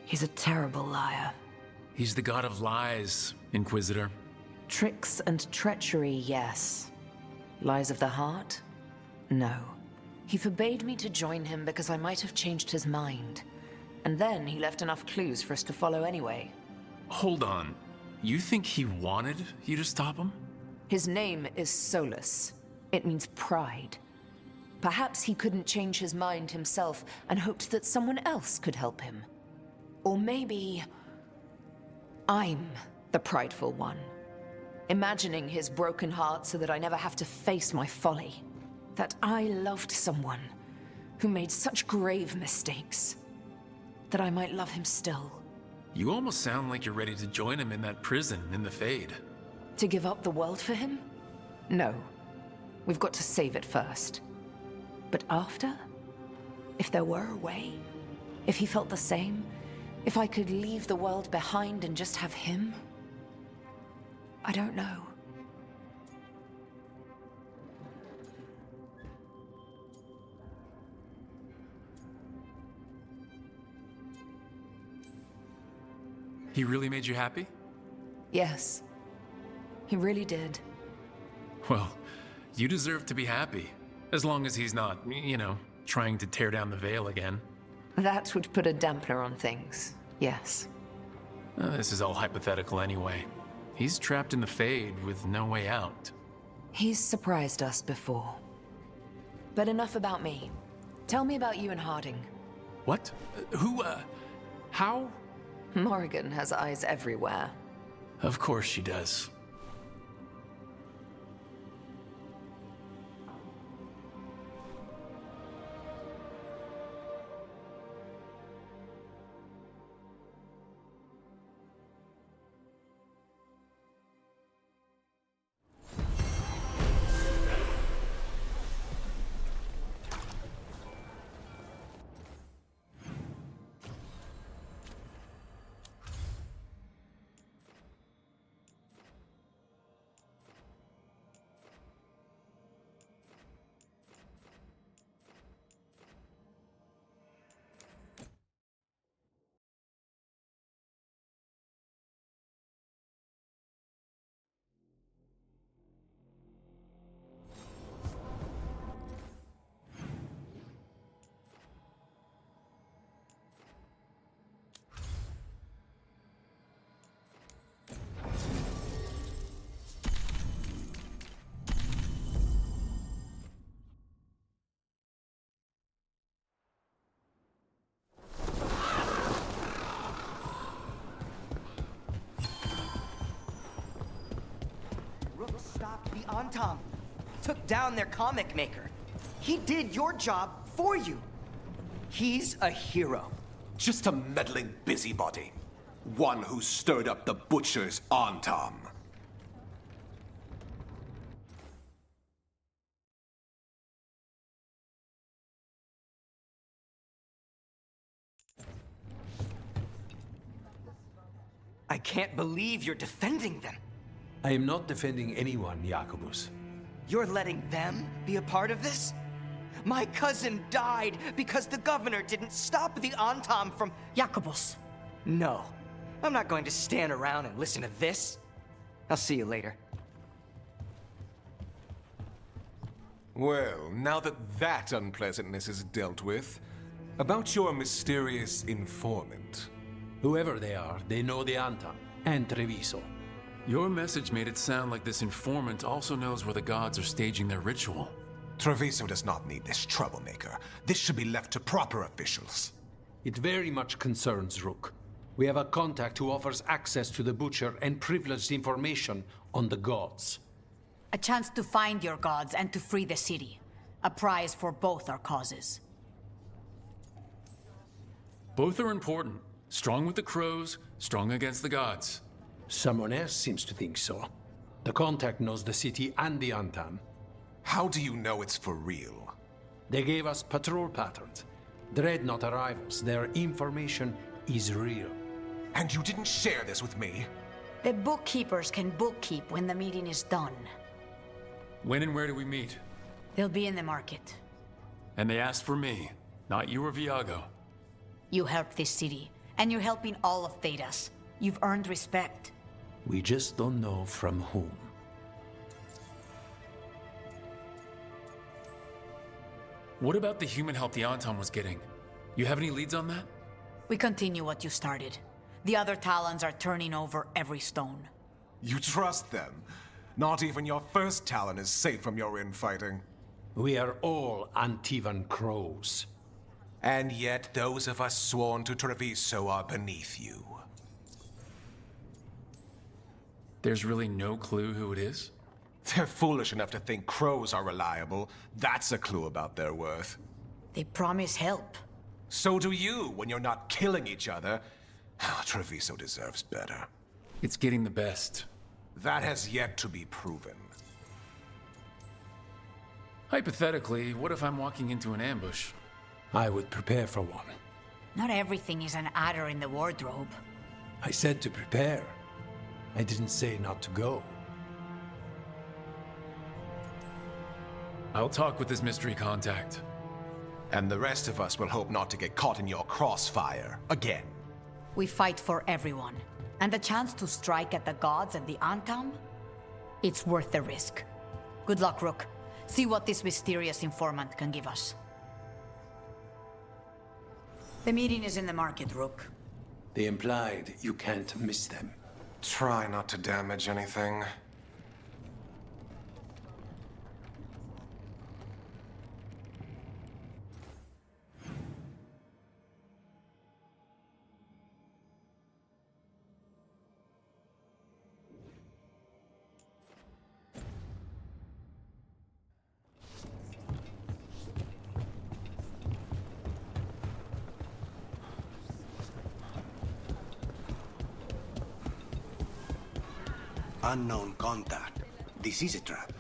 He's a terrible liar. He's the god of lies, Inquisitor. Tricks and treachery, yes. Lies of the heart? No. He forbade me to join him because I might have changed his mind. And then he left enough clues for us to follow anyway. Hold on. You think he wanted you to stop him? His name is Solus. It means pride. Perhaps he couldn't change his mind himself and hoped that someone else could help him. Or maybe I'm the prideful one, imagining his broken heart so that I never have to face my folly. That I loved someone who made such grave mistakes, that I might love him still. You almost sound like you're ready to join him in that prison in the Fade. To give up the world for him? No. We've got to save it first. But after? If there were a way? If he felt the same? If I could leave the world behind and just have him? I don't know. He really made you happy? Yes. He really did. Well, you deserve to be happy. As long as he's not, you know, trying to tear down the Veil again. That would put a dampener on things, yes. This is all hypothetical anyway. He's trapped in the Fade with no way out. He's surprised us before. But enough about me. Tell me about you and Harding. What? Who, how? Morrigan has eyes everywhere. Of course she does. Stopped the Antam. Took down their comic maker. He did your job for you. He's a hero. Just a meddling busybody. One who stirred up the Butcher's Antam. I can't believe you're defending them. I am not defending anyone, Jacobus. You're letting them be a part of this? My cousin died because the governor didn't stop the Antam from... Jacobus. No. I'm not going to stand around and listen to this. I'll see you later. Well, now that unpleasantness is dealt with, about your mysterious informant. Whoever they are, they know the Antam and Treviso. Your message made it sound like this informant also knows where the gods are staging their ritual. Treviso does not need this troublemaker. This should be left to proper officials. It very much concerns Rook. We have a contact who offers access to the Butcher and privileged information on the gods. A chance to find your gods and to free the city. A prize for both our causes. Both are important. Strong with the crows, strong against the gods. Someone else seems to think so. The contact knows the city and the Antam. How do you know it's for real? They gave us patrol patterns. Dreadnought arrivals. Their information is real. And you didn't share this with me? The bookkeepers can bookkeep when the meeting is done. When and where do we meet? They'll be in the market. And they asked for me, not you or Viago. You helped this city, and you're helping all of Thedas. You've earned respect. We just don't know from whom. What about the human help the Anton was getting? You have any leads on that? We continue what you started. The other Talons are turning over every stone. You trust them? Not even your first Talon is safe from your infighting. We are all Antivan crows. And yet those of us sworn to Treviso are beneath you. There's really no clue who it is? They're foolish enough to think crows are reliable. That's a clue about their worth. They promise help. So do you when you're not killing each other. Treviso deserves better. It's getting the best. That has yet to be proven. Hypothetically, what if I'm walking into an ambush? I would prepare for one. Not everything is an adder in the wardrobe. I said to prepare. I didn't say not to go. I'll talk with this mystery contact. And the rest of us will hope not to get caught in your crossfire again. We fight for everyone. And the chance to strike at the gods and the Antam? It's worth the risk. Good luck, Rook. See what this mysterious informant can give us. The meeting is in the market, Rook. They implied you can't miss them. Try not to damage anything. Unknown contact. This is a trap.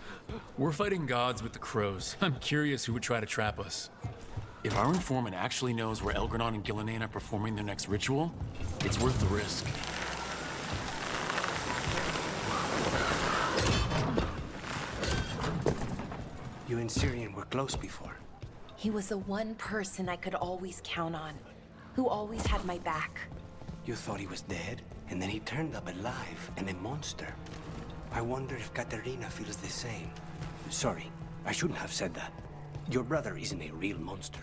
We're fighting gods with the crows. I'm curious who would try to trap us. If our informant actually knows where Elgranon and Gillinan are performing their next ritual, it's worth the risk. You and Syrian were close before. He was the one person I could always count on, who always had my back. You thought he was dead, and then he turned up alive and a monster. I wonder if Katerina feels the same. Sorry, I shouldn't have said that. Your brother isn't a real monster.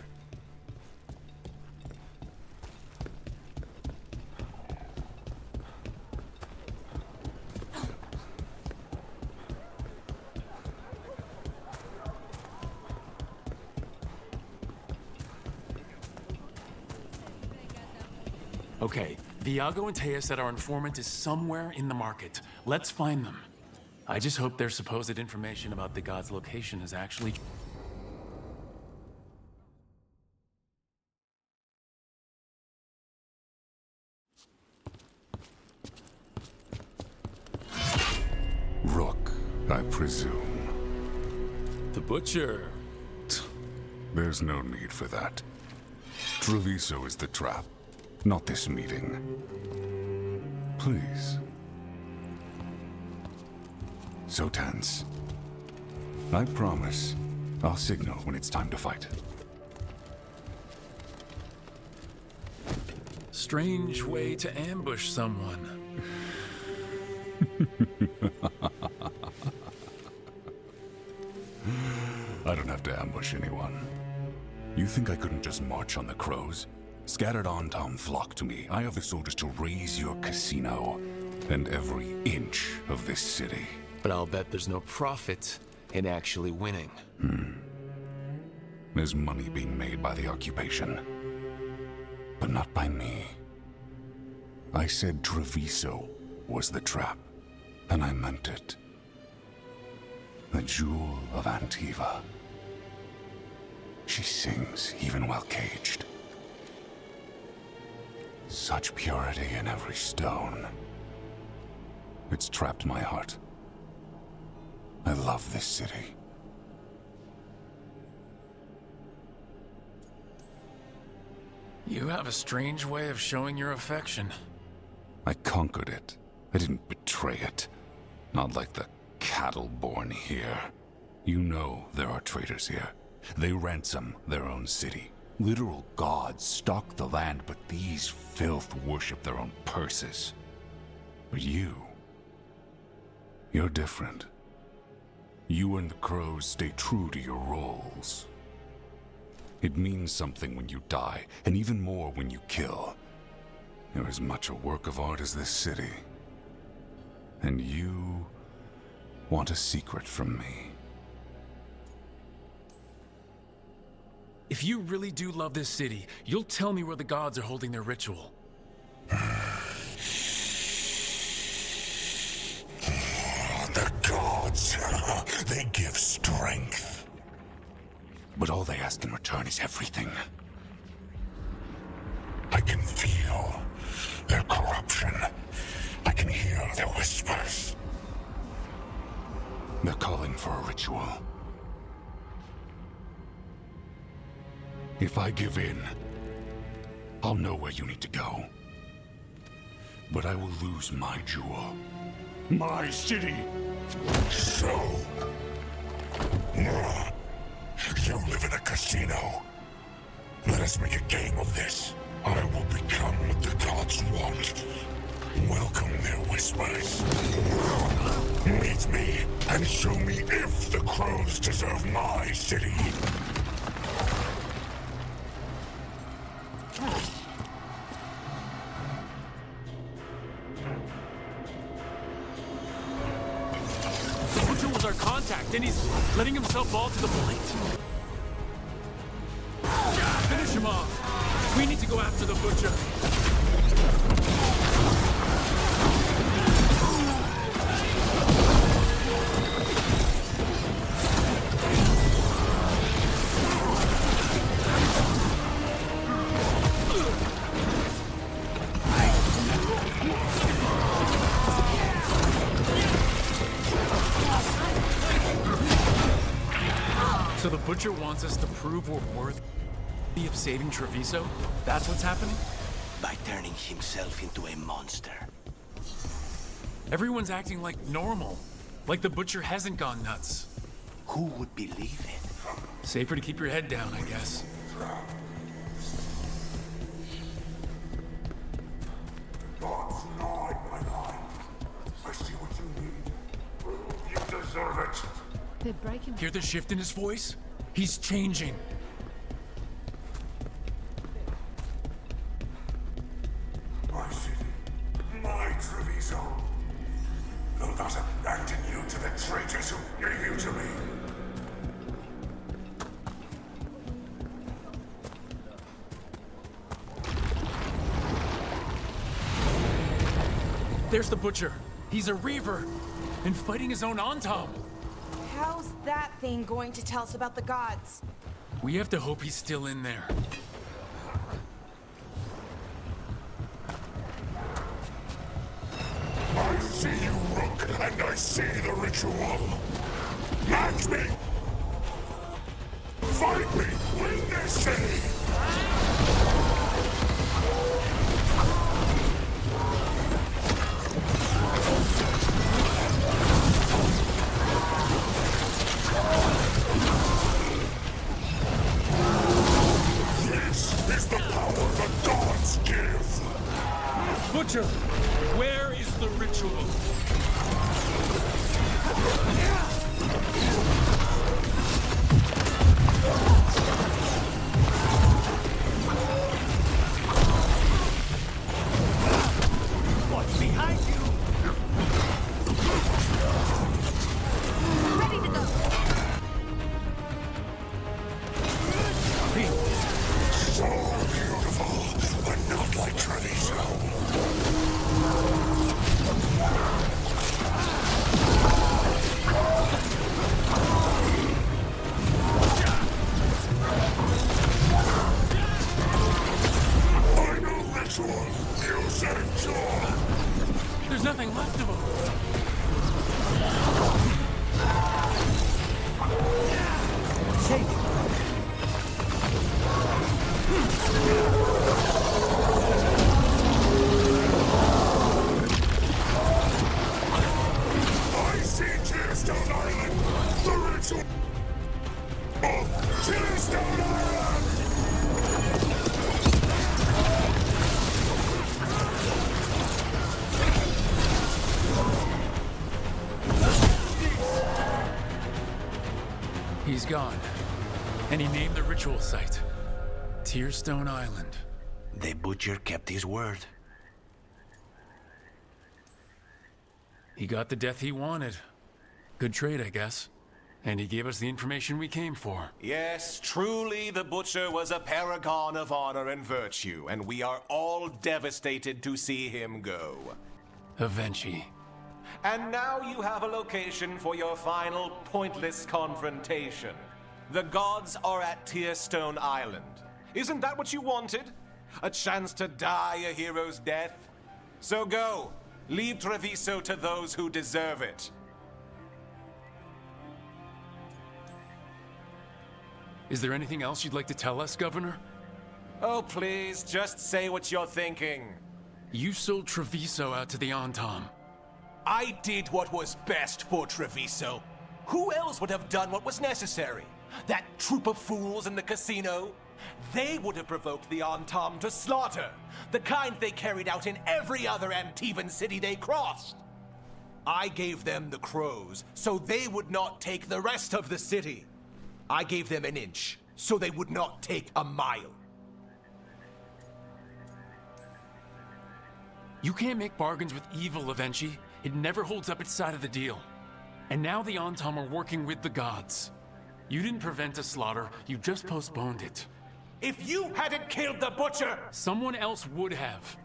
Okay, Viago and Taya said our informant is somewhere in the market. Let's find them. I just hope their supposed information about the god's location is actually... Rook, I presume. The Butcher. There's no need for that. Treviso is the trap, not this meeting. Please. So tense. I promise I'll signal when it's time to fight. Strange way to ambush someone. I don't have to ambush anyone. You think I couldn't just march on the crows? Scattered on town flock to me. I have the soldiers to raise your casino and every inch of this city. But I'll bet there's no profit in actually winning. There's money being made by the occupation, but not by me. I said Treviso was the trap, and I meant it. The Jewel of Antiva. She sings even while caged. Such purity in every stone. It's trapped my heart. I love this city. You have a strange way of showing your affection. I conquered it. I didn't betray it. Not like the cattle born here. You know there are traitors here. They ransom their own city. Literal gods stalk the land, but these filth worship their own purses. But you're different. You and the crows stay true to your roles. It means something when you die, and even more when you kill. You're as much a work of art as this city. And you want a secret from me. If you really do love this city, you'll tell me where the gods are holding their ritual. The gods, they give strength. But all they ask in return is everything. I can feel their corruption. I can hear their whispers. They're calling for a ritual. If I give in, I'll know where you need to go. But I will lose my jewel. My city! So... you live in a casino. Let us make a game of this. I will become what the gods want. Welcome their whispers. Meet me and show me if the crows deserve my city. The Butcher was our contact, and he's letting himself fall to the plate. Finish him off. We need to go after the Butcher. Butcher wants us to prove we're worthy of saving Treviso? That's what's happening? By turning himself into a monster. Everyone's acting like normal. Like the Butcher hasn't gone nuts. Who would believe it? Safer to keep your head down, I guess. God's gnawing my mind. I see what you need. You deserve it. They're breaking. Hear the shift in his voice? He's changing. My city. My Treviso. Though that abandon you to the traitors who gave you to me. There's the Butcher. He's a Reaver. And fighting his own Antom. How's that thing going to tell us about the gods? We have to hope he's still in there. I see you, Rook, and I see the ritual. Match me! Fight me! Win this city! This is the power the gods give! Butcher, where is the ritual? What's behind you? Ready to go. So beautiful, but not like Treviso. Final ritual. Use and enjoy. There's nothing left of him. Take it. I see Tearstone Island. The ritual of Tearstone Island. He's gone. And he named the ritual site. Tearstone Island. The Butcher kept his word. He got the death he wanted. Good trade, I guess. And he gave us the information we came for. Yes, truly the Butcher was a paragon of honor and virtue, and we are all devastated to see him go. Avenchi. And now you have a location for your final pointless confrontation. The gods are at Tearstone Island. Isn't that what you wanted? A chance to die a hero's death? So go. Leave Treviso to those who deserve it. Is there anything else you'd like to tell us, Governor? Oh, please, just say what you're thinking. You sold Treviso out to the Antom. I did what was best for Treviso. Who else would have done what was necessary? That troop of fools in the casino? They would have provoked the Antom to slaughter, the kind they carried out in every other Antivan city they crossed. I gave them the crows, so they would not take the rest of the city. I gave them an inch, so they would not take a mile. You can't make bargains with evil, Avenchi. It never holds up its side of the deal. And now the Antom are working with the gods. You didn't prevent a slaughter, you just postponed it. If you hadn't killed the Butcher! Someone else would have.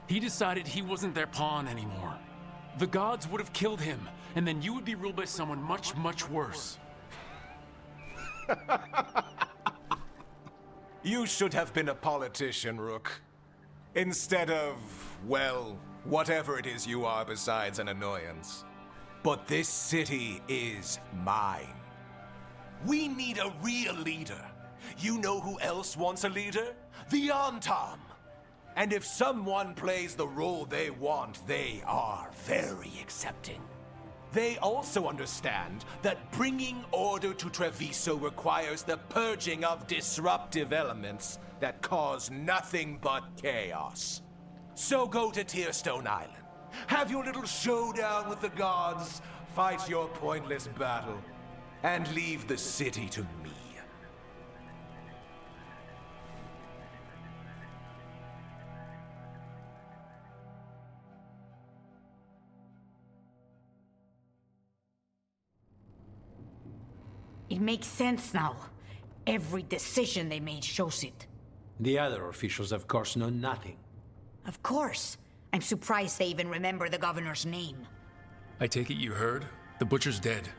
He decided he wasn't their pawn anymore. The gods would have killed him, and then you would be ruled by someone much, much worse. You should have been a politician, Rook. Instead of, well, whatever it is you are besides an annoyance. But this city is mine. We need a real leader. You know who else wants a leader? The Antam. And if someone plays the role they want, they are very accepting. They also understand that bringing order to Treviso requires the purging of disruptive elements that cause nothing but chaos. So go to Tearstone Island. Have your little showdown with the gods, fight your pointless battle, and leave the city to me. It makes sense now. Every decision they made shows it. The other officials, of course, know nothing. Of course. I'm surprised they even remember the governor's name. I take it you heard? The butcher's dead.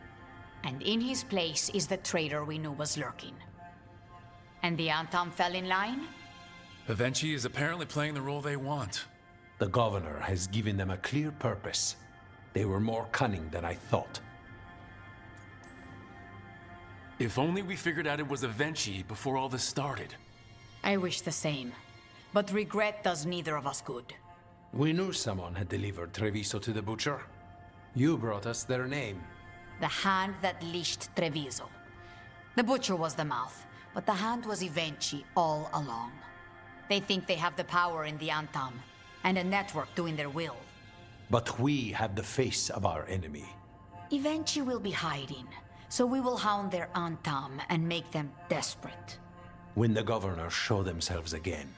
And in his place is the traitor we knew was lurking. And the Antam fell in line? Avenchi is apparently playing the role they want. The governor has given them a clear purpose. They were more cunning than I thought. If only we figured out it was Avenchi before all this started. I wish the same. But regret does neither of us good. We knew someone had delivered Treviso to the butcher. You brought us their name. The hand that leashed Treviso. The butcher was the mouth, but the hand was Avenchi all along. They think they have the power in the Antam, and a network doing their will. But we have the face of our enemy. Avenchi will be hiding, so we will hound their Antam and make them desperate. When the governors show themselves again,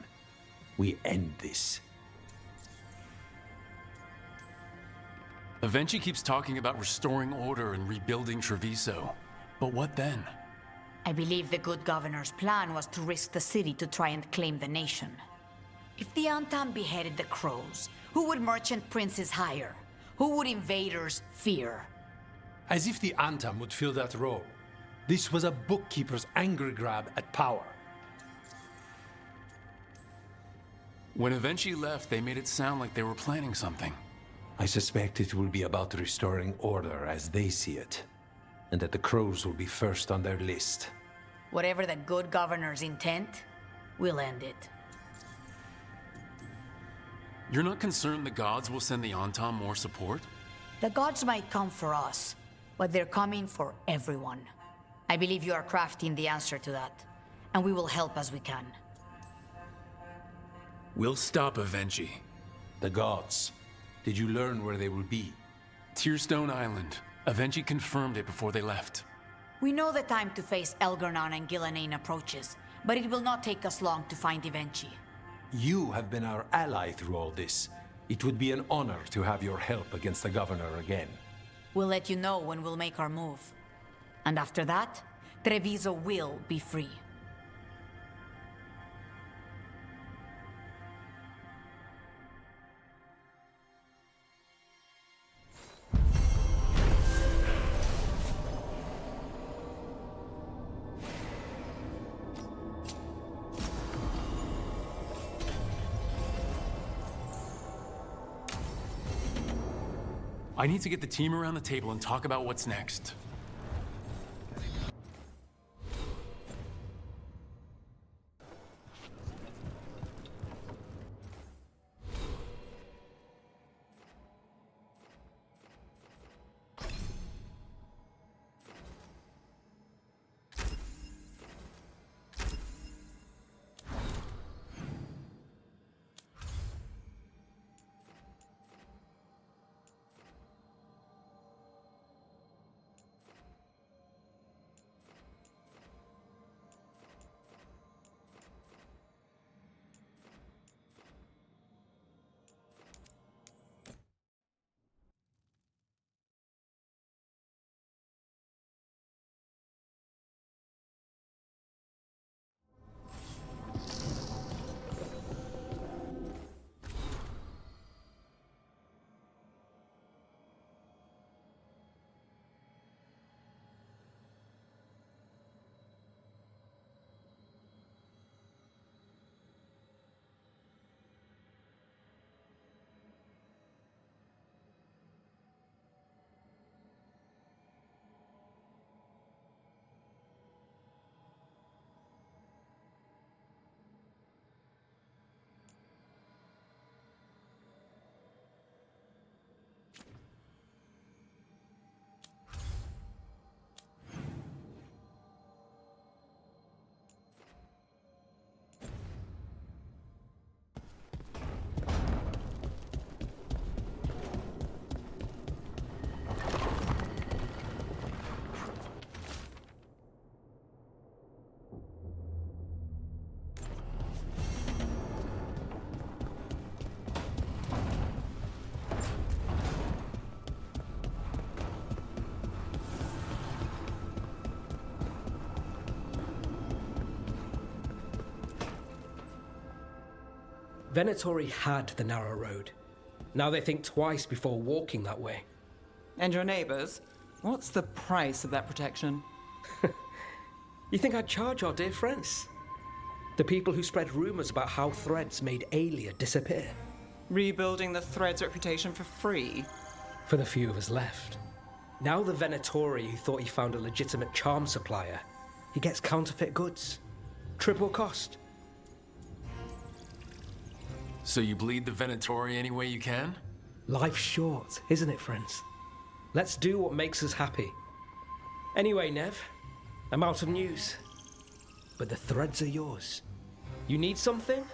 we end this. Avenchi keeps talking about restoring order and rebuilding Treviso. But what then? I believe the good governor's plan was to risk the city to try and claim the nation. If the Antam beheaded the crows, who would merchant princes hire? Who would invaders fear? As if the Antam would fill that role. This was a bookkeeper's angry grab at power. When Avenchi left, they made it sound like they were planning something. I suspect it will be about restoring order as they see it, and that the crows will be first on their list. Whatever the good governor's intent, we'll end it. You're not concerned the gods will send the Antam more support? The gods might come for us, but they're coming for everyone. I believe you are crafting the answer to that, and we will help as we can. We'll stop Avenchi. The gods. Did you learn where they will be? Tearstone Island. Avenchi confirmed it before they left. We know the time to face Elgarnon and Gillanane approaches, but it will not take us long to find Avenchi. You have been our ally through all this. It would be an honor to have your help against the governor again. We'll let you know when we'll make our move. And after that, Treviso will be free. I need to get the team around the table and talk about what's next. Venatori had the narrow road. Now they think twice before walking that way. And your neighbors? What's the price of that protection? You think I'd charge our dear friends? The people who spread rumors about how Threads made Aelia disappear. Rebuilding the Thread's reputation for free? For the few of us left. Now the Venatori who thought he found a legitimate charm supplier, he gets counterfeit goods. Triple cost. So you bleed the Venatori any way you can? Life's short, isn't it, friends? Let's do what makes us happy. Anyway, Nev, I'm out of news. But the threads are yours. You need something?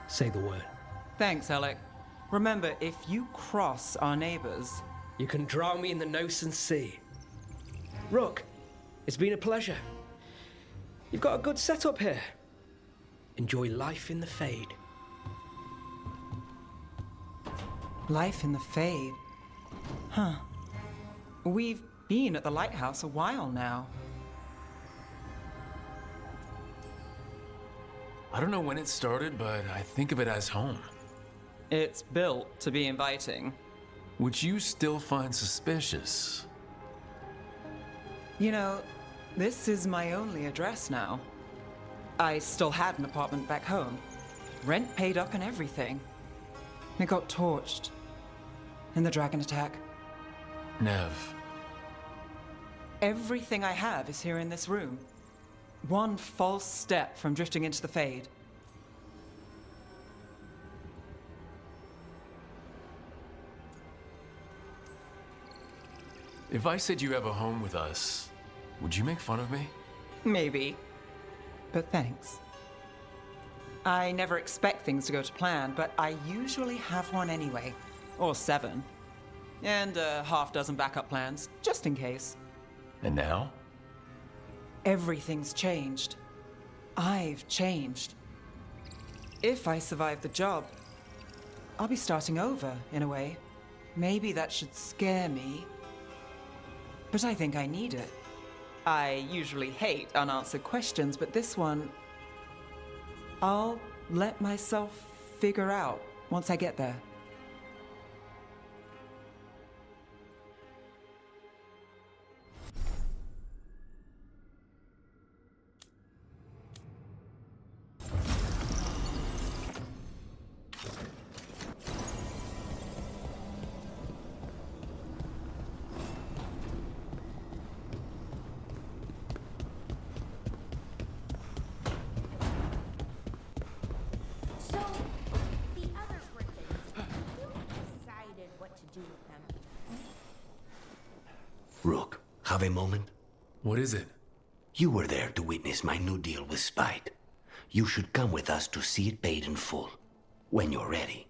Say the word. Thanks, Alec. Remember, if you cross our neighbors... You can drown me in the Nosen Sea. Rook, it's been a pleasure. You've got a good setup here. Enjoy life in the Fade. Life in the Fade? Huh. We've been at the lighthouse a while now. I don't know when it started, but I think of it as home. It's built to be inviting. Which you still find suspicious. You know, this is my only address now. I still had an apartment back home. Rent paid up and everything. It got torched. In the dragon attack. Nev. Everything I have is here in this room. One false step from drifting into the Fade. If I said you have a home with us, would you make fun of me? Maybe. But thanks. I never expect things to go to plan, but I usually have one anyway. Or 7. And a half-dozen backup plans, just in case. And now? Everything's changed. I've changed. If I survive the job, I'll be starting over, in a way. Maybe that should scare me. But I think I need it. I usually hate unanswered questions, but this one... I'll let myself figure out once I get there. Rook, have a moment? What is it? You were there to witness my new deal with Spite. You should come with us to see it paid in full, when you're ready.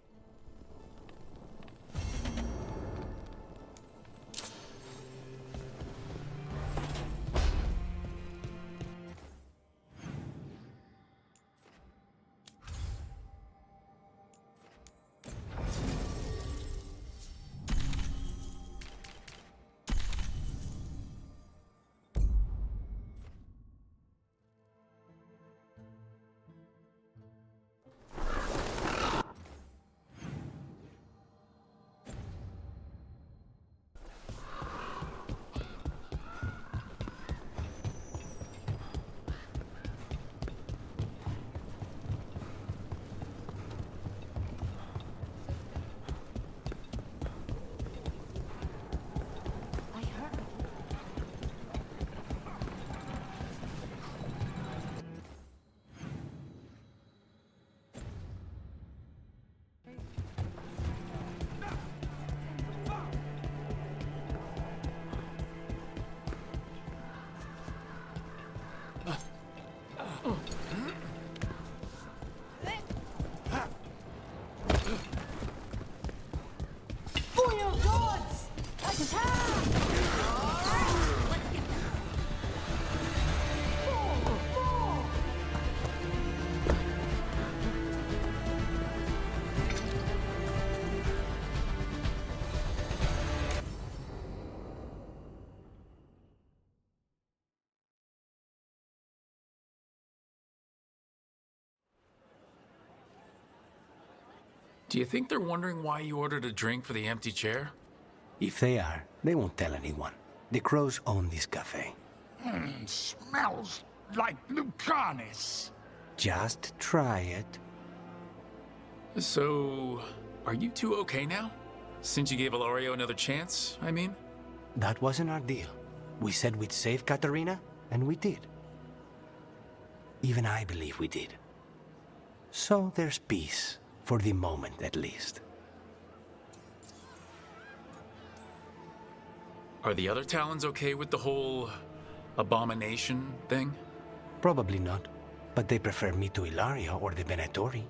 Do you think they're wondering why you ordered a drink for the empty chair? If they are, they won't tell anyone. The crows own this cafe. Smells like Lucanis. Just try it. So, are you two okay now? Since you gave Ilario another chance, I mean? That wasn't our deal. We said we'd save Katerina, and we did. Even I believe we did. So there's peace, for the moment at least. Are the other Talons okay with the whole abomination thing? Probably not, but they prefer me to Ilaria or the Venatori.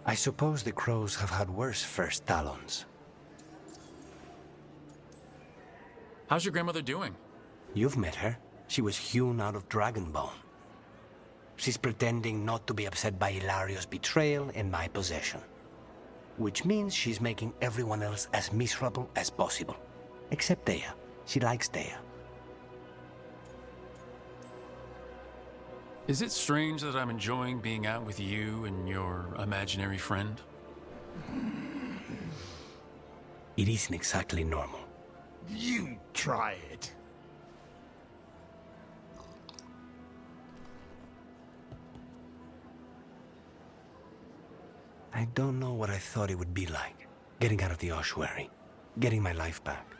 I suppose the crows have had worse first Talons. How's your grandmother doing? You've met her. She was hewn out of Dragonbone. She's pretending not to be upset by Ilario's betrayal and my possession. Which means she's making everyone else as miserable as possible. Except Dea. She likes Dea. Is it strange that I'm enjoying being out with you and your imaginary friend? It isn't exactly normal. You try it. I don't know what I thought it would be like. Getting out of the ossuary. Getting my life back.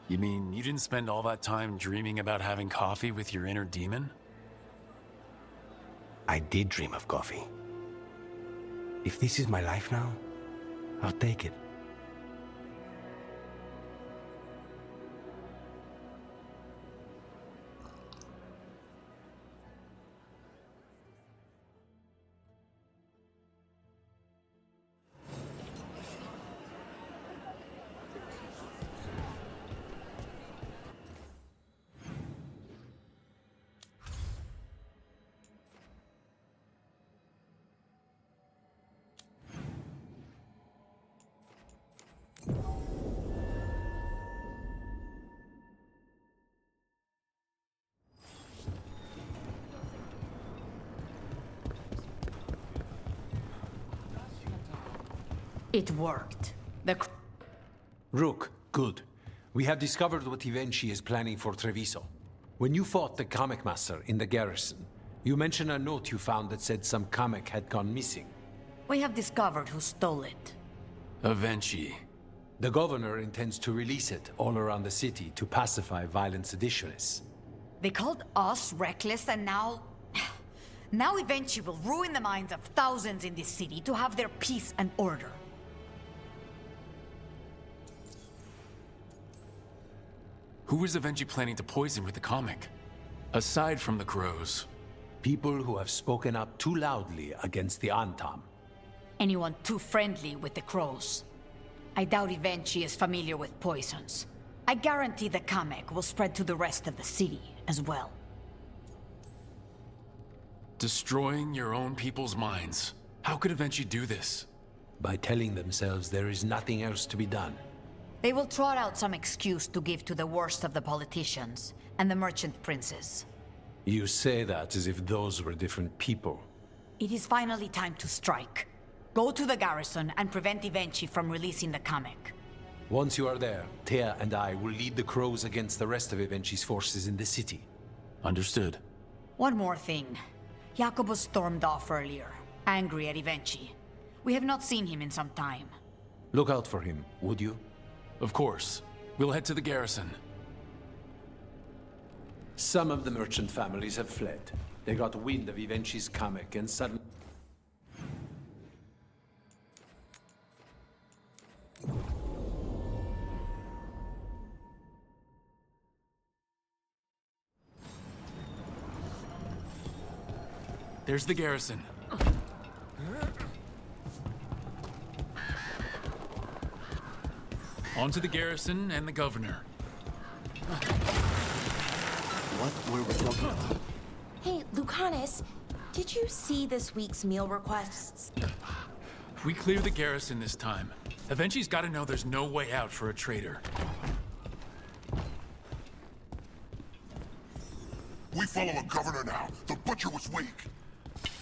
You mean you didn't spend all that time dreaming about having coffee with your inner demon? I did dream of coffee. If this is my life now, I'll take it. It worked. Rook, good. We have discovered what Ivenchi is planning for Treviso. When you fought the comic master in the garrison, you mentioned a note you found that said some comic had gone missing. We have discovered who stole it. Ivenchi. The governor intends to release it all around the city to pacify violent seditionists. They called us reckless, and now... Now Ivenchi will ruin the minds of thousands in this city to have their peace and order. Who is Ivenchi planning to poison with the comic? Aside from the crows. People who have spoken up too loudly against the Antam. Anyone too friendly with the crows. I doubt Ivenchi is familiar with poisons. I guarantee the comic will spread to the rest of the city as well. Destroying your own people's minds. How could Ivenchi do this? By telling themselves there is nothing else to be done. They will trot out some excuse to give to the worst of the politicians and the merchant princes. You say that as if those were different people. It is finally time to strike. Go to the garrison and prevent Ivenchi from releasing the comic. Once you are there, Thea and I will lead the crows against the rest of Ivenchi's forces in the city. Understood. One more thing. Jacobus stormed off earlier, angry at Ivenchi. We have not seen him in some time. Look out for him, would you? Of course. We'll head to the garrison. Some of the merchant families have fled. They got wind of Ivenchi's comic and suddenly... There's the garrison. On to the garrison and the governor. What were we talking about? Hey, Lucanis, did you see this week's meal requests? If we clear the garrison this time, Ivenchi's got to know there's no way out for a traitor. We follow a governor now. The butcher was weak.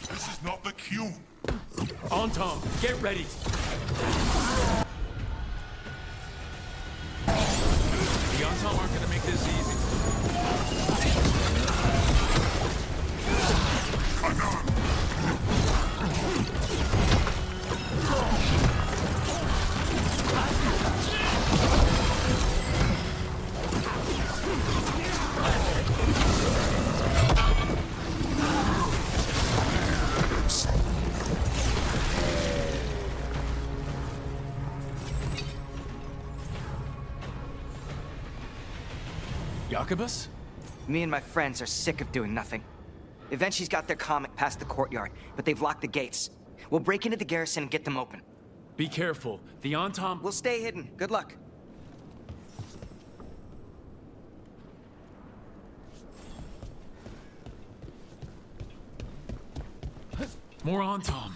This is not the cue. Antom, get ready. Jacobus? Me and my friends are sick of doing nothing. Eventually's got their comic past the courtyard, but they've locked the gates. We'll break into the garrison and get them open. Be careful. The Antom... We'll stay hidden. Good luck. More Antom.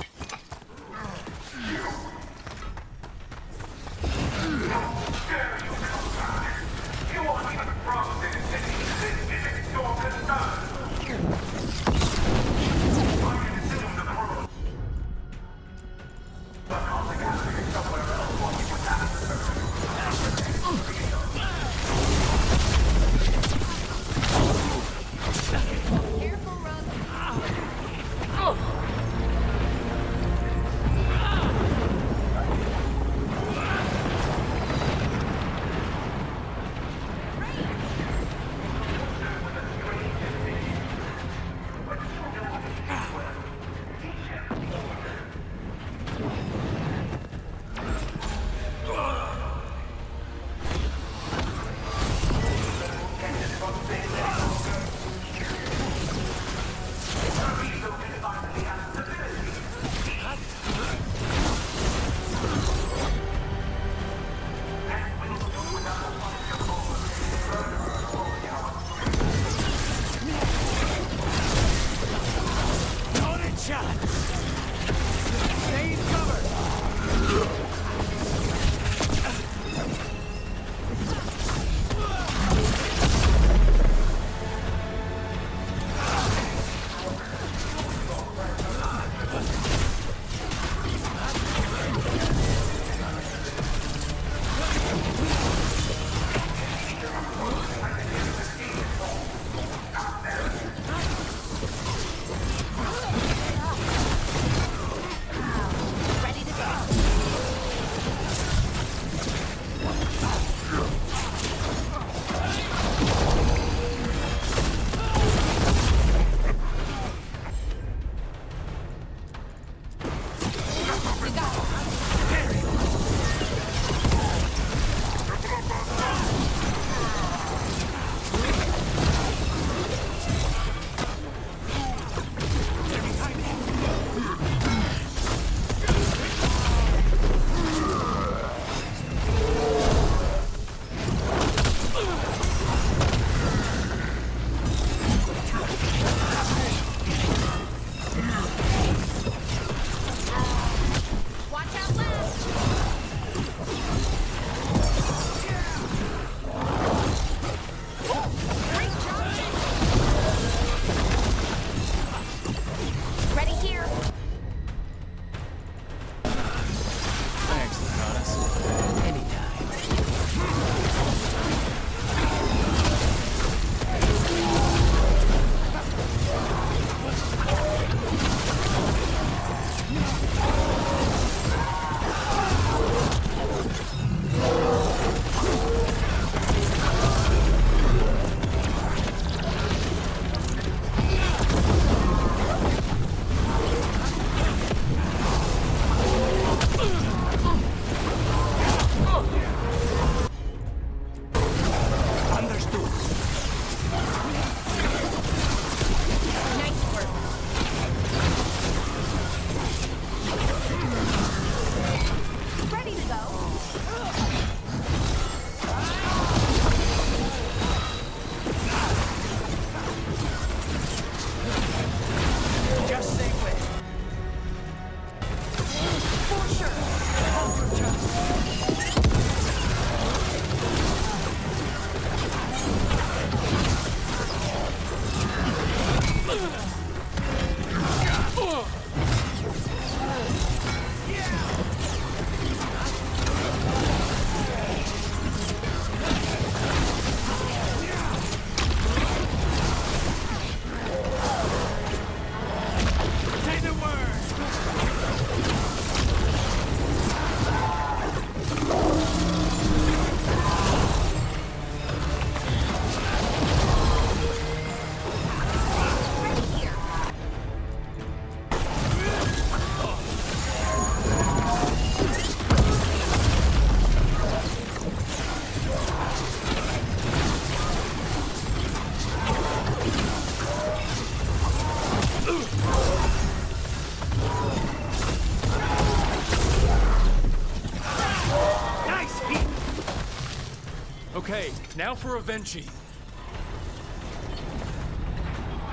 Now for Avenchi.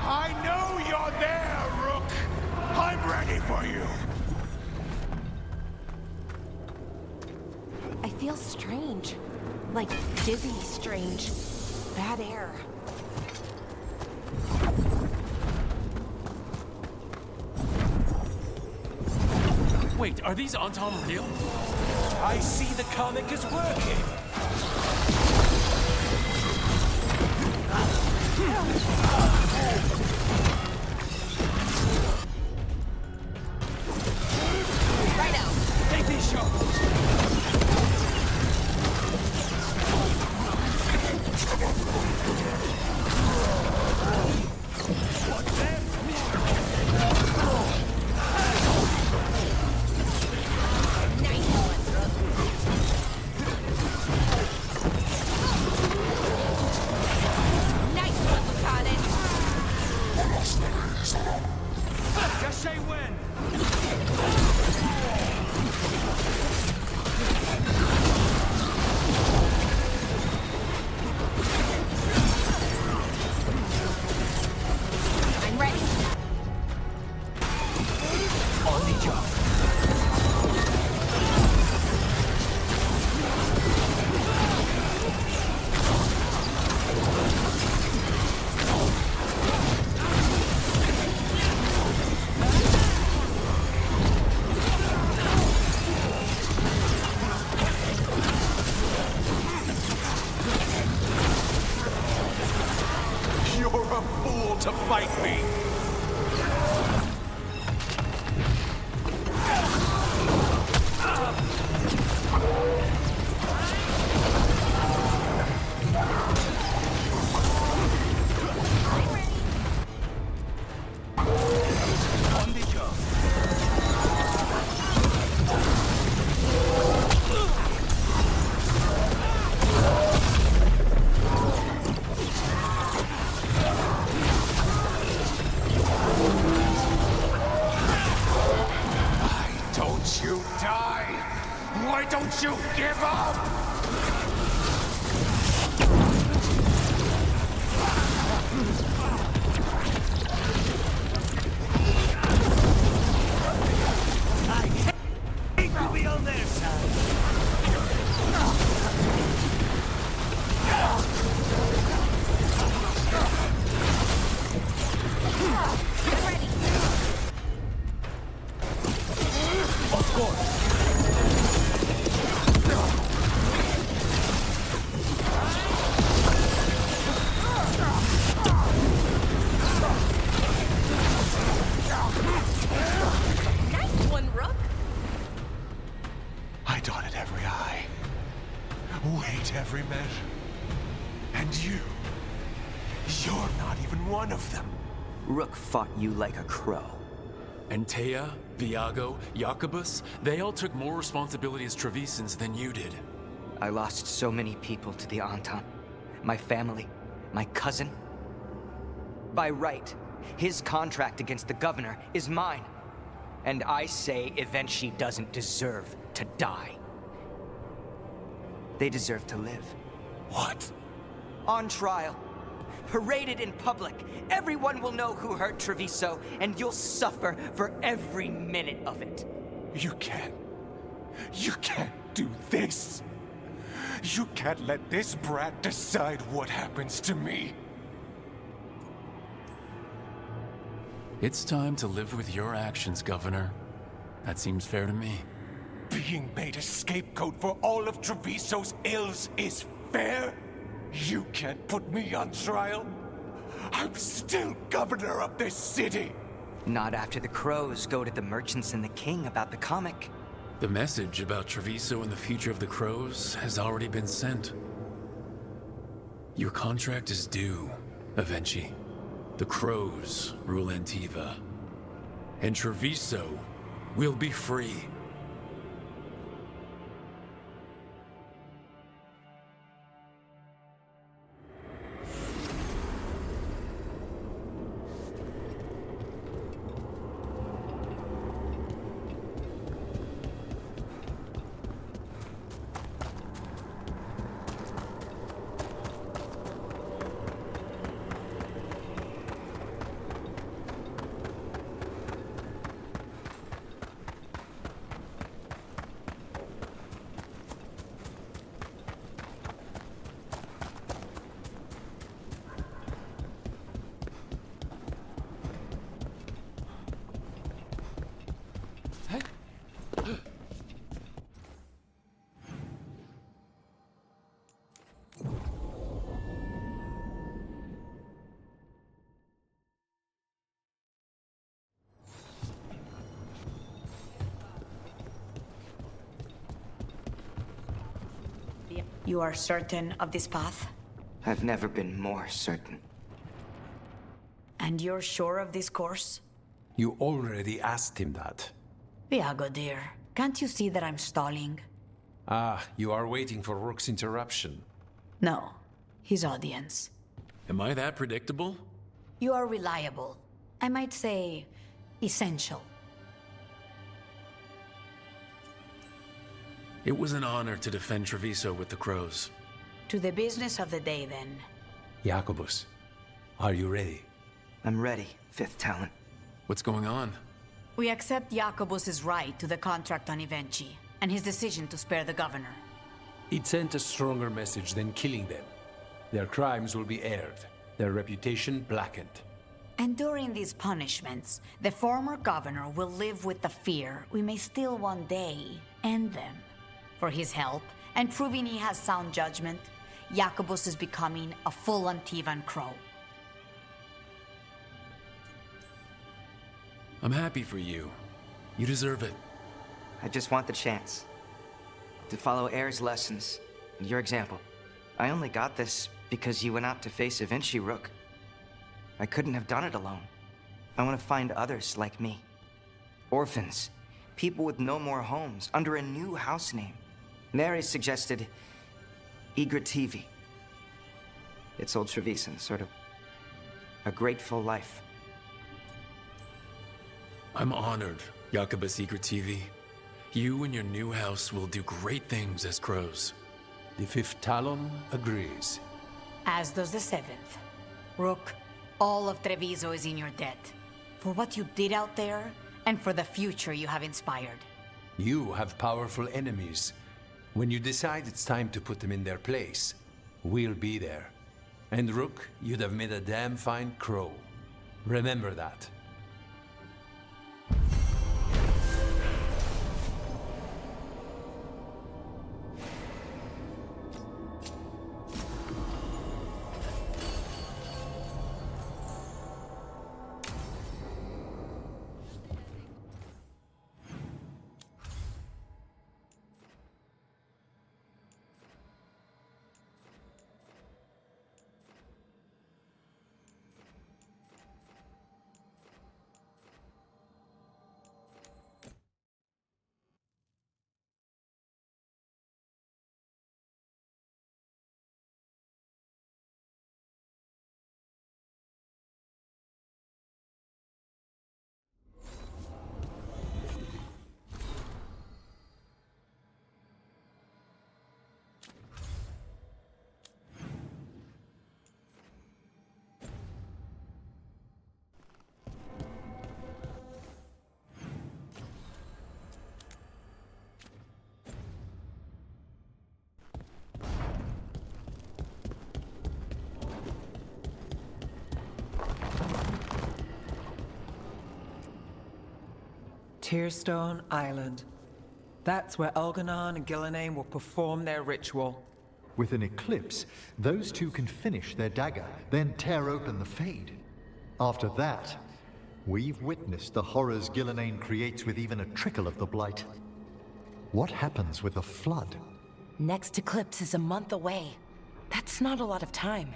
I know you're there, Rook! I'm ready for you! I feel strange. Like dizzy strange. Bad air. Wait, are these Antom real? I see the comic is working. Right out. Take these shots. Just say when! I'm ready. On the job. You're a fool to fight me! On the job. Why don't you die? Why don't you give up? I hate to be on their side. Get ready. Of course. Nice one, Rook. I dotted every I, weighed every measure. And you're not even one of them. Rook fought you like a crow. Antea, Viago, Jacobus, they all took more responsibility as Trevisans than you did. I lost so many people to the Antam. My family, my cousin. By right, his contract against the governor is mine. And I say Evenchi doesn't deserve to die. They deserve to live. What? On trial. Paraded in public. Everyone will know who hurt Treviso, and you'll suffer for every minute of it. You can't do this. You can't let this brat decide what happens to me. It's time to live with your actions, Governor. That seems fair to me. Being made a scapegoat for all of Treviso's ills is fair? You can't put me on trial. I'm still governor of this city. Not after the crows go to the merchants and the king about the comic. The message about Treviso and the future of the crows has already been sent. Your contract is due, Avenchi. The crows rule Antiva. And Treviso will be free. You are certain of this path? I've never been more certain. And you're sure of this course? You already asked him that. Viago, dear, can't you see that I'm stalling? Ah, you are waiting for Rook's interruption. No, his audience. Am I that predictable? You are reliable. I might say, essential. It was an honor to defend Treviso with the crows. To the business of the day, then. Jacobus, are you ready? I'm ready, Fifth Talon. What's going on? We accept Jacobus's right to the contract on Ivenchi, and his decision to spare the governor. It sent a stronger message than killing them. Their crimes will be aired, their reputation blackened. And during these punishments, the former governor will live with the fear we may still one day end them. For his help, and proving he has sound judgment, Jacobus is becoming a full Antivan crow. I'm happy for you. You deserve it. I just want the chance to follow Air's lessons and your example. I only got this because you went out to face Ivenchi, Rook. I couldn't have done it alone. I want to find others like me. Orphans, people with no more homes, under a new house name. Neri suggested Igrativi. It's old Trevisan, sort of a grateful life. I'm honored, Jacobus Igrativi. You and your new house will do great things as crows. The Fifth Talon agrees. As does the Seventh. Rook, all of Treviso is in your debt. For what you did out there, and for the future you have inspired. You have powerful enemies. When you decide it's time to put them in their place, we'll be there. And Rook, you'd have made a damn fine crow. Remember that. Tearstone Island. That's where Elganon and Gillenane will perform their ritual. With an eclipse, those two can finish their dagger, then tear open the Fade. After that, we've witnessed the horrors Gillenane creates with even a trickle of the Blight. What happens with a flood? Next eclipse is a month away. That's not a lot of time.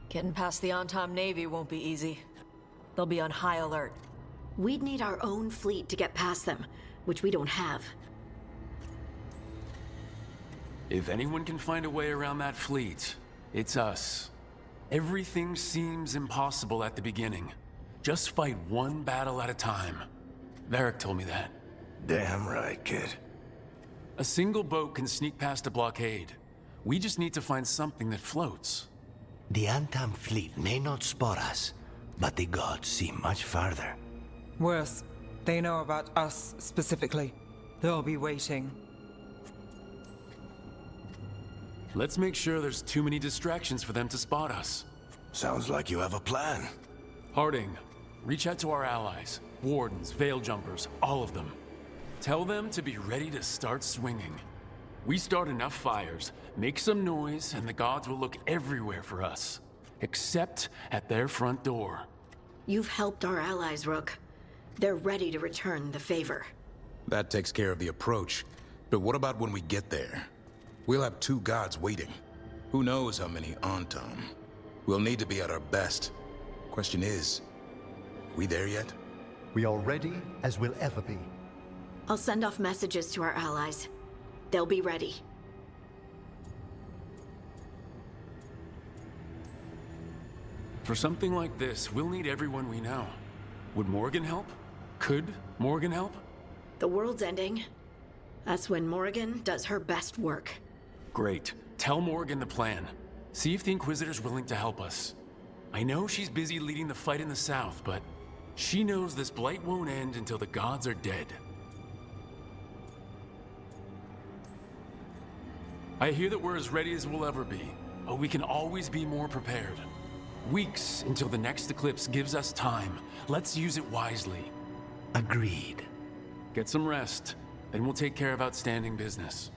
Getting past the Antom Navy won't be easy. They'll be on high alert. We'd need our own fleet to get past them, which we don't have. If anyone can find a way around that fleet, it's us. Everything seems impossible at the beginning. Just fight one battle at a time. Varric told me that. Damn right, kid. A single boat can sneak past a blockade. We just need to find something that floats. The Antam fleet may not spot us, but the gods see much farther. Worse, they know about us specifically. They'll be waiting. Let's make sure there's too many distractions for them to spot us. Sounds like you have a plan. Harding, reach out to our allies. Wardens, Veil Jumpers, all of them. Tell them to be ready to start swinging. We start enough fires, make some noise, and the gods will look everywhere for us. Except at their front door. You've helped our allies, Rook. They're ready to return the favor. That takes care of the approach. But what about when we get there? We'll have 2 gods waiting. Who knows how many Antam? We'll need to be at our best. Question is, we there yet? We are ready as we'll ever be. I'll send off messages to our allies. They'll be ready. For something like this, we'll need everyone we know. Would Morgan help? Could Morgan help? The world's ending. That's when Morgan does her best work. Great. Tell Morgan the plan. See if the Inquisitor's willing to help us. I know she's busy leading the fight in the south, but she knows this blight won't end until the gods are dead. I hear that we're as ready as we'll ever be, but we can always be more prepared. Weeks until the next eclipse gives us time. Let's use it wisely. Agreed. Get some rest, then we'll take care of outstanding business.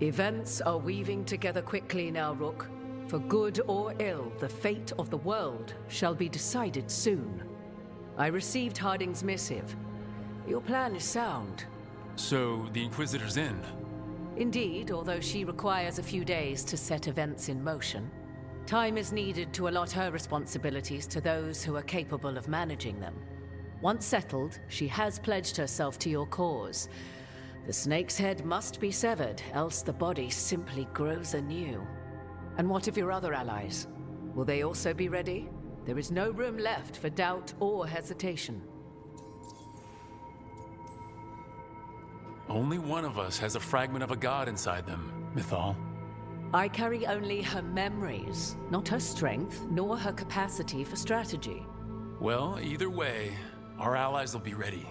Events are weaving together quickly now, Rook. For good or ill, the fate of the world shall be decided soon. I received Harding's missive. Your plan is sound. So, the Inquisitor's in? Indeed, although she requires a few days to set events in motion. Time is needed to allot her responsibilities to those who are capable of managing them. Once settled, she has pledged herself to your cause. The snake's head must be severed, else the body simply grows anew. And what of your other allies? Will they also be ready? There is no room left for doubt or hesitation. Only one of us has a fragment of a god inside them, Mythal. I carry only her memories, not her strength, nor her capacity for strategy. Well, either way, our allies will be ready.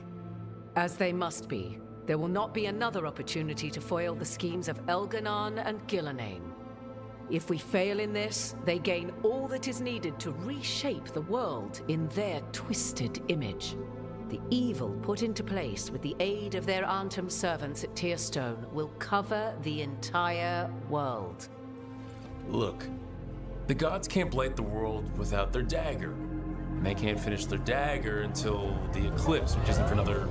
As they must be. There will not be another opportunity to foil the schemes of Elganon and Gillenane. If we fail in this, they gain all that is needed to reshape the world in their twisted image. The evil put into place with the aid of their Antum servants at Tearstone will cover the entire world. Look, the gods can't blight the world without their dagger. And they can't finish their dagger until the eclipse, which isn't for another...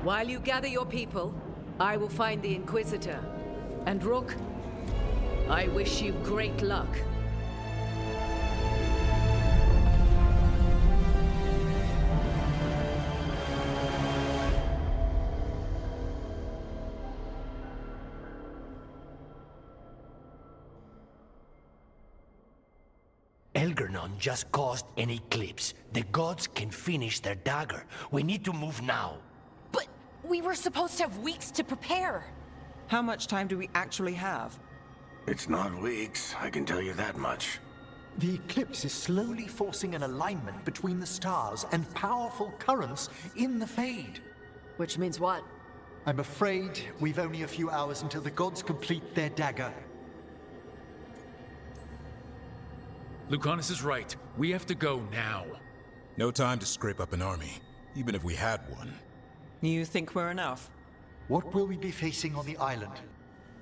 While you gather your people, I will find the Inquisitor. And Rook, I wish you great luck. Elgernon just caused an eclipse. The gods can finish their dagger. We need to move now. But we were supposed to have weeks to prepare. How much time do we actually have? It's not weeks, I can tell you that much. The eclipse is slowly forcing an alignment between the stars and powerful currents in the Fade. Which means what? I'm afraid we've only a few hours until the gods complete their dagger. Lucanus is right. We have to go now. No time to scrape up an army, even if we had one. You think we're enough? What will we be facing on the island?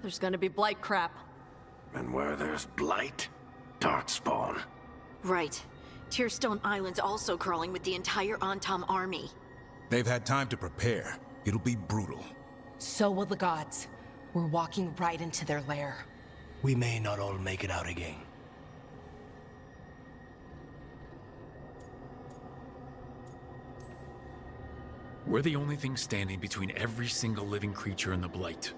There's gonna be blight crap. And where there's blight, darkspawn. Right. Tearstone Island's also crawling with the entire Antom army. They've had time to prepare. It'll be brutal. So will the gods. We're walking right into their lair. We may not all make it out again. We're the only thing standing between every single living creature and the Blight.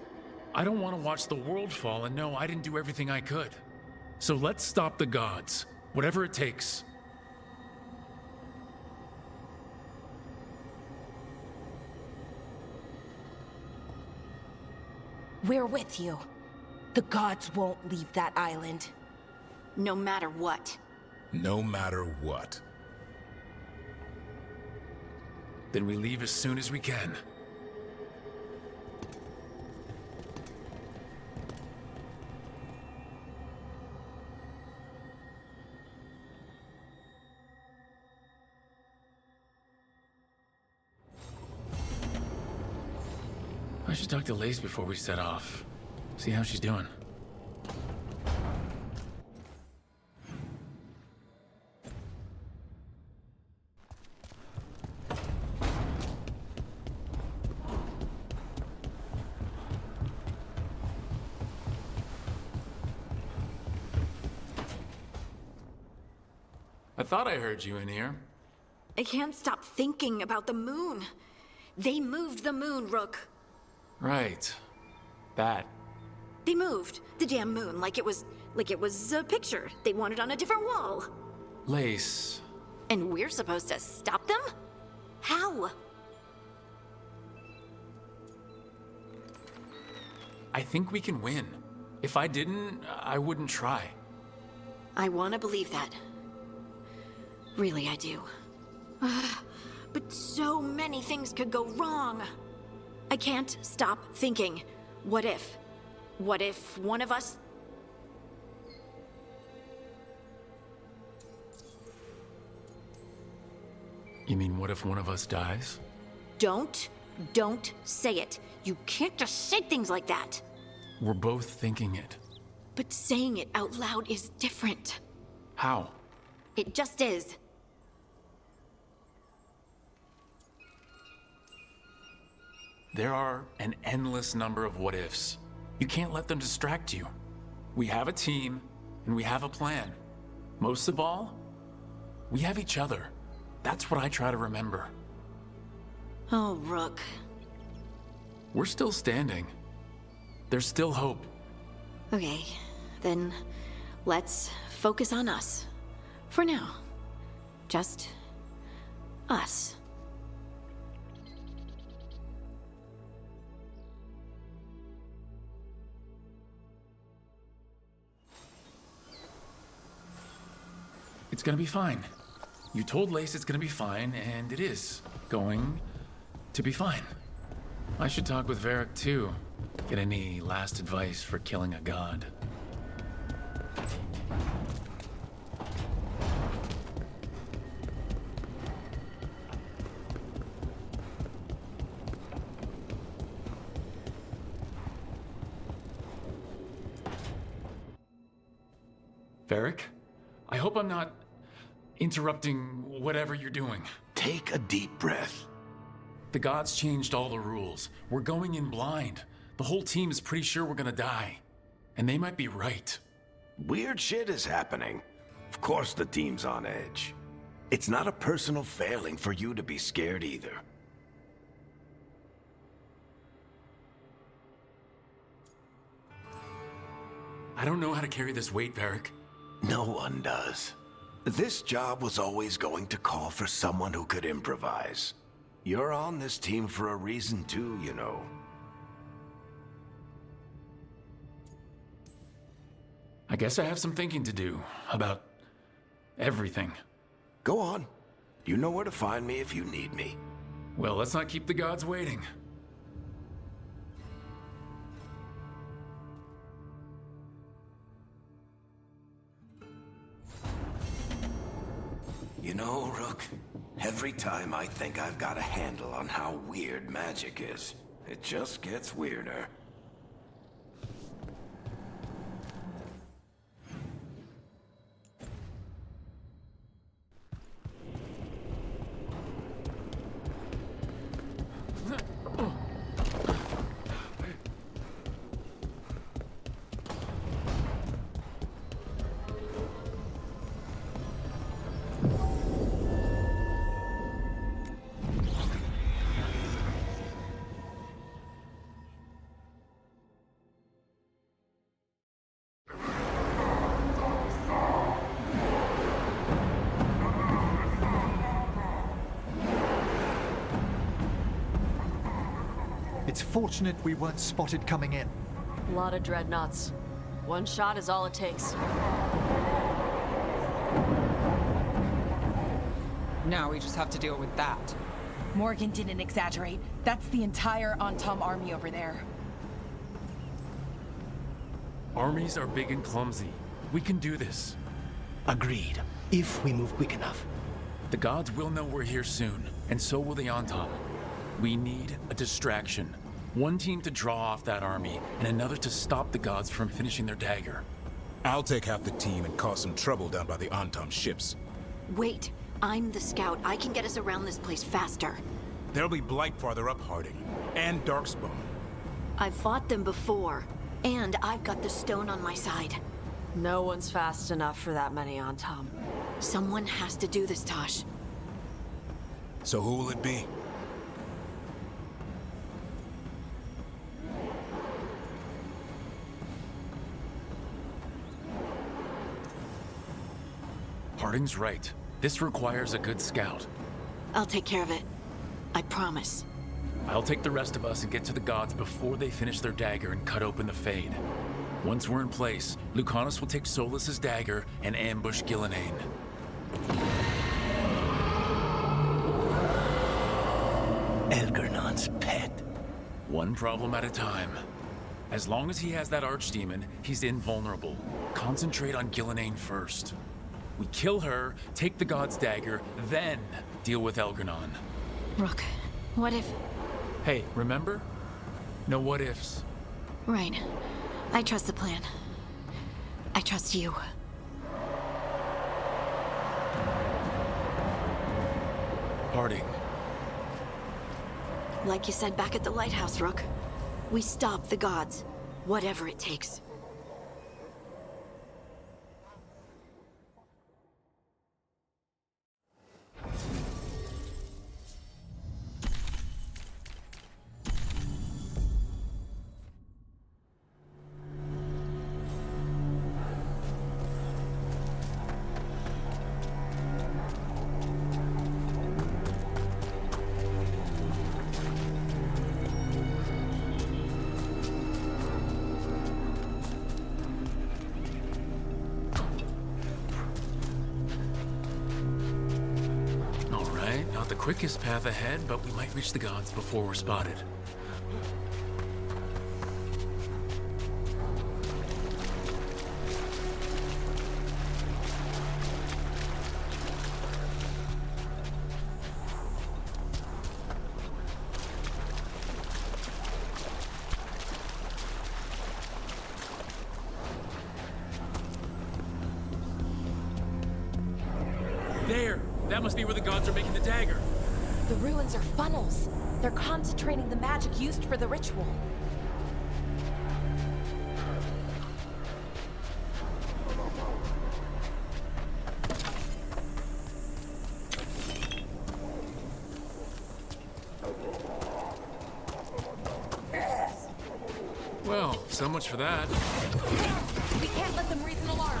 I don't want to watch the world fall and know I didn't do everything I could. So let's stop the gods, whatever it takes. We're with you. The gods won't leave that island. No matter what. No matter what. Then we leave as soon as we can. I should talk to Lace before we set off. See how she's doing. I thought I heard you in here. I can't stop thinking about the moon. They moved the moon, Rook. Right. That. They moved the damn moon like it was a picture they wanted on a different wall. Lace. And we're supposed to stop them? How? I think we can win. If I didn't, I wouldn't try. I want to believe that. Really, I do. But so many things could go wrong. I can't stop thinking, what if? What if one of us... You mean what if one of us dies? Don't say it. You can't just say things like that. We're both thinking it. But saying it out loud is different. How? It just is. There are an endless number of what-ifs. You can't let them distract you. We have a team, and we have a plan. Most of all, we have each other. That's what I try to remember. Oh, Rook. We're still standing. There's still hope. Okay, then let's focus on us. For now. Just us. It's gonna be fine. You told Lace it's gonna be fine, and it is going to be fine. I should talk with Varric too. Get any last advice for killing a god. Varric? I hope I'm not interrupting whatever you're doing. Take a deep breath. The gods changed all the rules. We're going in blind. The whole team is pretty sure we're gonna die. And they might be right. Weird shit is happening. Of course the team's on edge. It's not a personal failing for you to be scared either. I don't know how to carry this weight, Varric. No one does. This job was always going to call for someone who could improvise. You're on this team for a reason too, you know. I guess I have some thinking to do about everything. Go on. You know where to find me if you need me. Well, let's not keep the gods waiting. You know, Rook, every time I think I've got a handle on how weird magic is, it just gets weirder. It's fortunate we weren't spotted coming in. A lot of dreadnoughts. One shot is all it takes. Now we just have to deal with that. Morgan didn't exaggerate. That's the entire Antom army over there. Armies are big and clumsy. We can do this. Agreed. If we move quick enough. The gods will know we're here soon, and so will the Antom. We need a distraction. One team to draw off that army, and another to stop the gods from finishing their dagger. I'll take half the team and cause some trouble down by the Antom ships. Wait, I'm the scout. I can get us around this place faster. There'll be Blight farther up, Harding, and Darkspawn. I've fought them before, and I've got the stone on my side. No one's fast enough for that many Antom. Someone has to do this, Tosh. So who will it be? Harding's right. This requires a good scout. I'll take care of it. I promise. I'll take the rest of us and get to the gods before they finish their dagger and cut open the Fade. Once we're in place, Lucanus will take Solas's dagger and ambush Gillenane. Elgernon's pet. One problem at a time. As long as he has that archdemon, he's invulnerable. Concentrate on Gillenane first. We kill her, take the god's dagger, then deal with Elgernon. Rook, what if... Hey, remember? No what ifs. Right. I trust the plan. I trust you. Harding. Like you said back at the lighthouse, Rook. We stop the gods. Whatever it takes. Not the quickest path ahead, but we might reach the gods before we're spotted. There! That must be where the gods are making the dagger. The ruins are funnels. They're concentrating the magic used for the ritual. Well, so much for that. We can't let them raise an alarm.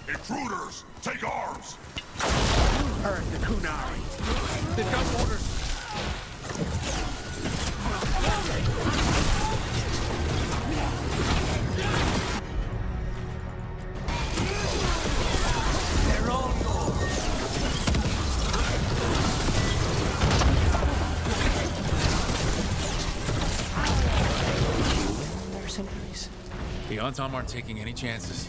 Intruders, take arms! Heard the Kunari. They've got orders. They're all Mercenaries. The Antom aren't taking any chances.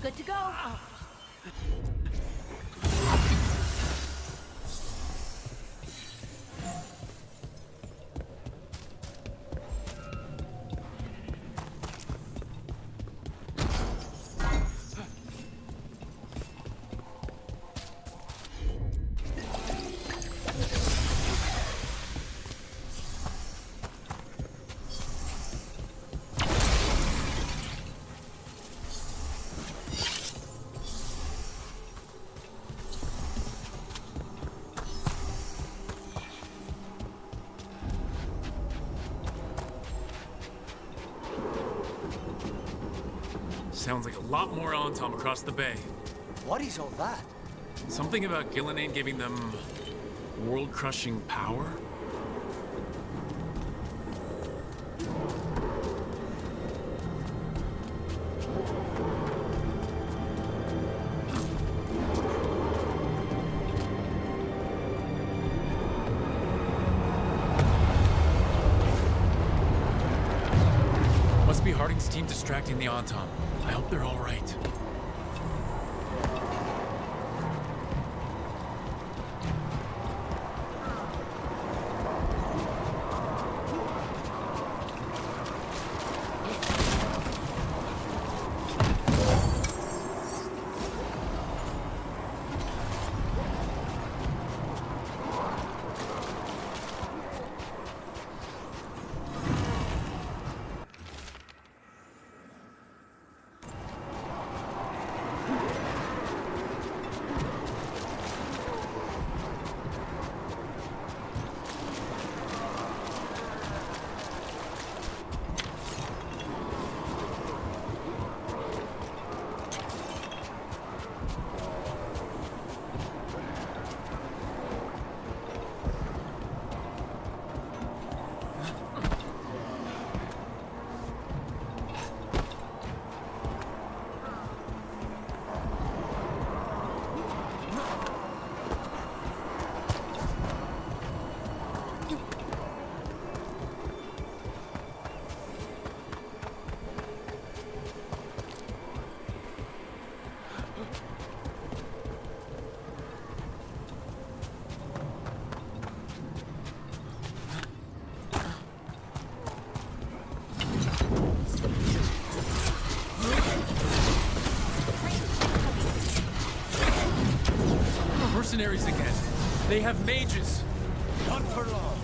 Good to go. Sounds like a lot more Antom across the bay. What is all that? Something about Gillenane giving them world-crushing power? Must be Harding's team distracting the Antom. I hope they're all right. Mercenaries again. They have mages. Not for long.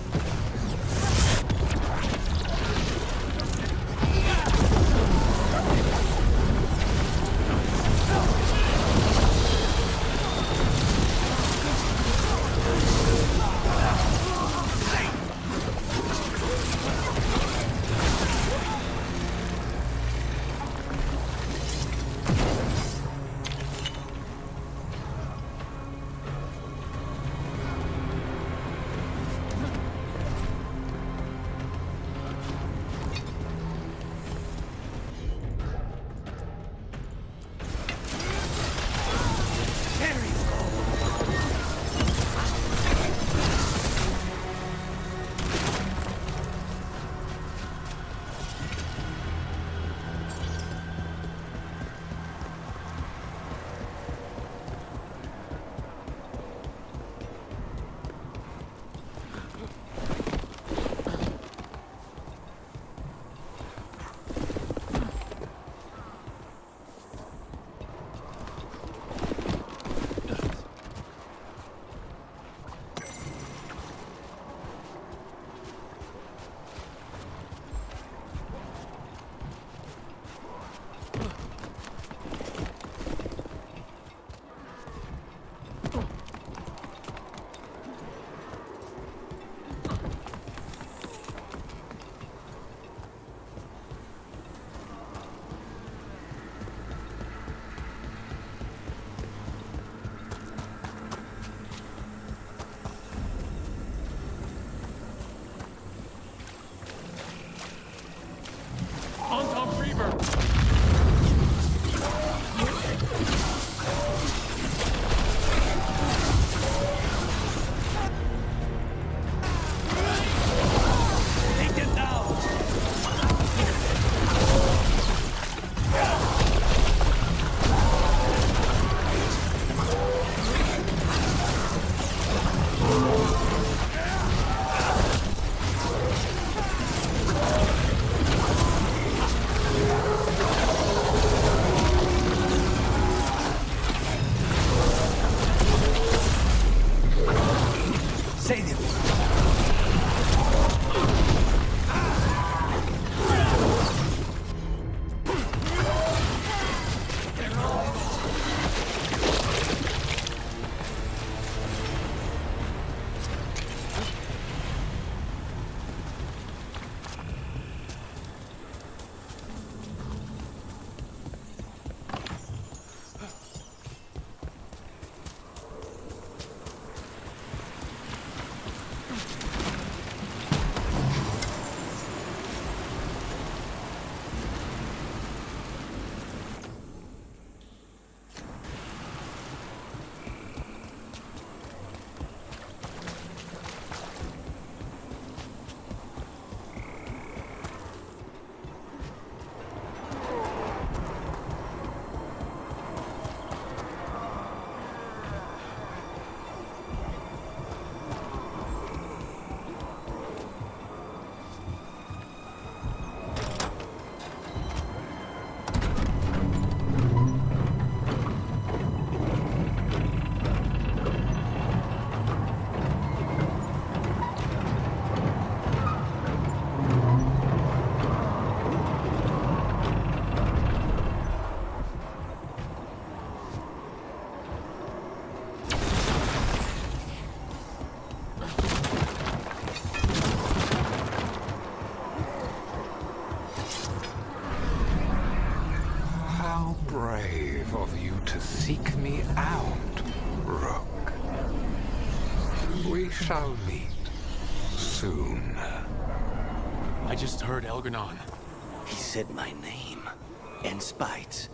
brave of you to seek me out, Rook. We shall meet soon. I just heard Elgranon. He said my name. And Spites.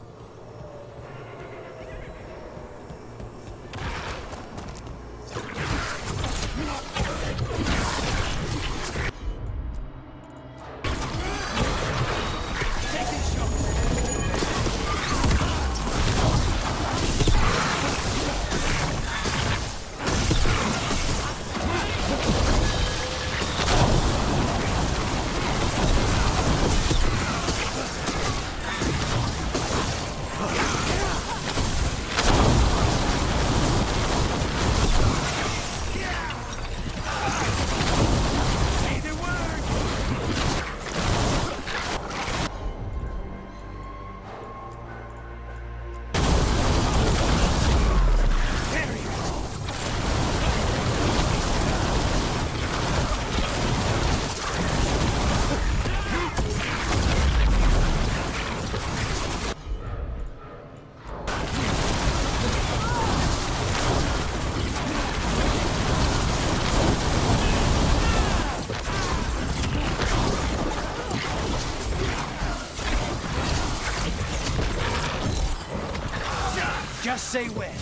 Just say when.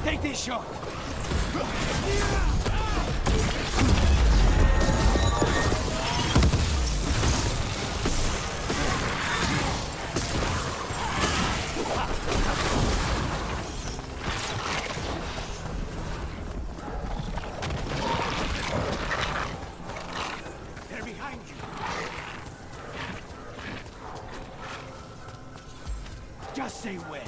Take this shot! They're behind you! Just say when.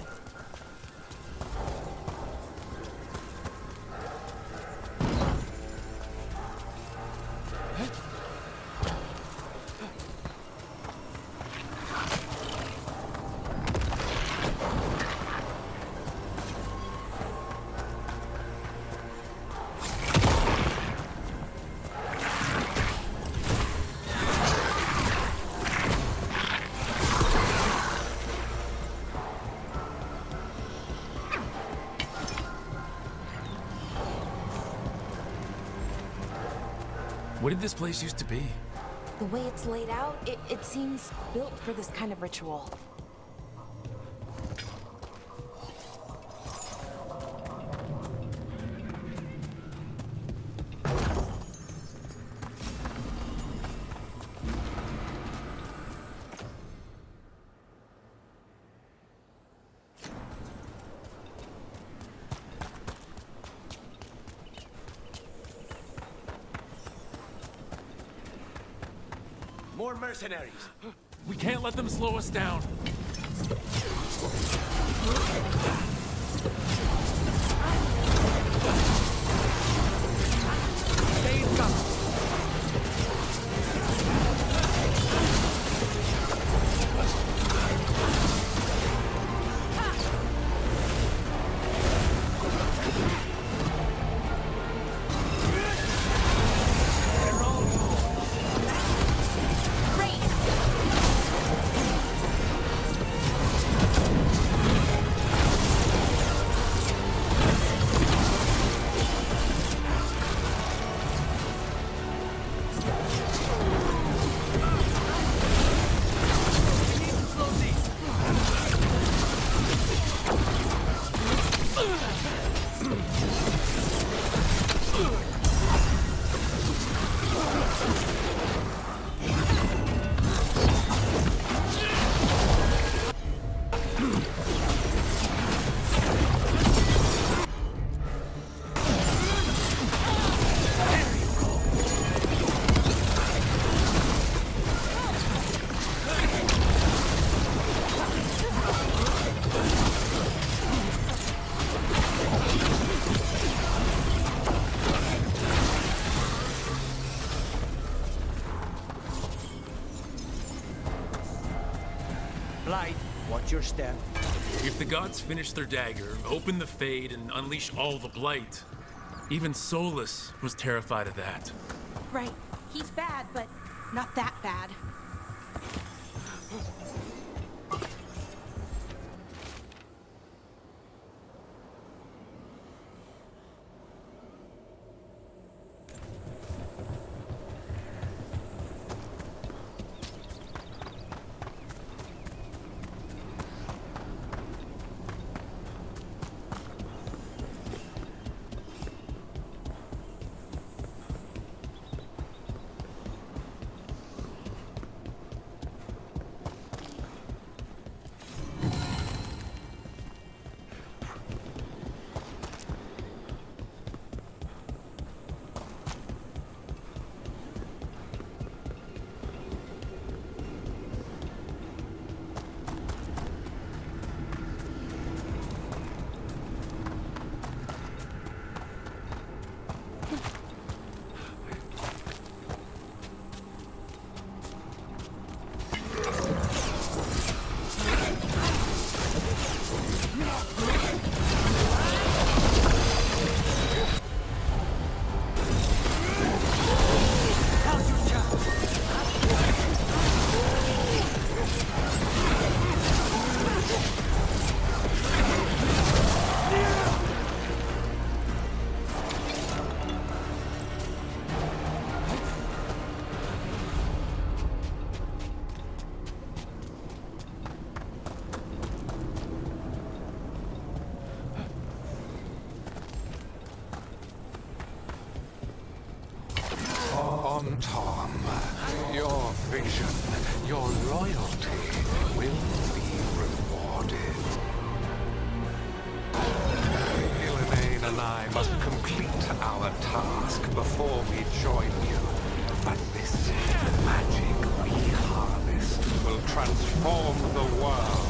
What did this place used to be? The way it's laid out, it seems built for this kind of ritual. More mercenaries! We can't let them slow us down. Stay in cover! Watch your step. If the gods finish their dagger, open the Fade, and unleash all the blight, even Solus was terrified of that. Right. He's bad, but not that bad. Tom, your vision, your loyalty will be rewarded. Elaine and I must complete our task before we join you. But this magic we harness will transform the world.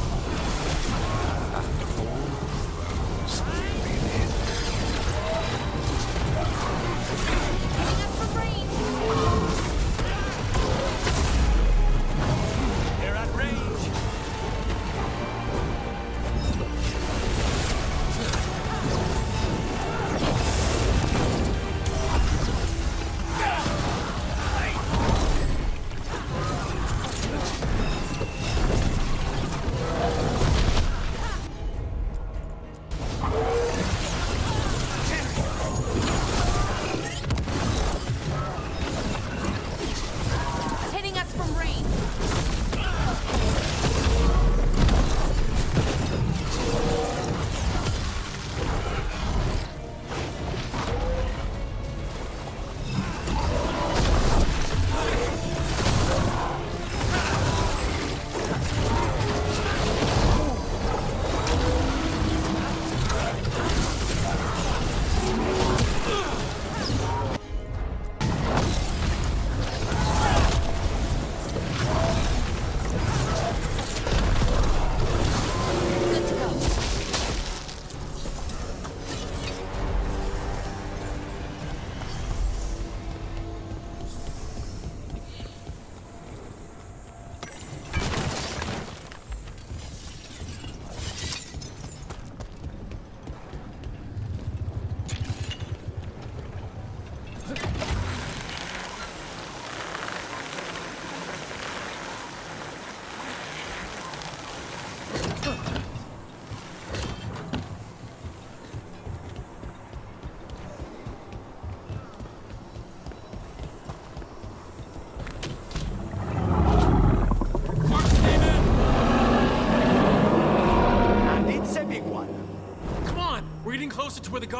And all those within it. They're at range!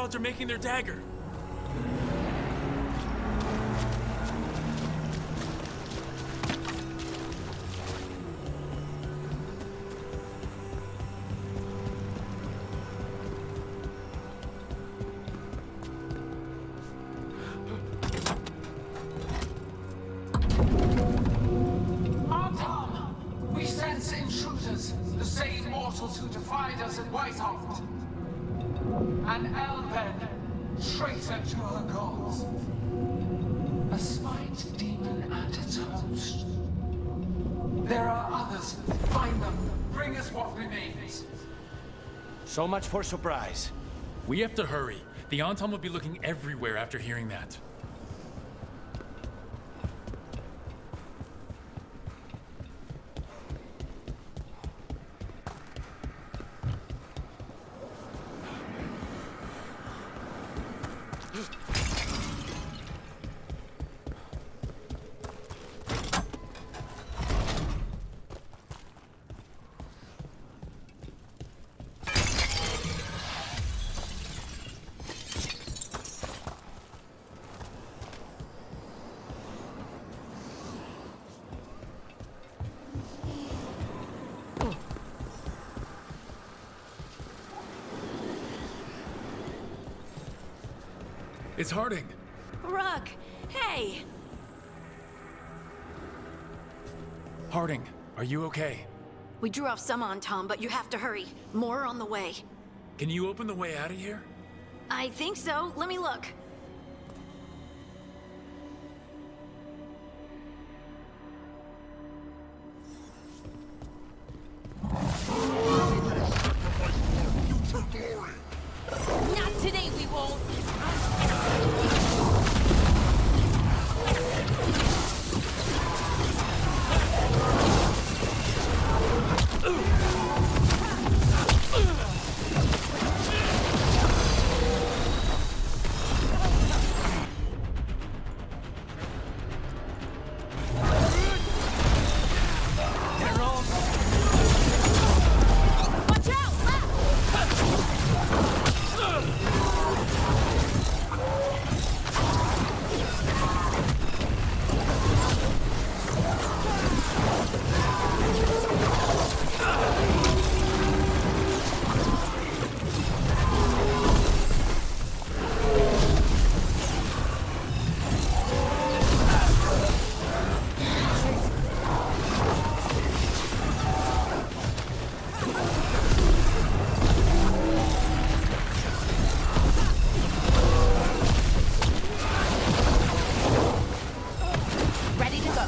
gods are making their dagger. Artom! We sense intruders, the same mortals who defied us at Whitehoft. An Elven, traitor to her gods. A spite demon at its host. There are others. Find them. Bring us what remains. So much for surprise. We have to hurry. The Anton will be looking everywhere after hearing that. It's Harding. Rug, hey! Harding, are you okay? We drew off some on Tom, but you have to hurry. More on the way. Can you open the way out of here? I think so. Let me look. Not today, we won't. Watch out! Ready to go.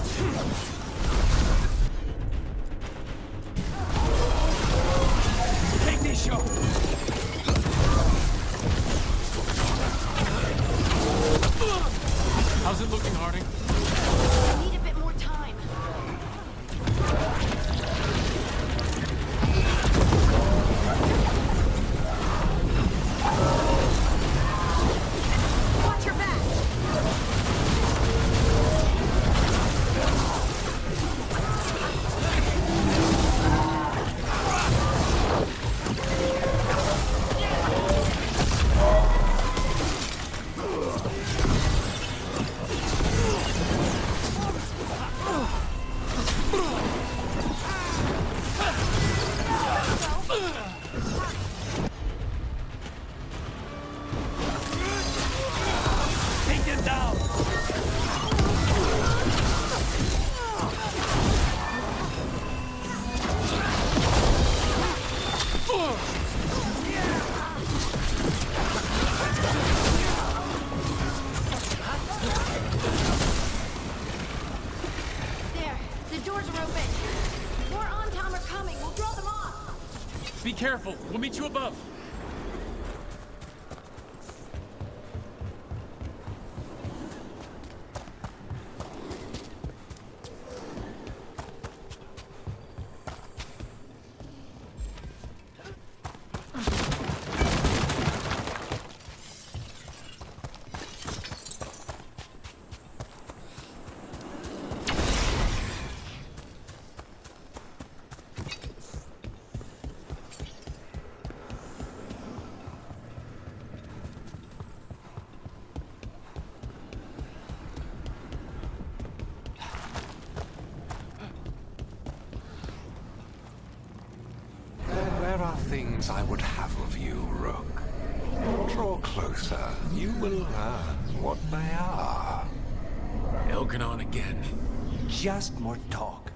Take this shot! How's it looking, Harding? I need a bit more time. Watch your back. Take them down! There, the doors are open. More on-tom are coming. We'll draw them off. Be careful. We'll meet you above. things I would have of you, Rook. Draw closer. You will learn what they are. Elkanon again. Just more talk.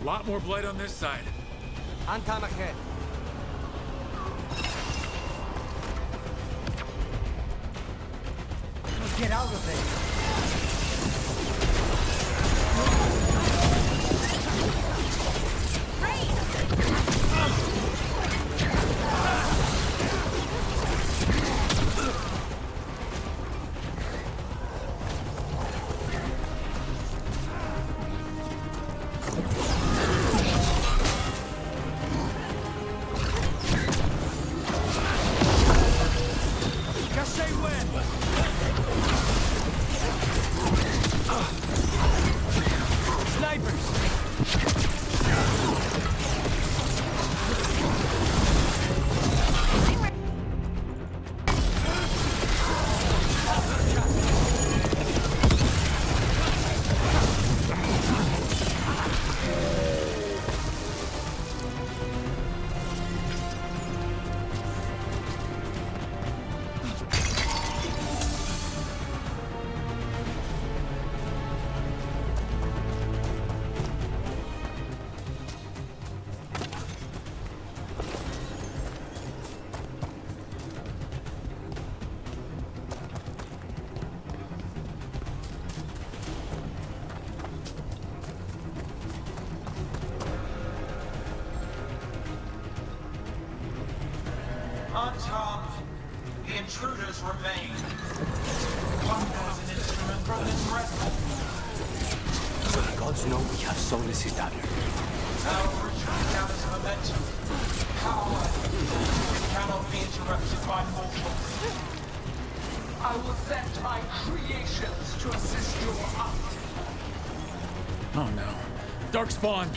Lot more blood on this side. Antam ahead. Get out of there. Unarmed. The intruders remain. One has an instrument from this rescue. The gods know we have Solus' dagger. Now retreat down into momentum. Power. It cannot be interrupted by mortals. I will send my creations to assist your up. Oh no. Darkspawn!